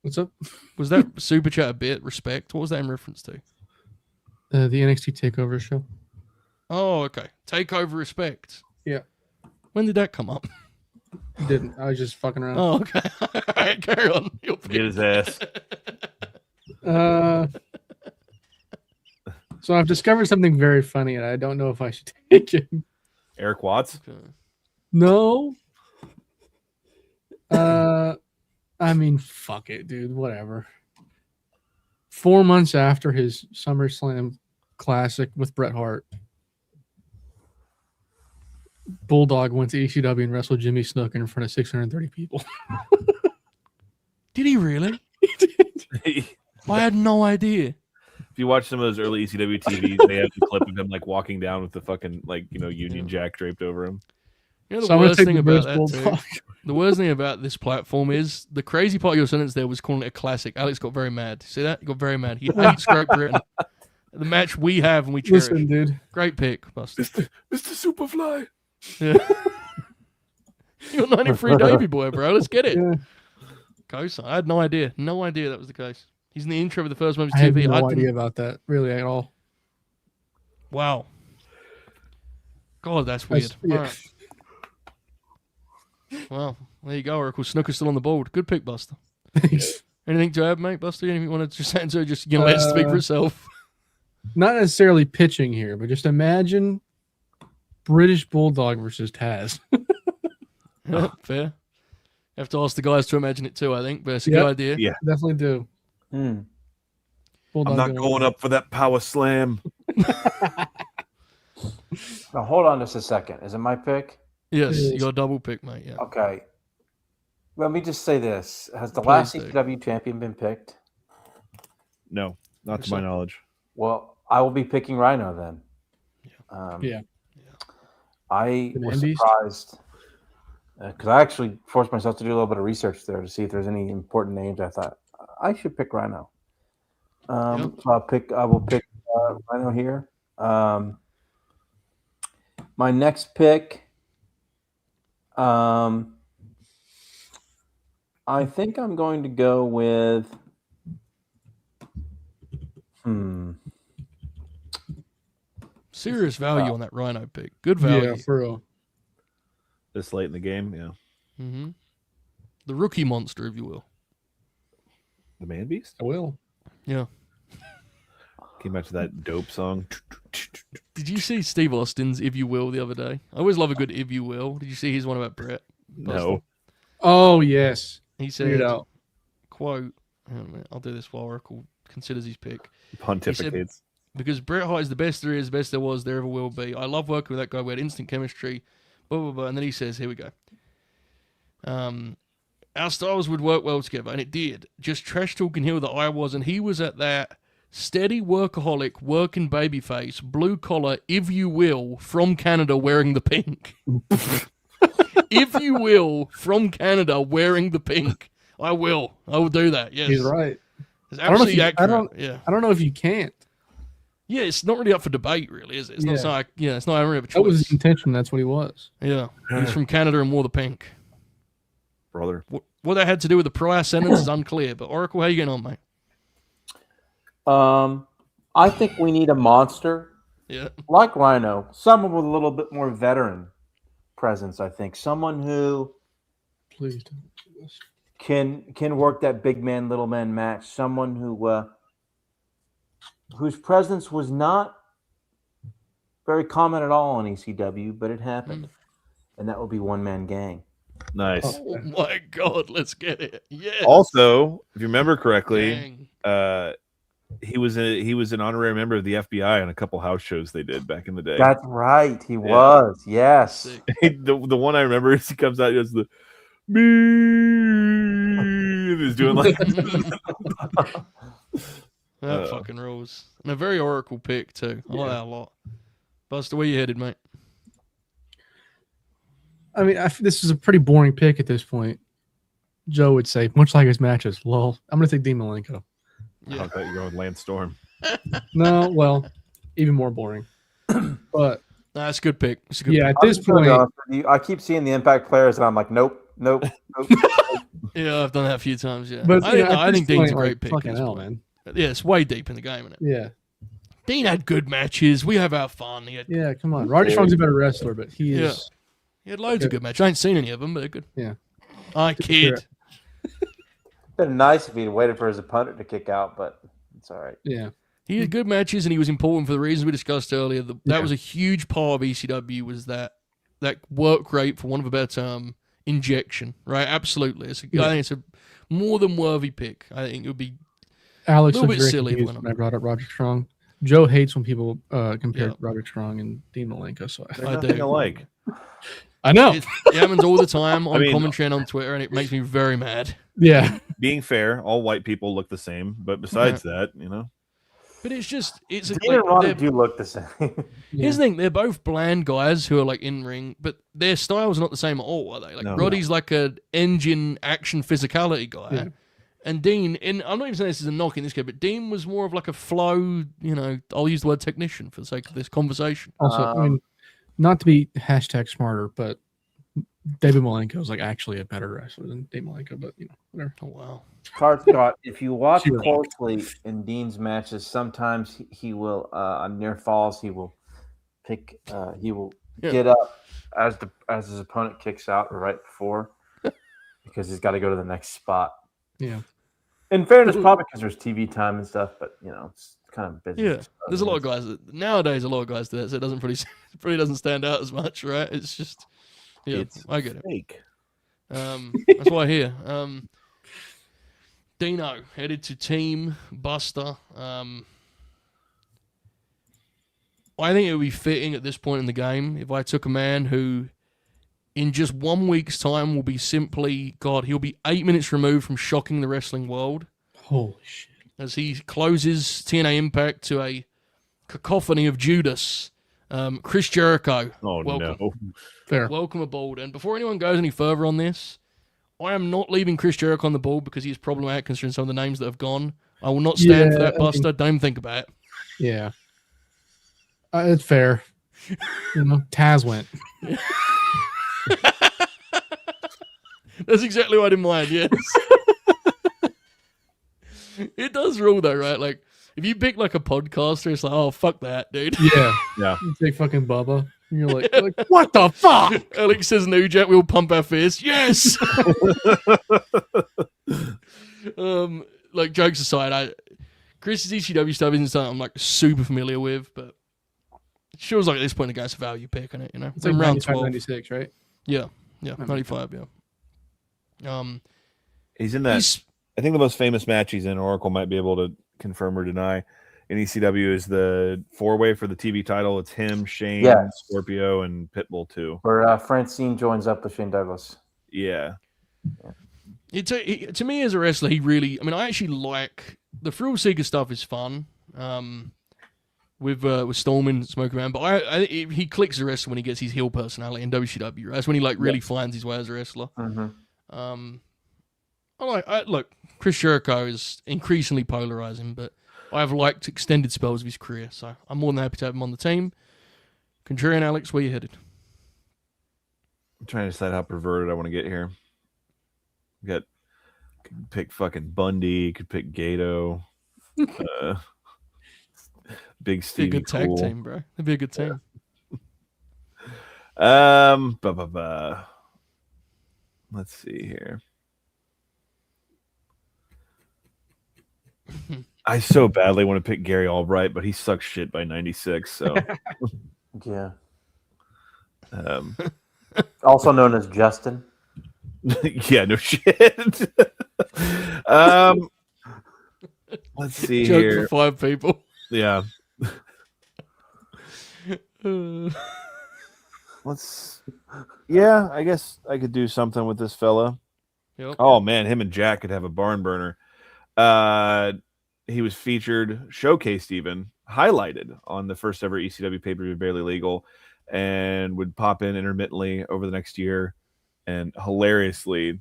What's up? Was that super chat a bit? Respect? What was that in reference to? The NXT TakeOver show. Oh, okay. Takeover respect. Yeah. When did that come up? Didn't. I was just fucking around. Oh, okay. All right, carry on. Get his ass. So I've discovered something very funny, and I don't know if I should take it. Eric Watts? Okay. No. I mean, fuck it, dude. Whatever. 4 months after his SummerSlam Classic with Bret Hart, Bulldog went to ECW and wrestled Jimmy Snuka in front of 630 people. Did he really? He did. I had no idea. If you watch some of those early ECW TVs, they have the clip of him like walking down with the fucking Union Jack draped over him. You know the worst thing about that too? The worst thing about this platform is the crazy part of your sentence there was calling it a classic. Alex got very mad. See that? He got very mad. He hates Great Britain. The match we have and we cherish. Listen, dude. Great pick, Buster. Mr. Superfly. Yeah. You're 93 Davey boy, bro. Let's get it. Yeah. Co-sign. I had no idea. No idea that was the case. He's in the intro of the first Moments I had TV. no idea about that, really, at all. Wow. God, that's weird. Yeah. All right. Well, there you go, Oracle. Snooker's still on the board. Good pick, Buster. Thanks. Anything to add, mate, Buster? Anything you want to just answer? Just let it speak for itself. Not necessarily pitching here, but just imagine British Bulldog versus Taz. Yeah, fair. Have to ask the guys to imagine it too, I think, but it's a good idea. Yeah, definitely do. Bulldog I'm not going up for that power slam. Now, hold on just a second. Is it my pick? Yes, you got a double pick, mate. Yeah. Okay. Let me just say this. Has the last ECW champion been picked? No, not to my knowledge. Well, I will be picking Rhino then. Yeah. I was surprised because I actually forced myself to do a little bit of research there to see if there's any important names. I thought I should pick Rhino. So I will pick Rhino here. My next pick, I think I'm going to go with Serious value on that Rhino pick. Good value. Yeah, for real. This late in the game, yeah. Mm-hmm. The rookie monster, if you will. The Man Beast? I will. Yeah. Came back to that dope song. Did you see Steve Austin's "If You Will" the other day? I always love a good "If You Will." Did you see his one about Brett? No. Oh, yes. He Figured said, out. quote, hang on a minute, I'll do this while Oracle considers his pick. Pontificates. Because Bret Hart is the best there is, the best there was, there ever will be. I love working with that guy. We had instant chemistry. Blah, blah, blah. And then he says, here we go. Our styles would work well together, and it did. Just trash talking here that I was, and he was at that steady workaholic, working babyface, blue collar, if you will, from Canada wearing the pink. If you will, from Canada wearing the pink. I will do that. Yes. He's right. It's I don't know if absolutely you- accurate. Yeah. I don't know if you can't. Yeah, it's not really up for debate, really, is it? It's Yeah. not like, it's not really a choice. That was his intention. That's what he was. Yeah, he's from Canada and wore the pink. Brother. What that had to do with the prior sentence is unclear. But Oracle, how you getting on, mate? I think we need a monster Yeah, like Rhino, someone with a little bit more veteran presence. I think someone who Please don't do this. can work that big man little man match. Someone who whose presence was not very common at all on ECW, but it happened, and that would be One Man Gang. Nice. Oh my God, let's get it. Yeah. Also, if you remember correctly, Dang. he was an honorary member of the FBI on a couple house shows they did back in the day. That's right, he was. Yes. Sick. the one I remember is he comes out and does the me. He's doing like That fucking rules. And a very Oracle pick too. I like that a lot. Buster, where you headed, mate? I mean, this is a pretty boring pick at this point. Joe would say, much like his matches. Lol. I'm going to take Dean Malenko. I thought you were going with Lance Storm. No, well, even more boring. But That's a good pick. It's a good yeah, pick. at this point, I keep seeing the Impact players, and I'm like, nope. Yeah, I've done that a few times. Yeah, but I think Dean's a great pick. Fucking at this hell, point. man. Yeah, it's way deep in the game, isn't it? Yeah, Dean had good matches. We have our fun. He had come on. Roddy Strong's a better wrestler, but he is. He had loads of good matches. I ain't seen any of them, but they're good. Yeah. I kid. Been nice if he'd waited for his opponent to kick out, but it's all right. Yeah. He had good matches, and he was important for the reasons we discussed earlier. That was a huge part of ECW, was that work rate, for want of a better term, injection, right? Absolutely. I think it's a more than worthy pick. I think it would be Alex a little was bit very silly confused when when I brought up Roderick Strong. Joe hates when people compare Yeah. Roderick Strong and Dean Malenko. So They're I nothing do. alike. I know. It happens all the time on I mean- commentary and on Twitter, and it makes me very mad. Yeah. Being fair, all white people look the same, but besides that, But it's Dean and Ronnie do look the same. Here's the thing: they're both bland guys who are like in ring, but their styles are not the same at all, are they? Like No. Roddy's like an engine action physicality guy, Yeah. and Dean. And I'm not even saying this is a knock in this case, but Dean was more of like a flow. I'll use the word technician for the sake of this conversation. Also, I mean, not to be #smarter, but David Malenko is like actually a better wrestler than Dave Malenko, but whatever. Oh wow! Card Scott, if you watch Sure. closely in Dean's matches, sometimes he will on near falls he will pick he will get up as his opponent kicks out or right before because he's got to go to the next spot. Yeah. In fairness, probably because there's TV time and stuff, but it's kind of busy. Yeah, there's a lot of guys nowadays. A lot of guys do that, so it doesn't probably doesn't stand out as much, right? It's just I get it. fake. That's why I hear. Dino headed to Team Buster. I think it would be fitting at this point in the game if I took a man who, in just 1 week's time, will be simply, he'll be 8 minutes removed from shocking the wrestling world Holy shit. as he closes TNA Impact to a cacophony of Judas. Chris Jericho. Oh welcome. no! Fair. Welcome aboard. And before anyone goes any further on this, I am not leaving Chris Jericho on the board because he is problematic considering some of the names that have gone. I will not stand for Yeah, that, Buster. Don't even think about it. Yeah. It's fair. Taz went. That's exactly what I had in mind, yes. It does rule, though, right? Like, If you pick like a podcaster, it's like, oh fuck that, dude. Yeah. Yeah. You take fucking Bubba. And you're like, what the fuck? Alex says New Jack, we'll pump our fists. Yes. Like jokes aside, Chris's ECW stuff isn't something I'm like super familiar with, but it feels like at this point the guy's a value pick on it, you know. It's like In round 95, 12. 96, right? Yeah, 95, yeah. He's in that. I think the most famous match he's in, Oracle might be able to confirm or deny, in ECW is the 4-way for the TV title. It's him, Shane, Yes. Scorpio, and Pitbull too. Where Francine joins up with Shane Douglas. Yeah. To me as a wrestler, he really. I mean, I actually like the Thrill Seeker stuff. Is fun. With Stormin, Smoke Around, but he clicks as a wrestler when he gets his heel personality in WCW. Right? That's when he like really finds his way as a wrestler. Mm-hmm. Look, Chris Jericho is increasingly polarizing, but I have liked extended spells of his career, so I'm more than happy to have him on the team. Contrarian Alex, where you headed? I'm trying to decide how perverted I want to get here. Could pick fucking Bundy. Could pick Gato. Big Stevie. Be a good tag team, bro. It'd be a good team. Let's see here. I so badly want to pick Gary Albright, but he sucks shit by 96. So Yeah. Also known as Justin. Yeah, no shit. Let's see Joke here. for 5 people. Yeah. I guess I could do something with this fella. Yep. Oh man, him and Jack could have a barn burner. He was featured, showcased even, highlighted on the first ever ECW pay-per-view, Barely Legal, and would pop in intermittently over the next year. And hilariously,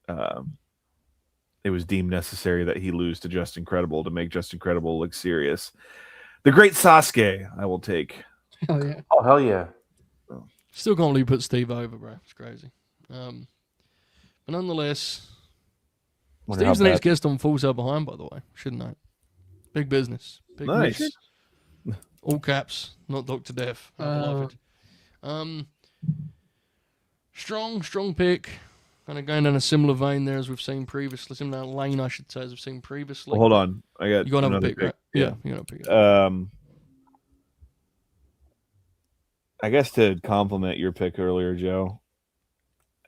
it was deemed necessary that he lose to Just Incredible to make Just Incredible look serious. The Great Sasuke, I will take. Hell yeah. Oh, hell yeah. Still can't believe you put Steve over, bro. It's crazy. But nonetheless, Wonder how Steve's the next bad- guest on Full Sail Behind, by the way. Shouldn't know. Big business. Big Nice. business. All caps, not Dr. Death. Beloved. Strong pick. Kind of going down a similar vein there as we've seen previously. Similar lane, I should say, as we've seen previously. Well, hold on. I got You got another another pick, right? Yeah, you got a pick. I guess to compliment your pick earlier, Joe,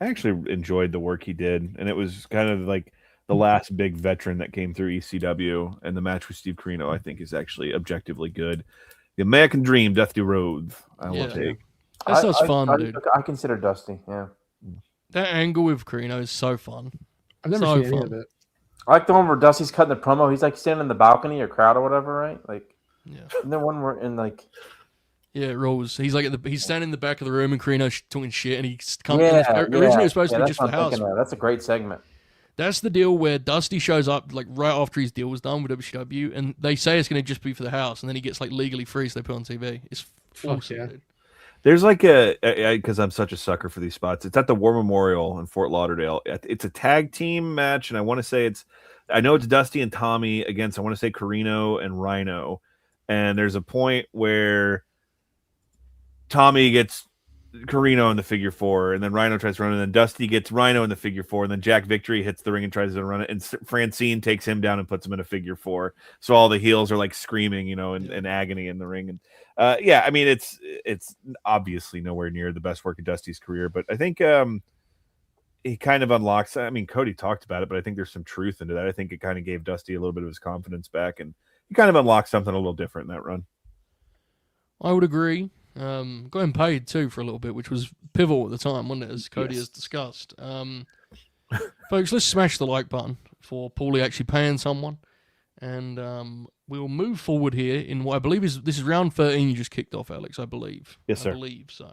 I actually enjoyed the work he did, and it was kind of like the last big veteran that came through ECW, and the match with Steve Corino, I think, is actually objectively good. The American Dream, Dusty Rhodes, I will take. That stuff's fun, dude. I consider Dusty, yeah. That angle with Carino is so fun. I've never So seen any fun. of it. I like the one where Dusty's cutting the promo. He's like standing in the balcony or crowd or whatever, right? Like, Yeah. and then one where in like, Yeah, it rolls. He's like he's standing in the back of the room and Carino's talking shit, and he's coming. yeah, Originally, it was supposed to be that's just for what the I'm house. thinking of. That's a great segment. That's the deal where Dusty shows up like right after his deal was done with WCW, and they say it's going to just be for the house, and then he gets like legally free, so they put it on TV. It's awesome, yeah. dude. There's like because I'm such a sucker for these spots. It's at the War Memorial in Fort Lauderdale. It's a tag team match, and I want to say I know it's Dusty and Tommy against, I want to say Carino and Rhino. And there's a point where Tommy gets Carino in the figure 4, and then Rhino tries to run it, and then Dusty gets Rhino in the figure 4, and then Jack Victory hits the ring and tries to run it, and Francine takes him down and puts him in a figure 4. So all the heels are like screaming, in agony in the ring. And I mean, it's obviously nowhere near the best work of Dusty's career, but I think he kind of unlocks. I mean, Cody talked about it, but I think there's some truth into that. I think it kind of gave Dusty a little bit of his confidence back, and he kind of unlocked something a little different in that run. I would agree. Got him paid too for a little bit, which was pivotal at the time, wasn't it? As Cody has discussed. Folks, let's smash the like button for Paulie actually paying someone, and we'll move forward here in what I believe this is round 13. You just kicked off, Alex. I believe. Yes, sir. I believe so.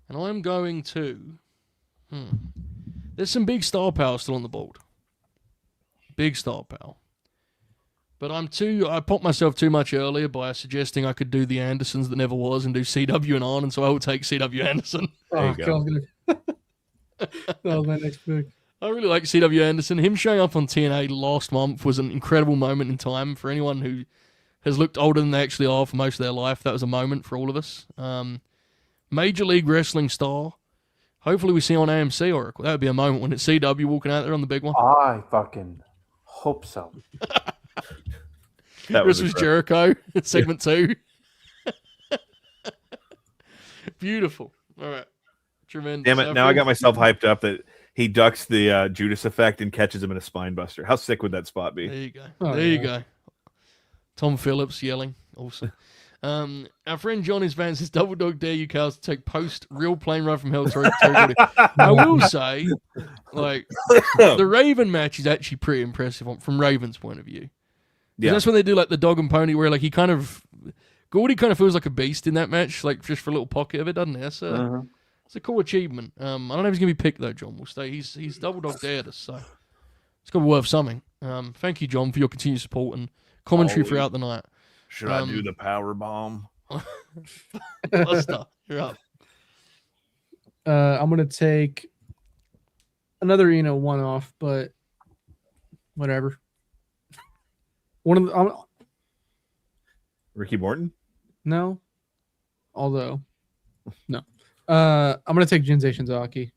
And I'm going to. There's some big star power still on the board. Big star power. But I popped myself too much earlier by suggesting I could do the Andersons that never was and do CW and on, and so I will take CW Anderson. Oh, you go. God, that was my next pick. I really like CW Anderson. Him showing up on TNA last month was an incredible moment in time for anyone who has looked older than they actually are for most of their life. That was a moment for all of us. Major League Wrestling star. Hopefully we see him on AMC Oracle. That would be a moment when it's CW walking out there on the big one. I fucking hope so. That This was was Jericho, segment 2. Beautiful. All right. Tremendous. Damn it! Now I got myself hyped up that he ducks the Judas effect and catches him in a spine buster. How sick would that spot be? There you go. Oh, there you yeah. go. Tom Phillips yelling. Awesome. Our friend John is fans says, Double Dog dare you cows to take post real plane ride from hell to territory. I will say, like, the Raven match is actually pretty impressive from Raven's point of view. Yeah. That's when they do like the dog and pony where like Gordy kind of feels like a beast in that match, like just for a little pocket of it, doesn't he? That's it's a cool achievement. I don't know if he's gonna be picked though, John. We'll stay. He's Double Dog dared us, so it's gonna be worth something. Thank you, John, for your continued support and commentary Always. throughout the night. Should I do the power bomb? Buster, you're up. I'm gonna take another one off, but whatever. One of the Ricky Morton? no, although no, I'm gonna take Jinsei Shinzaki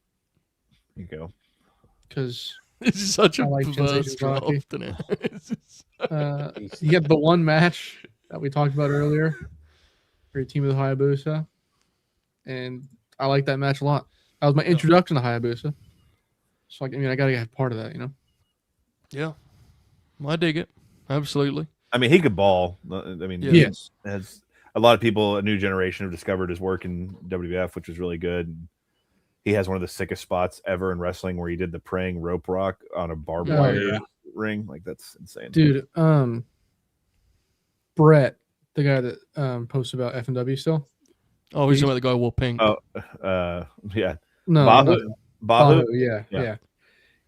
There you go. because This is such a I like perverse Jinsei Shinzaki. draft, isn't it? It's just- you get the one match that we talked about earlier for your team with Hayabusa, and I like that match a lot. That was my introduction to Hayabusa, so I gotta get part of that, yeah, I dig it. Absolutely. I mean, he could ball. I mean, Yeah. Yes. as a lot of people, a new generation, have discovered his work in WWF, which is really good. He has one of the sickest spots ever in wrestling, where he did the praying rope rock on a barbed Oh, wire yeah. ring. Like, that's insane, Dude. Brett, the guy that posts about FMW still. Oh, he's talking about the guy who wore pink. Oh, yeah, No, Bahu. no, Bahu. yeah, Yeah. yeah.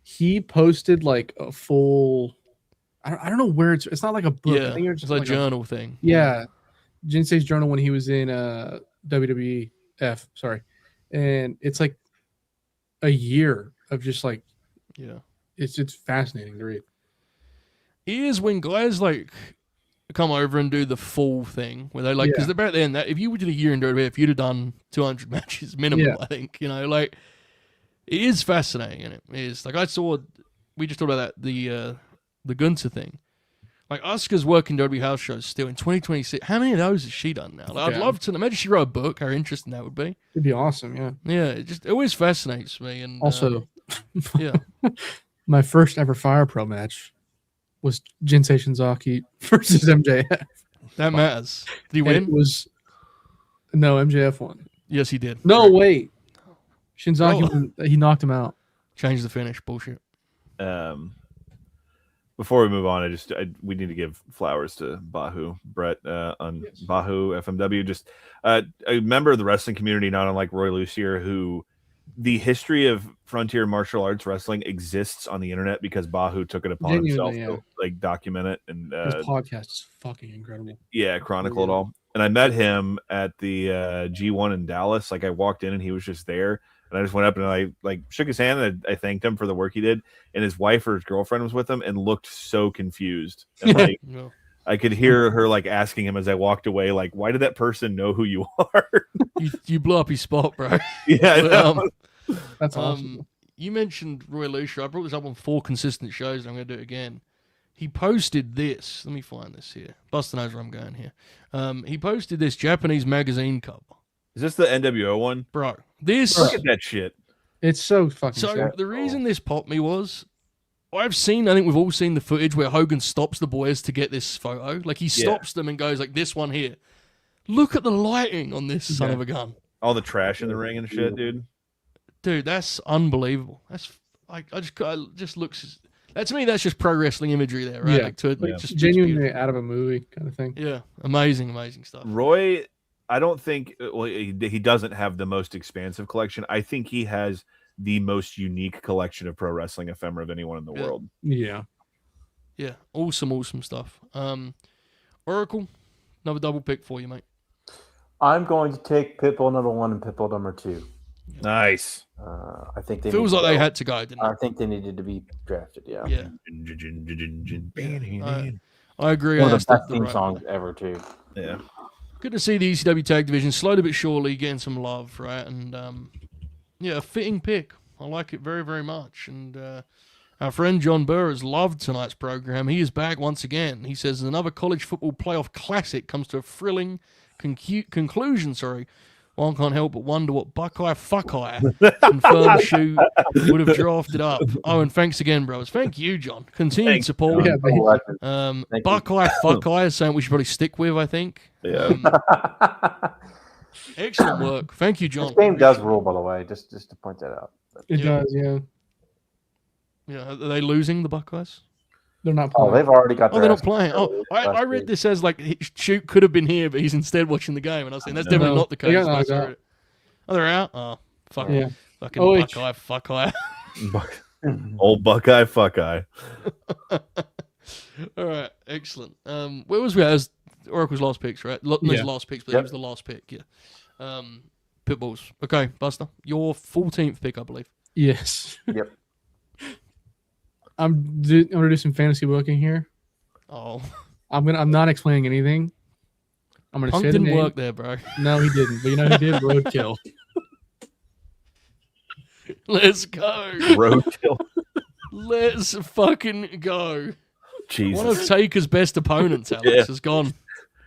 He posted like a full. I don't know where it's not like a book. yeah, I think it's just like a like journal thing. yeah, Jinsei's journal when he was in WWF. Sorry, and it's like a year of just like Yeah. it's fascinating to read. It is when guys like come over and do the full thing where they like because Yeah. back then that if you did a year in WWF, you'd have done 200 matches minimum. Yeah. I think like it is fascinating, and it is like we just talked about that the Gunther thing. Like Asuka's working WWE house shows still in 2026. How many of those has she done now? Like, I'd Yeah. love to imagine she wrote a book. How interesting that would be. It'd be awesome. Yeah. Yeah, it always fascinates me. And Also, yeah, my first ever Fire Pro match was Jinsei Shinzaki versus MJF. that matters. Did he And win? it was no MJF won. Yes, he did. No, wait. Shinzaki, Oh. won, he knocked him out. Change the finish. Bullshit. Before we move on, we need to give flowers to Bahu Brett on Bahu FMW. Just a member of the wrestling community, not unlike Roy Lucier, who the history of frontier martial arts wrestling exists on the internet because Bahu took it upon himself Genuinely, to like document it and His podcast is fucking incredible. chronicle it all. And I met him at the G1 in Dallas. Like, I walked in and he was just there. And I just went up and I like shook his hand and I thanked him for the work he did. And his wife or his girlfriend was with him and looked so confused. And like No. I could hear her like asking him as I walked away, like, why did that person know who you are? You blew up his spot, bro. Yeah, I But, know. That's awesome. You mentioned Roy Lucier. I brought this up on 4 consistent shows, and I'm going to do it again. He posted this. Let me find this here. Buster knows where I'm going here. He posted this Japanese magazine cover. Is this the NWO one? Bro, this... Look at that shit. It's so fucking So sad. the reason this popped me was... I think we've all seen the footage where Hogan stops the boys to get this photo. Like, he stops them and goes, like, this one here. Look at the lighting on this son of a gun. All the trash in the ring and shit, dude. Dude, that's unbelievable. That's... I just looks... That, to me, that's just pro wrestling imagery there, right? Yeah. Like, just Like, looks genuinely beautiful. out of a movie kind of thing. Yeah, amazing stuff. Roy, I don't think he doesn't have the most expansive collection. I think he has the most unique collection of pro wrestling ephemera of anyone in the world. Yeah. Yeah, awesome stuff. Oracle, another double pick for you, mate. I'm going to take Pitbull number 1 and Pitbull number 2. Nice. I think they Feels need like to they go. had to go, didn't I it? think they needed to be drafted. Yeah. Yeah. I agree. One of That's the best the theme right songs one. ever, too. Yeah. Good to see the ECW tag division slowly but surely getting some love, right? And yeah, a fitting pick. I like it very, very much. And our friend John Burr has loved tonight's program. He is back once again. He says another college football playoff classic comes to a thrilling conclusion. One can't help but wonder what Buckeye confirmed shoot would have drafted up. Oh, and thanks again, bros. Thank you, John. Continued Thanks, support. Yeah, Oh, legend. Thank you. Buckeye is something we should probably stick with, I think. Yeah. Excellent work. Thank you, John. This game does rule, by the way, just to point that out. It Yeah. does, yeah. Yeah, are they losing the Buckeyes? They're not Oh, playing. they've already got. Oh, their they're not ass playing. kicked Oh, I last read week. this as like Shoot could have been here, but he's instead watching the game, and I was saying that's definitely No, not the they case. got That's knocked out. already- Oh, they're out. Oh, fuck. Yeah. Fucking OH. Buckeye. Old Buckeye, fuckeye. All right, excellent. Where was we at? It was Oracle's last picks, right? Not his Yeah. last picks, but Yep. he was the last pick. Yeah. Pitbulls. Okay, Buster, your 14th pick, I believe. Yes. Yep. I'm gonna do some fantasy booking here. Oh, I'm not explaining anything. I'm gonna Punk say the didn't name. work there, bro. No, he didn't. But you know who did? Roadkill. Let's go. Roadkill. Let's fucking go. Jesus. One of Taker's best opponents, Alex, Yeah. is gone.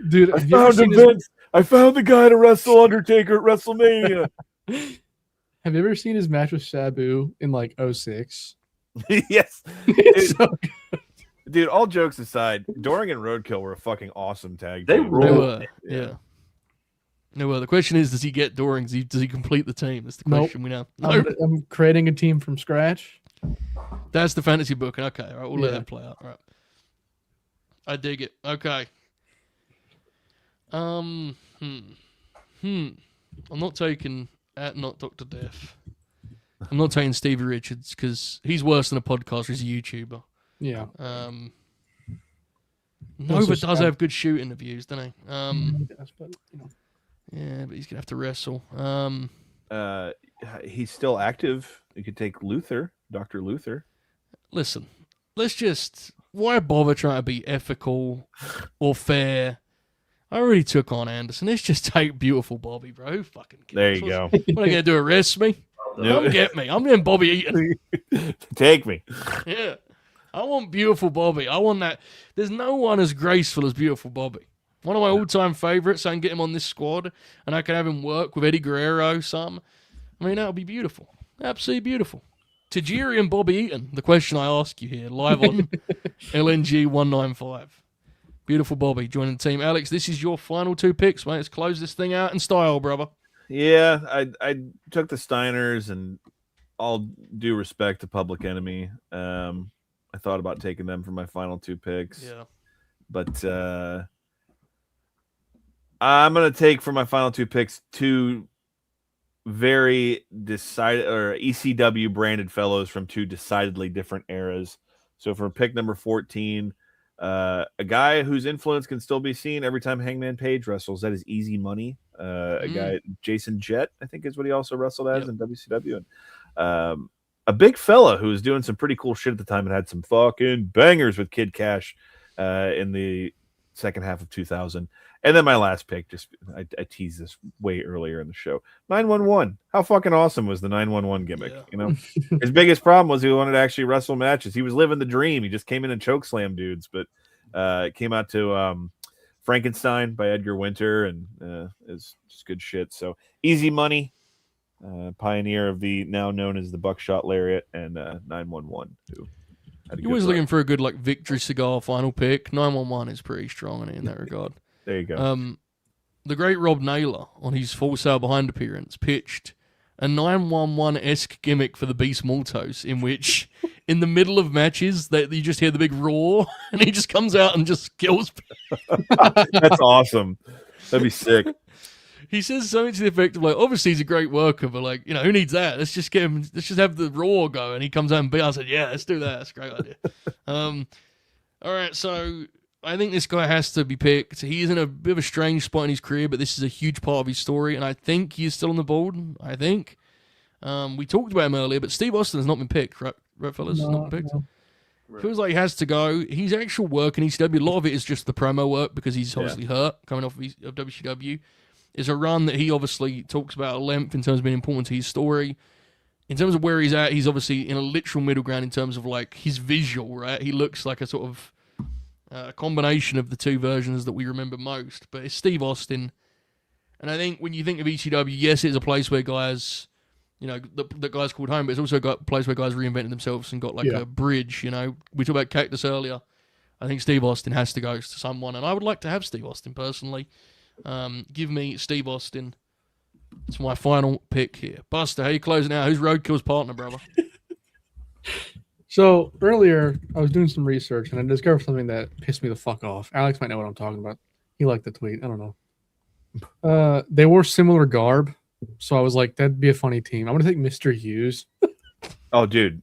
Dude, I have you ever found him, seen his, Vince. I found the guy to wrestle Undertaker at WrestleMania. have you ever seen his match with Sabu in like 06? Yes. It's so good. Dude, all jokes aside, Doring and Roadkill were a fucking awesome tag They team. They rule. were, yeah. No, well, the question is, does he get Doring? Does he complete the team? That's the Nope. question we know. No, I'm creating a team from scratch. that's the fantasy book. Okay, all right, we'll let Yeah. that play out. All right. I dig it. Okay. I'm not taking not Dr. Death. I'm not taking Stevie Richards because he's worse than a podcaster. He's a YouTuber. Yeah. Nova does sad. have good shoot interviews, doesn't he? Yes, but, you know. Yeah, but he's gonna have to wrestle. He's still active. You could take Luther, Dr. Luther. Listen, why bother trying to be ethical or fair? I already took on Anderson. Let's just take beautiful Bobby, bro. Who fucking cares? There you go. What are you gonna do? Arrest me? No. Come get me. I'm getting Bobby Eaton. Take me. Yeah. I want beautiful Bobby. I want that. There's no one as graceful as beautiful Bobby. One of my all-time favorites. I can get him on this squad, and I can have him work with Eddie Guerrero. I mean, that would be beautiful. Absolutely beautiful. Tajiri and Bobby Eaton. The question I ask you here, live on LNG 195. Beautiful Bobby joining the team. Alex, this is your final two picks, mate. Let's close this thing out in style, brother. Yeah, I took the Steiners, and all due respect to Public Enemy. I thought about taking them for my final two picks. Yeah. But I'm going to take for my final two picks two very decided or ECW branded fellows from two decidedly different eras. So for pick number 14, a guy whose influence can still be seen every time Hangman Page wrestles. That is Easy Money. A guy, Jason Jett, I think is what he also wrestled as in WCW. And a big fella who was doing some pretty cool shit at the time and had some fucking bangers with Kid Cash in the second half of 2000. And then my last pick, I teased this way earlier in the show. 911. How fucking awesome was the 911 gimmick? Yeah. You know, his biggest problem was he wanted to actually wrestle matches. He was living the dream. He just came in and chokeslam dudes, but it came out to Frankenstein by Edgar Winter, and is just good shit. So Easy Money, pioneer of the now known as the Buckshot Lariat, and 911. Who had a You're good always run. looking for a good like victory cigar final pick. 911 is pretty strong in that regard. There you go. The great Rob Naylor on his Full Sail Behind appearance pitched a 911-esque gimmick for the Beast Maltos, in which in the middle of matches that you just hear the big roar and he just comes out and just kills people. That's awesome. That'd be sick. He says something to the effect of like, obviously he's a great worker, but like, you know, who needs that? Let's just get him. Let's just have the roar go, and he comes out and beat. I said, yeah, let's do that. That's a great idea. All right, so I think this guy has to be picked. He's in a bit of a strange spot in his career, but this is a huge part of his story, and I think he is still on the board. I think We talked about him earlier, but Steve Austin has not been picked, right, fellas? Not been picked. No. Feels like he has to go. His actual work in ECW, a lot of it is just the promo work because he's obviously hurt coming off of WCW. Is a run that he obviously talks about at length in terms of being important to his story. In terms of where he's at, he's obviously in a literal middle ground in terms of like his visual, right? He looks like a sort of combination of the two versions that we remember most. But it's Steve Austin. And I think when you think of ECW, yes, it's a place where guys, the guys called home, but it's also got a place where guys reinvented themselves and got like a bridge, We talked about Cactus earlier. I think Steve Austin has to go to someone, and I would like to have Steve Austin personally. Give me Steve Austin. It's my final pick here. Buster, how you closing out? Who's Roadkill's partner, brother? So earlier, I was doing some research and I discovered something that pissed me the fuck off. Alex might know what I'm talking about. He liked the tweet. I don't know. They wore similar garb, so I was like, that'd be a funny team. I'm gonna take Mr. Hughes. Oh, dude,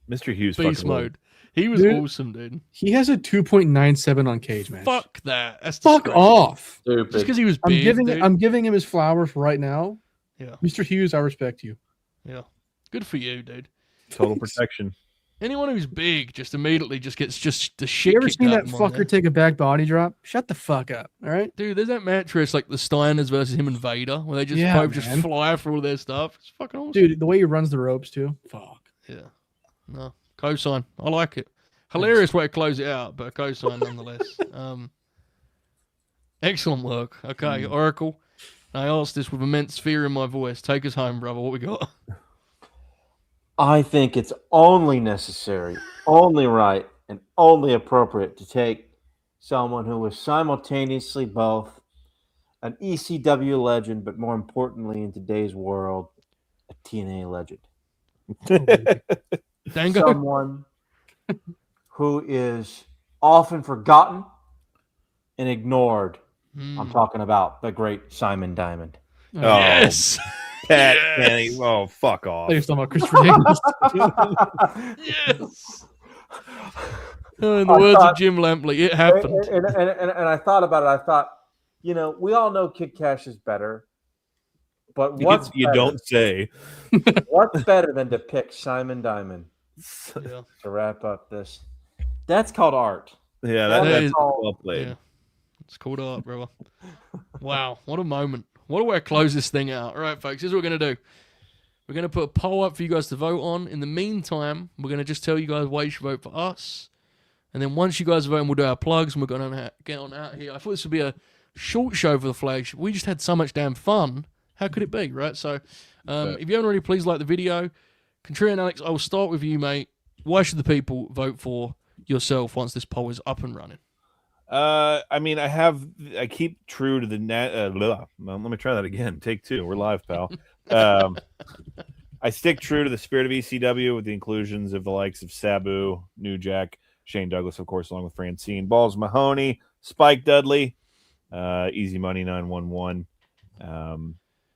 Mr. Hughes, Beast fucking mode. He was awesome, dude. He has a 2.97 on Cage Match. Fuck that. That's Fuck off. Stupid. Just because he was big, I'm giving him his flowers right now. Yeah. Mr. Hughes, I respect you. Yeah. Good for you, dude. Total protection. Anyone who's big just immediately just gets just the shit. You ever kicked seen out that of them on fucker there. take a back body drop? Shut the fuck up. All right. Dude, there's that match where it's like the Steiners versus him and Vader, where they just both just fly for all their stuff. It's fucking awesome. Dude, the way he runs the ropes too. Fuck. Yeah. No. Cosign. I like it. Hilarious way to close it out, but a cosign nonetheless. Excellent work. Okay, Oracle. I asked this with immense fear in my voice. Take us home, brother. What we got? I think it's only necessary, only right, and only appropriate to take someone who was simultaneously both an ECW legend, but more importantly, in today's world, a TNA legend. Dango? Someone who is often forgotten and ignored. I'm talking about the great Simon Diamond. Oh, Yes. Pat Yes. Kenny. Oh, fuck off. I think you're talking about Christopher Daniels. Yes. In the words of Jim Lampley, it happened. And I thought about it. I thought, we all know Kid Cash is better, but what's You better? don't say. What's better than to pick Simon Diamond Yeah. to wrap up this? That's called art. Yeah, That that's is- well played. Yeah. It's called art, brother. Wow, what a moment. What a way to close this thing out. All right, folks, here's what we're going to do. We're going to put a poll up for you guys to vote on. In the meantime, we're going to just tell you guys why you should vote for us. And then once you guys vote, we'll do our plugs and we're going to get on out here. I thought this would be a short show for the flagship. We just had so much damn fun. How could it be, right? So if you haven't already, please like the video. Contreras and Alex, I will start with you, mate. Why should the people vote for yourself once this poll is up and running? I keep true to the net. Let me try that again. Take two. We're live, pal. I stick true to the spirit of ECW with the inclusions of the likes of Sabu, New Jack, Shane Douglas, of course, along with Francine, Balls Mahoney, Spike Dudley, Easy Money 911.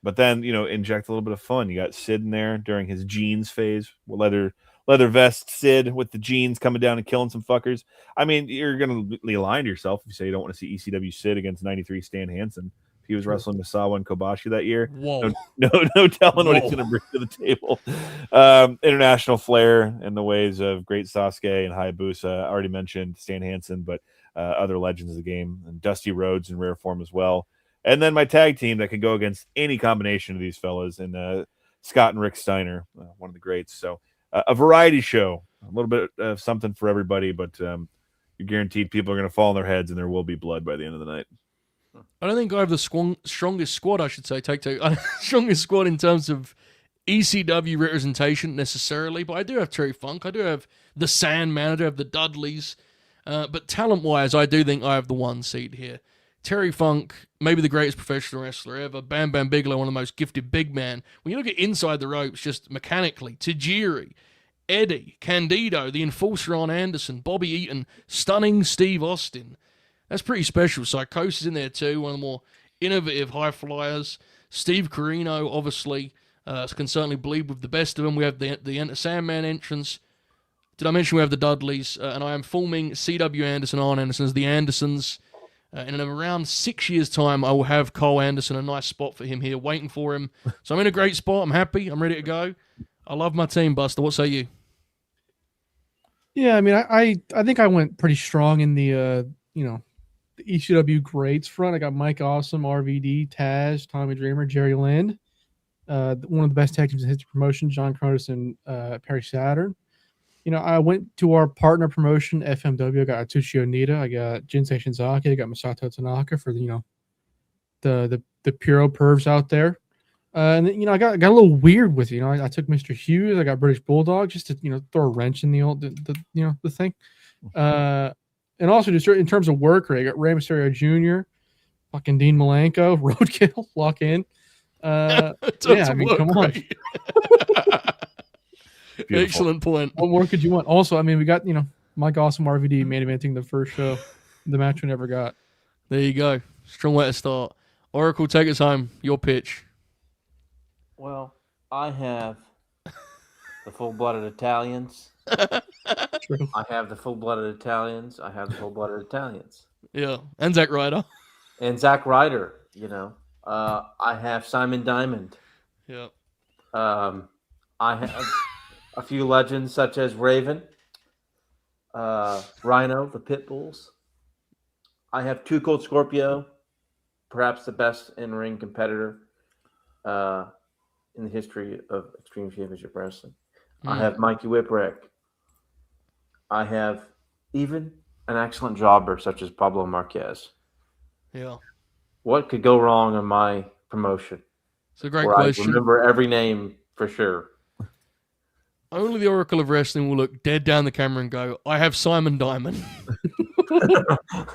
But then, inject a little bit of fun. You got Sid in there during his jeans phase, leather vest Sid with the jeans coming down and killing some fuckers. I mean, you're going to lie to yourself if you say you don't want to see ECW Sid against 93 Stan Hansen. If he was wrestling Misawa and Kobashi that year, Whoa. no telling what he's going to bring to the table. International flair in the ways of Great Sasuke and Hayabusa. I already mentioned Stan Hansen, but other legends of the game, and Dusty Rhodes in rare form as well. And then my tag team that can go against any combination of these fellas, and Scott and Rick Steiner, one of the greats. So a variety show, a little bit of something for everybody, but you're guaranteed people are going to fall on their heads, and there will be blood by the end of the night. I don't think I have the strongest squad, I should say. Take two. Strongest squad in terms of ECW representation necessarily, but I do have Terry Funk. I do have the Sandman. I do have the Dudleys. But talent-wise, I do think I have the one seed here. Terry Funk, maybe the greatest professional wrestler ever. Bam Bam Bigelow, one of the most gifted big man. When you look at inside the ropes, just mechanically, Tajiri, Eddie, Candido, the enforcer Arn Anderson, Bobby Eaton, stunning Steve Austin. That's pretty special. Psychosis in there too, one of the more innovative high flyers. Steve Corino, obviously, can certainly bleed with the best of them. We have the Enter Sandman entrance. Did I mention we have the Dudleys? And I am forming C.W. Anderson, Arn Anderson as the Andersons. And in around 6 years' time, I will have Cole Anderson, a nice spot for him here, waiting for him. So I'm in a great spot. I'm happy. I'm ready to go. I love my team, Buster. What say you? Yeah, I mean, I think I went pretty strong in the the ECW greats front. I got Mike Awesome, RVD, Taz, Tommy Dreamer, Jerry Lynn. One of the best tag teams in history promotion, John Curtis and Perry Saturn. I went to our partner promotion, FMW. I got Atsushi Onita. I got Jinsei Shinzaki. I got Masato Tanaka for the puro pervs out there. And then, I got a little weird with I took Mr. Hughes. I got British Bulldog just to throw a wrench in the thing. And also just in terms of work rate, I got Rey Mysterio Jr., fucking Dean Malenko, Roadkill, lock in. Yeah, I mean, come on. Excellent point. What more could you want? Also, I mean, we got Mike Awesome RVD main eventing the first show, the match we never got. There you go. Strong way to start. Oracle, take us home. Your pitch. Well, I have the full-blooded Italians. True. I have the full-blooded Italians. I have the full-blooded Italians. Yeah, and Zack Ryder. And Zack Ryder, I have Simon Diamond. Yeah. I have a few legends such as Raven, Rhino, the Pitbulls. I have Too Cold Scorpio, perhaps the best in-ring competitor in the history of Extreme Championship Wrestling. I have Mikey Whipwreck. I have even an excellent jobber such as Pablo Marquez. Yeah. What could go wrong in my promotion? It's a great question. I remember every name for sure. Only the Oracle of Wrestling will look dead down the camera and go, I have Simon Diamond.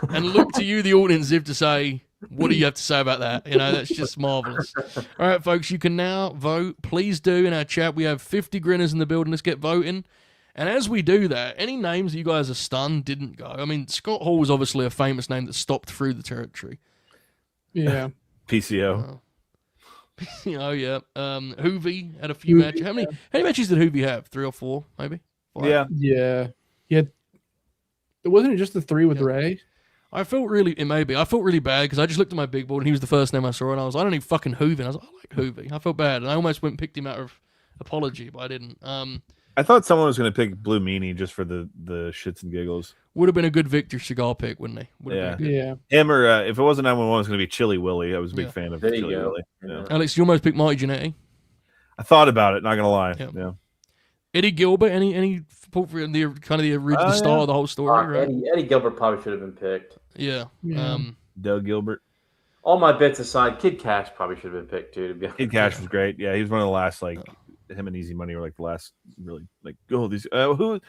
And look to you, the audience, as if to say, what do you have to say about that? That's just marvelous. All right, folks, you can now vote. Please do in our chat. We have 50 grinners in the building. Let's get voting. And as we do that, any names that you guys are stunned didn't go. I mean, Scott Hall was obviously a famous name that stopped through the territory. Yeah. PCO. Oh, yeah. Hoovy had a few matches. How many matches did Hoovy have? 3 or 4, maybe? 5? Yeah. It wasn't just the 3 with Ray. I felt really bad because I just looked at my big board and he was the first name I saw and I was, I don't need fucking Hoovy. And I was like, I like Hoovy. I felt bad and I almost went and picked him out of apology, but I didn't. I thought someone was going to pick Blue Meanie just for the shits and giggles. Would have been a good Victor Cigar pick, wouldn't he? Yeah. Him or if it wasn't 911, it was going to be Chili Willy. I was a big fan of There you Chili go. Willy. Yeah. Alex, you almost picked Marty Jannetty. I thought about it, not going to lie. Yeah. Yeah. Eddie Gilbert, any the kind of the original start of the whole story, right? Eddie Gilbert probably should have been picked. Yeah. Doug Gilbert. All my bits aside, Kid Cash probably should have been picked too. To be honest. Kid Cash was great. Yeah, he was one of the last, him and Easy Money were the last really these who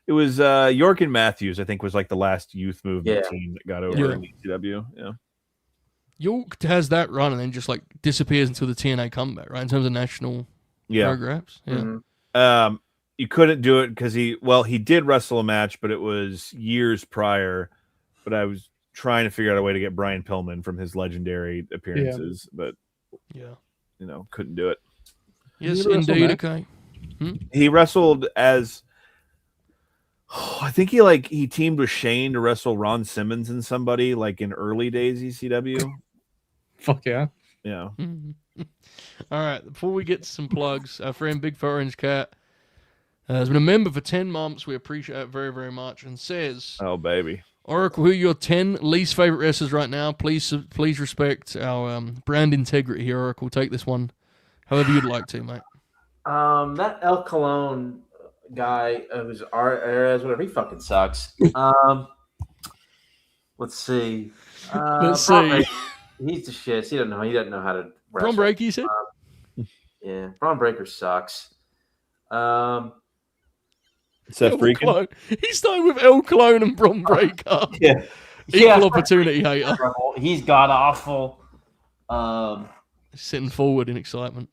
it was York and Matthews, I think, was the last youth movement team that got over in ECW. Yeah. York has that run and then just disappears until the TNA comeback, right? In terms of national photographs. Yeah. Mm-hmm. You couldn't do it because he did wrestle a match, but it was years prior. But I was trying to figure out a way to get Brian Pillman from his legendary appearances, but couldn't do it. Yes, indeed. Okay. He wrestled as I think he teamed with Shane to wrestle Ron Simmons and somebody in early days ECW. Fuck yeah. Yeah. All right. Before we get to some plugs, our friend Big Fat Orange Cat has been a member for 10 months. We appreciate it very, very much. And says, "Oh baby, Oracle, who are your 10 least favorite wrestlers right now? Please respect our brand integrity here, Oracle. Take this one however you'd like to, mate." That El Colon guy who's Ares, whatever, he fucking sucks. Let's see. Let's see. He's the shit. He doesn't know how to wrestle. Braun Breaker, you said? Yeah, Braun Breaker sucks. Seth Freakin'. He's starting with El Clone and Braun Breaker. Yeah. Equal opportunity hater. He's god awful. Sitting forward in excitement.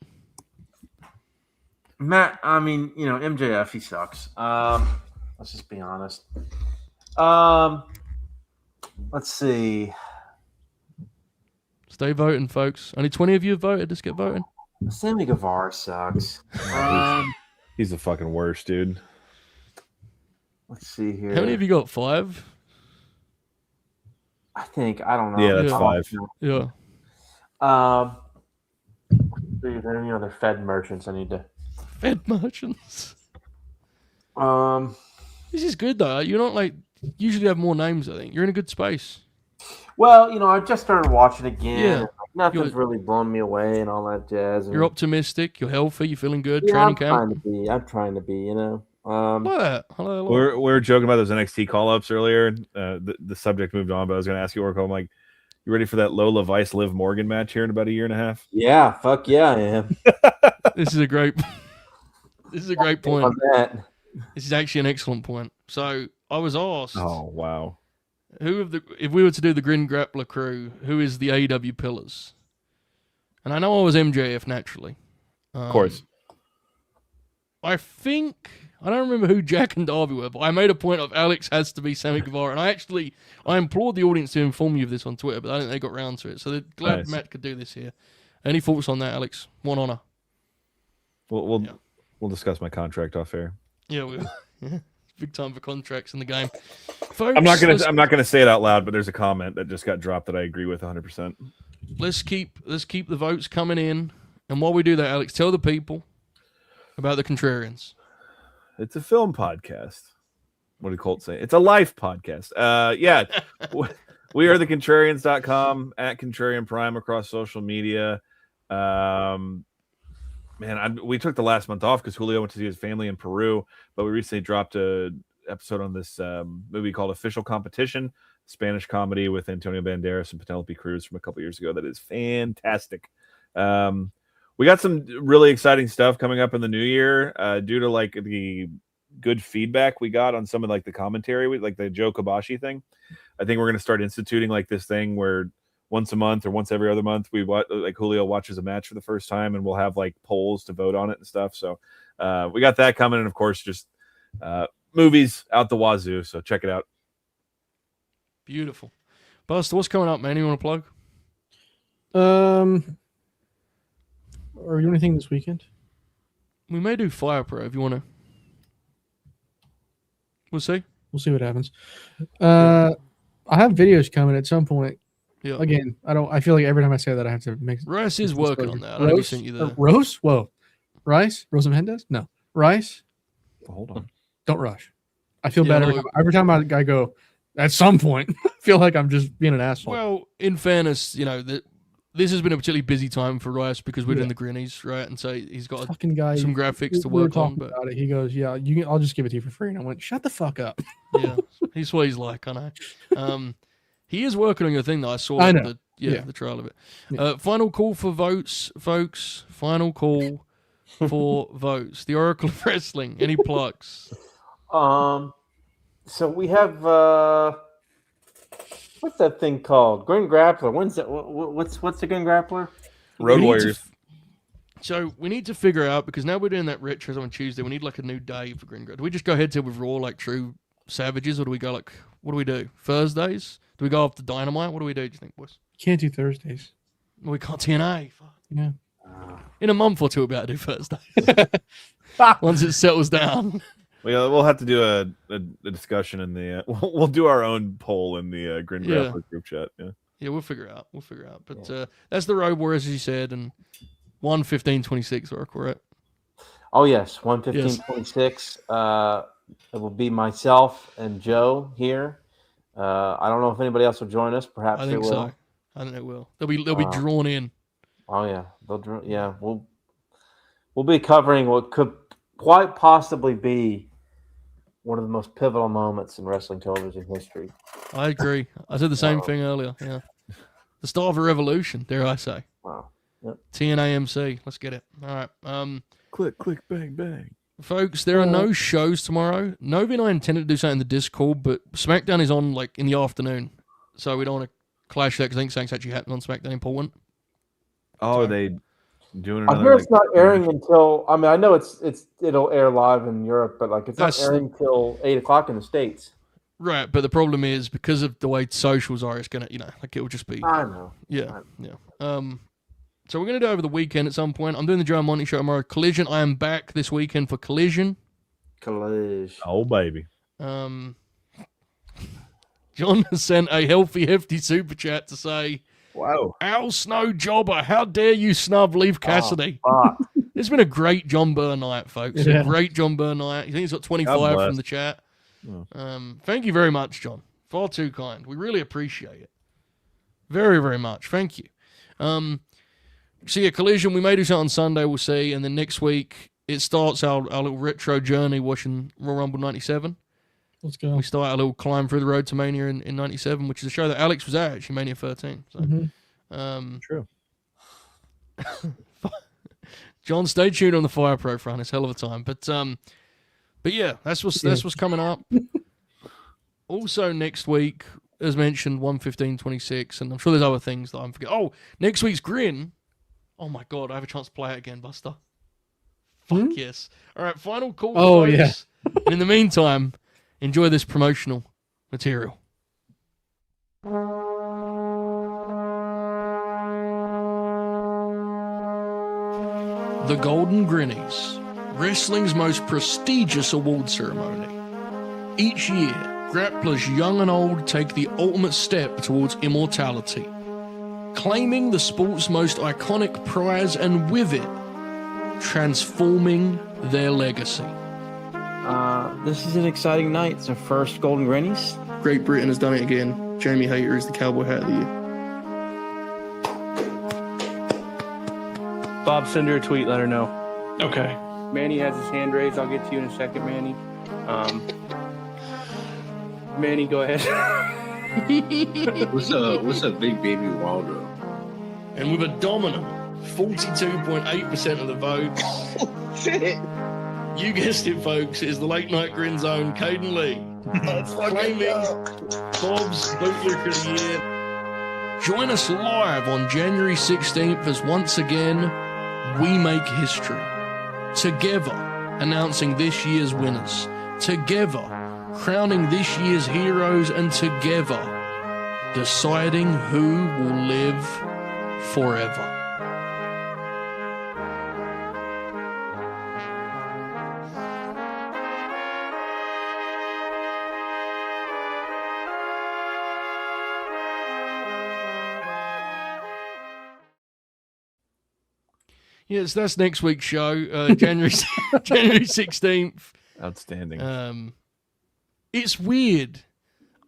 Matt, I mean, MJF, he sucks. Let's just be honest. Let's see. Stay voting, folks. Only 20 of you have voted. Just get voting. Sammy Guevara sucks. He's the fucking worst, dude. Let's see here. How many have you got? 5? I think I don't know. Yeah, that's Yeah. 5. Yeah. Are there any other Fed merchants I need to? Fed merchants. Um, This is good though. You're not like usually have more names. I think you're in a good space. well, I just started watching again. Yeah. And, like, nothing's really blown me away and all that jazz. And, You're optimistic. You're healthy. You're feeling good. yeah, Training I'm camp. trying to be. Like that. Hello. We were joking about those NXT call-ups earlier. The subject moved on, but I was going to ask you, Oracle. I'm like, you ready for that Lola Vice Liv Morgan match here in about a year and a half? Yeah, fuck yeah, I am. This is a great. This is a great point. On that. This is actually an excellent point. So I was asked, Oh wow! if we were to do the Grin Grappler crew, who is the AEW pillars? And I know I was MJF naturally. Of course. I think I don't remember who Jack and Darby were, but I made a point of Alex has to be Sammy Guevara, and I implored the audience to inform you of this on Twitter, but I don't think they got round to it. So they're glad Nice. Matt could do this here. Any thoughts on that, Alex? One honor. We'll discuss my contract off air. Yeah, yeah. Big time for contracts in the game. Folks, I'm not gonna say it out loud, but there's a comment that just got dropped that I agree with 100%. Let's keep the votes coming in, and while we do that, Alex, tell the people about the Contrarians. It's a film podcast. What did Colt say? It's a life podcast. Yeah. We are the Contrarians.com, at Contrarian Prime across social media. We took the last month off because Julio went to see his family in Peru, but we recently dropped a episode on this movie called Official Competition, Spanish comedy with Antonio Banderas and Penelope Cruz from a couple years ago. That is fantastic. We got some really exciting stuff coming up in the new year due to like the good feedback we got on some of like the commentary, like the Joe Kobashi thing. I think we're going to start instituting like this thing where once a month or once every other month, like Julio watches a match for the first time and we'll have like polls to vote on it and stuff. So we got that coming. And of course, just movies out the wazoo. So check it out. Beautiful. Buster, what's coming up, man? You want to plug? Are you anything this weekend? We may do Fire Pro if you want to. We'll see. We'll see what happens. I have videos coming at some point. Yeah. Again, I feel like every time I say that I have to make. Rice is working on that. I don't know if he sent you the Rose? Whoa. Rice? Rosa Mendez? No. Rice? Hold on. Don't rush. I feel bad every time I go, at some point, I feel like I'm just being an asshole. Well, in fairness, this has been a particularly busy time for Rice because we're doing the Grinnies, right? And so he's got fucking guy, some graphics to we were work on. talking But about it. He goes, "Yeah, I'll just give it to you for free." And I went, "Shut the fuck up." yeah, he's what he's like. I know. He is working on your thing though. I saw I know. the trial of it. Final call for votes, folks. Final call for votes. The Oracle of Wrestling. Any plugs? So we have what's that thing called? Grin Grappler. When's that? What's the Grin Grappler? Road Warriors. So we need to figure out, because now we're doing that retros on Tuesday. We need like a new day for Grin Grappler. Do we just go head to head with Raw like true savages, or do we go like, what do we do? Thursdays? Do we go off the Dynamite? What do we do you think, boys? Can't do Thursdays. Well, we can't TNA. Fuck. Yeah. In a month or two, we'll be able to do Thursdays. Once it settles down. We'll have to do a discussion in the. We'll do our own poll in the Grin Grappler group chat. Yeah, we'll figure it out. But that's the Road Warriors, as you said, and 1:15:26 are correct. Oh yes, 1:15:26. It will be myself and Joe here. I don't know if anybody else will join us. Perhaps I think they will. so. I think they will. They'll be drawn in. Oh yeah, we'll be covering what could quite possibly be one of the most pivotal moments in wrestling television history. I agree. I said the same thing earlier. Yeah, the start of a revolution, dare I say? Wow. Yep. TNAMC. Let's get it. All right. Click, click, bang, bang. Folks, there are no shows tomorrow. Novi and I intended to do something in the Discord, but SmackDown is on like in the afternoon, so we don't want to clash that because I think something's actually happening on SmackDown important. Oh, are they doing I another? hear it's not airing until. I mean, I know it'll air live in Europe, but like it's not airing until 8:00 in the States. Right, but the problem is because of the way socials are, it's gonna, like it will just be. I know. Yeah. So we're gonna do it over the weekend at some point. I'm doing the Joe Monty show tomorrow. Collision. I am back this weekend for Collision. Collision. Oh baby. John has sent a healthy, hefty super chat to say, Wow. Al Snow Jobber, how dare you snub Leaf Cassidy? Fuck. It's been a great John Burr night, folks. Yeah. A great John Burr night. I think he's got 25 bless. from the chat. Oh. Thank you very much, John. Far too kind. We really appreciate it. Very, very much. Thank you. See a Collision. We may do something on Sunday. We'll see. And then next week, it starts our little retro journey watching Royal Rumble 97. Let's go. We start a little climb through the road to Mania in 97, which is a show that Alex was at, actually, Mania 13. So, True. John, stay tuned on the Fire Pro front. It's a hell of a time. But yeah, that's what's coming up. Also next week, as mentioned, 115-26, and I'm sure there's other things that I'm forgetting. Oh, next week's Grin. Oh my God, I have a chance to play it again, Buster. Fuck yes. All right, final call. Oh, folks. yeah. And in the meantime, enjoy this promotional material. The Golden Grinnies, wrestling's most prestigious award ceremony. Each year, grapplers young and old take the ultimate step towards immortality, claiming the sport's most iconic prize and with it, transforming their legacy. This is an exciting night. It's our first Golden Grannies. Great Britain has done it again. Jamie Hayter is the Cowboy Hat of the Year. Bob, send her a tweet. Let her know. Okay. Manny has his hand raised. I'll get to you in a second, Manny. Manny, go ahead. What's up, Big Baby Waldo? And with a dominant 42.8% of the votes, Shit! you guessed it, folks, it is the Late Night Grin Zone, Caden Lee, claiming Bob's Bootlicker of the Year. Join us live on January 16th as once again, we make history. Together, announcing this year's winners. Together, crowning this year's heroes. And together, deciding who will live forever. Yes, that's next week's show, January 16th. Outstanding. It's weird.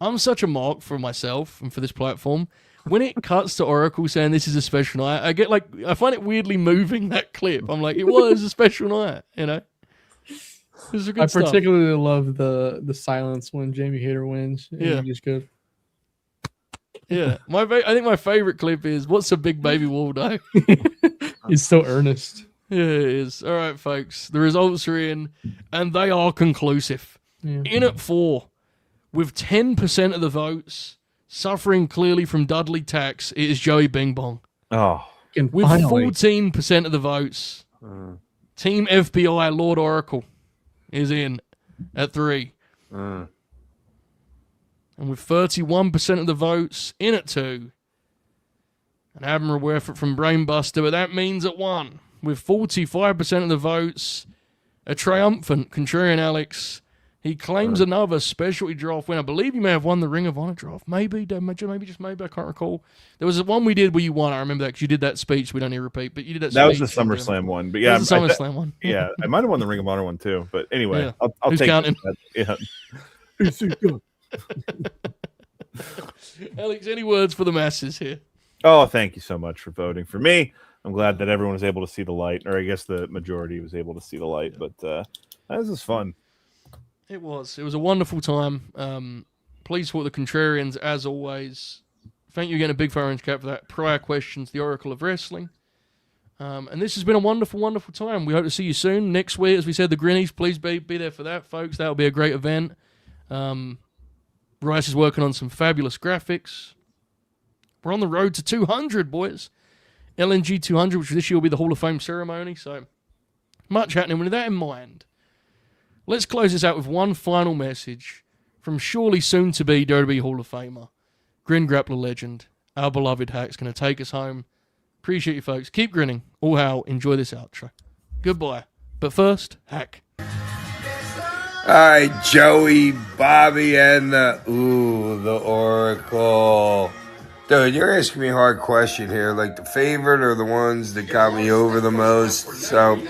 I'm such a mark for myself and for this platform. When it cuts to Oracle saying this is a special night, I find it weirdly moving, that clip. I'm like, it was a special night, you know? This is good stuff. Particularly love the silence when Jamie Hayter wins. And Yeah. you just go, Yeah. I think my favorite clip is, what's a big baby Waldo? he's so earnest. Yeah, it is. All right, folks. The results are in, and they are conclusive. Yeah. In at 4, with 10% of the votes, suffering clearly from Dudley tax, it is Joey Bing Bong. Oh. And With finally, 14% of the votes, Team FBI Lord Oracle is in at 3. And with 31% of the votes, in at 2. An admirable effort from Brainbuster, but that means at 1. With 45% of the votes, a triumphant Contrarian Alex. He claims another specialty draft win. I believe you may have won the Ring of Honor draft. Maybe, just maybe. I can't recall. There was one we did where you won. I remember that because you did that speech. We don't need to repeat, but you did that. That was speech. the SummerSlam one. But yeah, That was the SummerSlam one. yeah, I might have won the Ring of Honor one too. But anyway, Yeah. I'll Who's take counting? that. Yeah. Alex, any words for the masses here? Oh, thank you so much for voting for me. I'm glad that everyone was able to see the light, or I guess the majority was able to see the light. But this is fun. It was. It was a wonderful time. Please support the Contrarians as always. Thank you again, a big orange cap for that. Prior questions, the Oracle of Wrestling. And this has been a wonderful, wonderful time. We hope to see you soon. Next week, as we said, the Grinnies, please be there for that, folks. That'll be a great event. Rice is working on some fabulous graphics. We're on the road to 200, boys. LNG 200, which this year will be the Hall of Fame ceremony. So much happening. With that in mind, let's close this out with one final message from surely soon-to-be WWE Hall of Famer, Grin Grappler legend, our beloved Hack's going to take us home. Appreciate you, folks. Keep grinning. All hail. Enjoy this outro. Goodbye. But first, Hack. right, Joey, Bobby, and the Oracle. Dude, you're asking me a hard question here. Like the favorite or the ones that got me over the most. So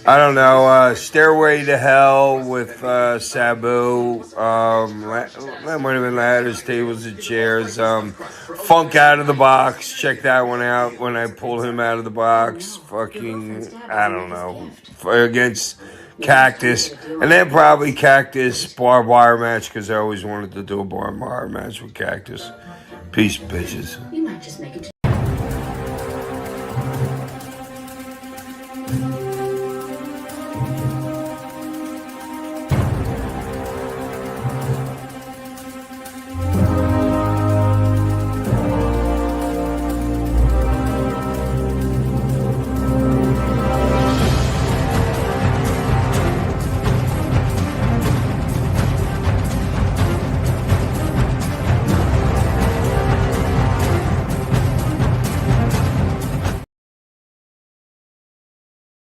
I don't know. Stairway to Hell with Sabu. That might have been Ladders, Tables, and Chairs. Funk Out of the Box. Check that one out when I pulled him out of the box. Fucking, I don't know. Against Cactus. And then probably Cactus barbed wire match because I always wanted to do a barbed wire match with Cactus. Peace, bitches.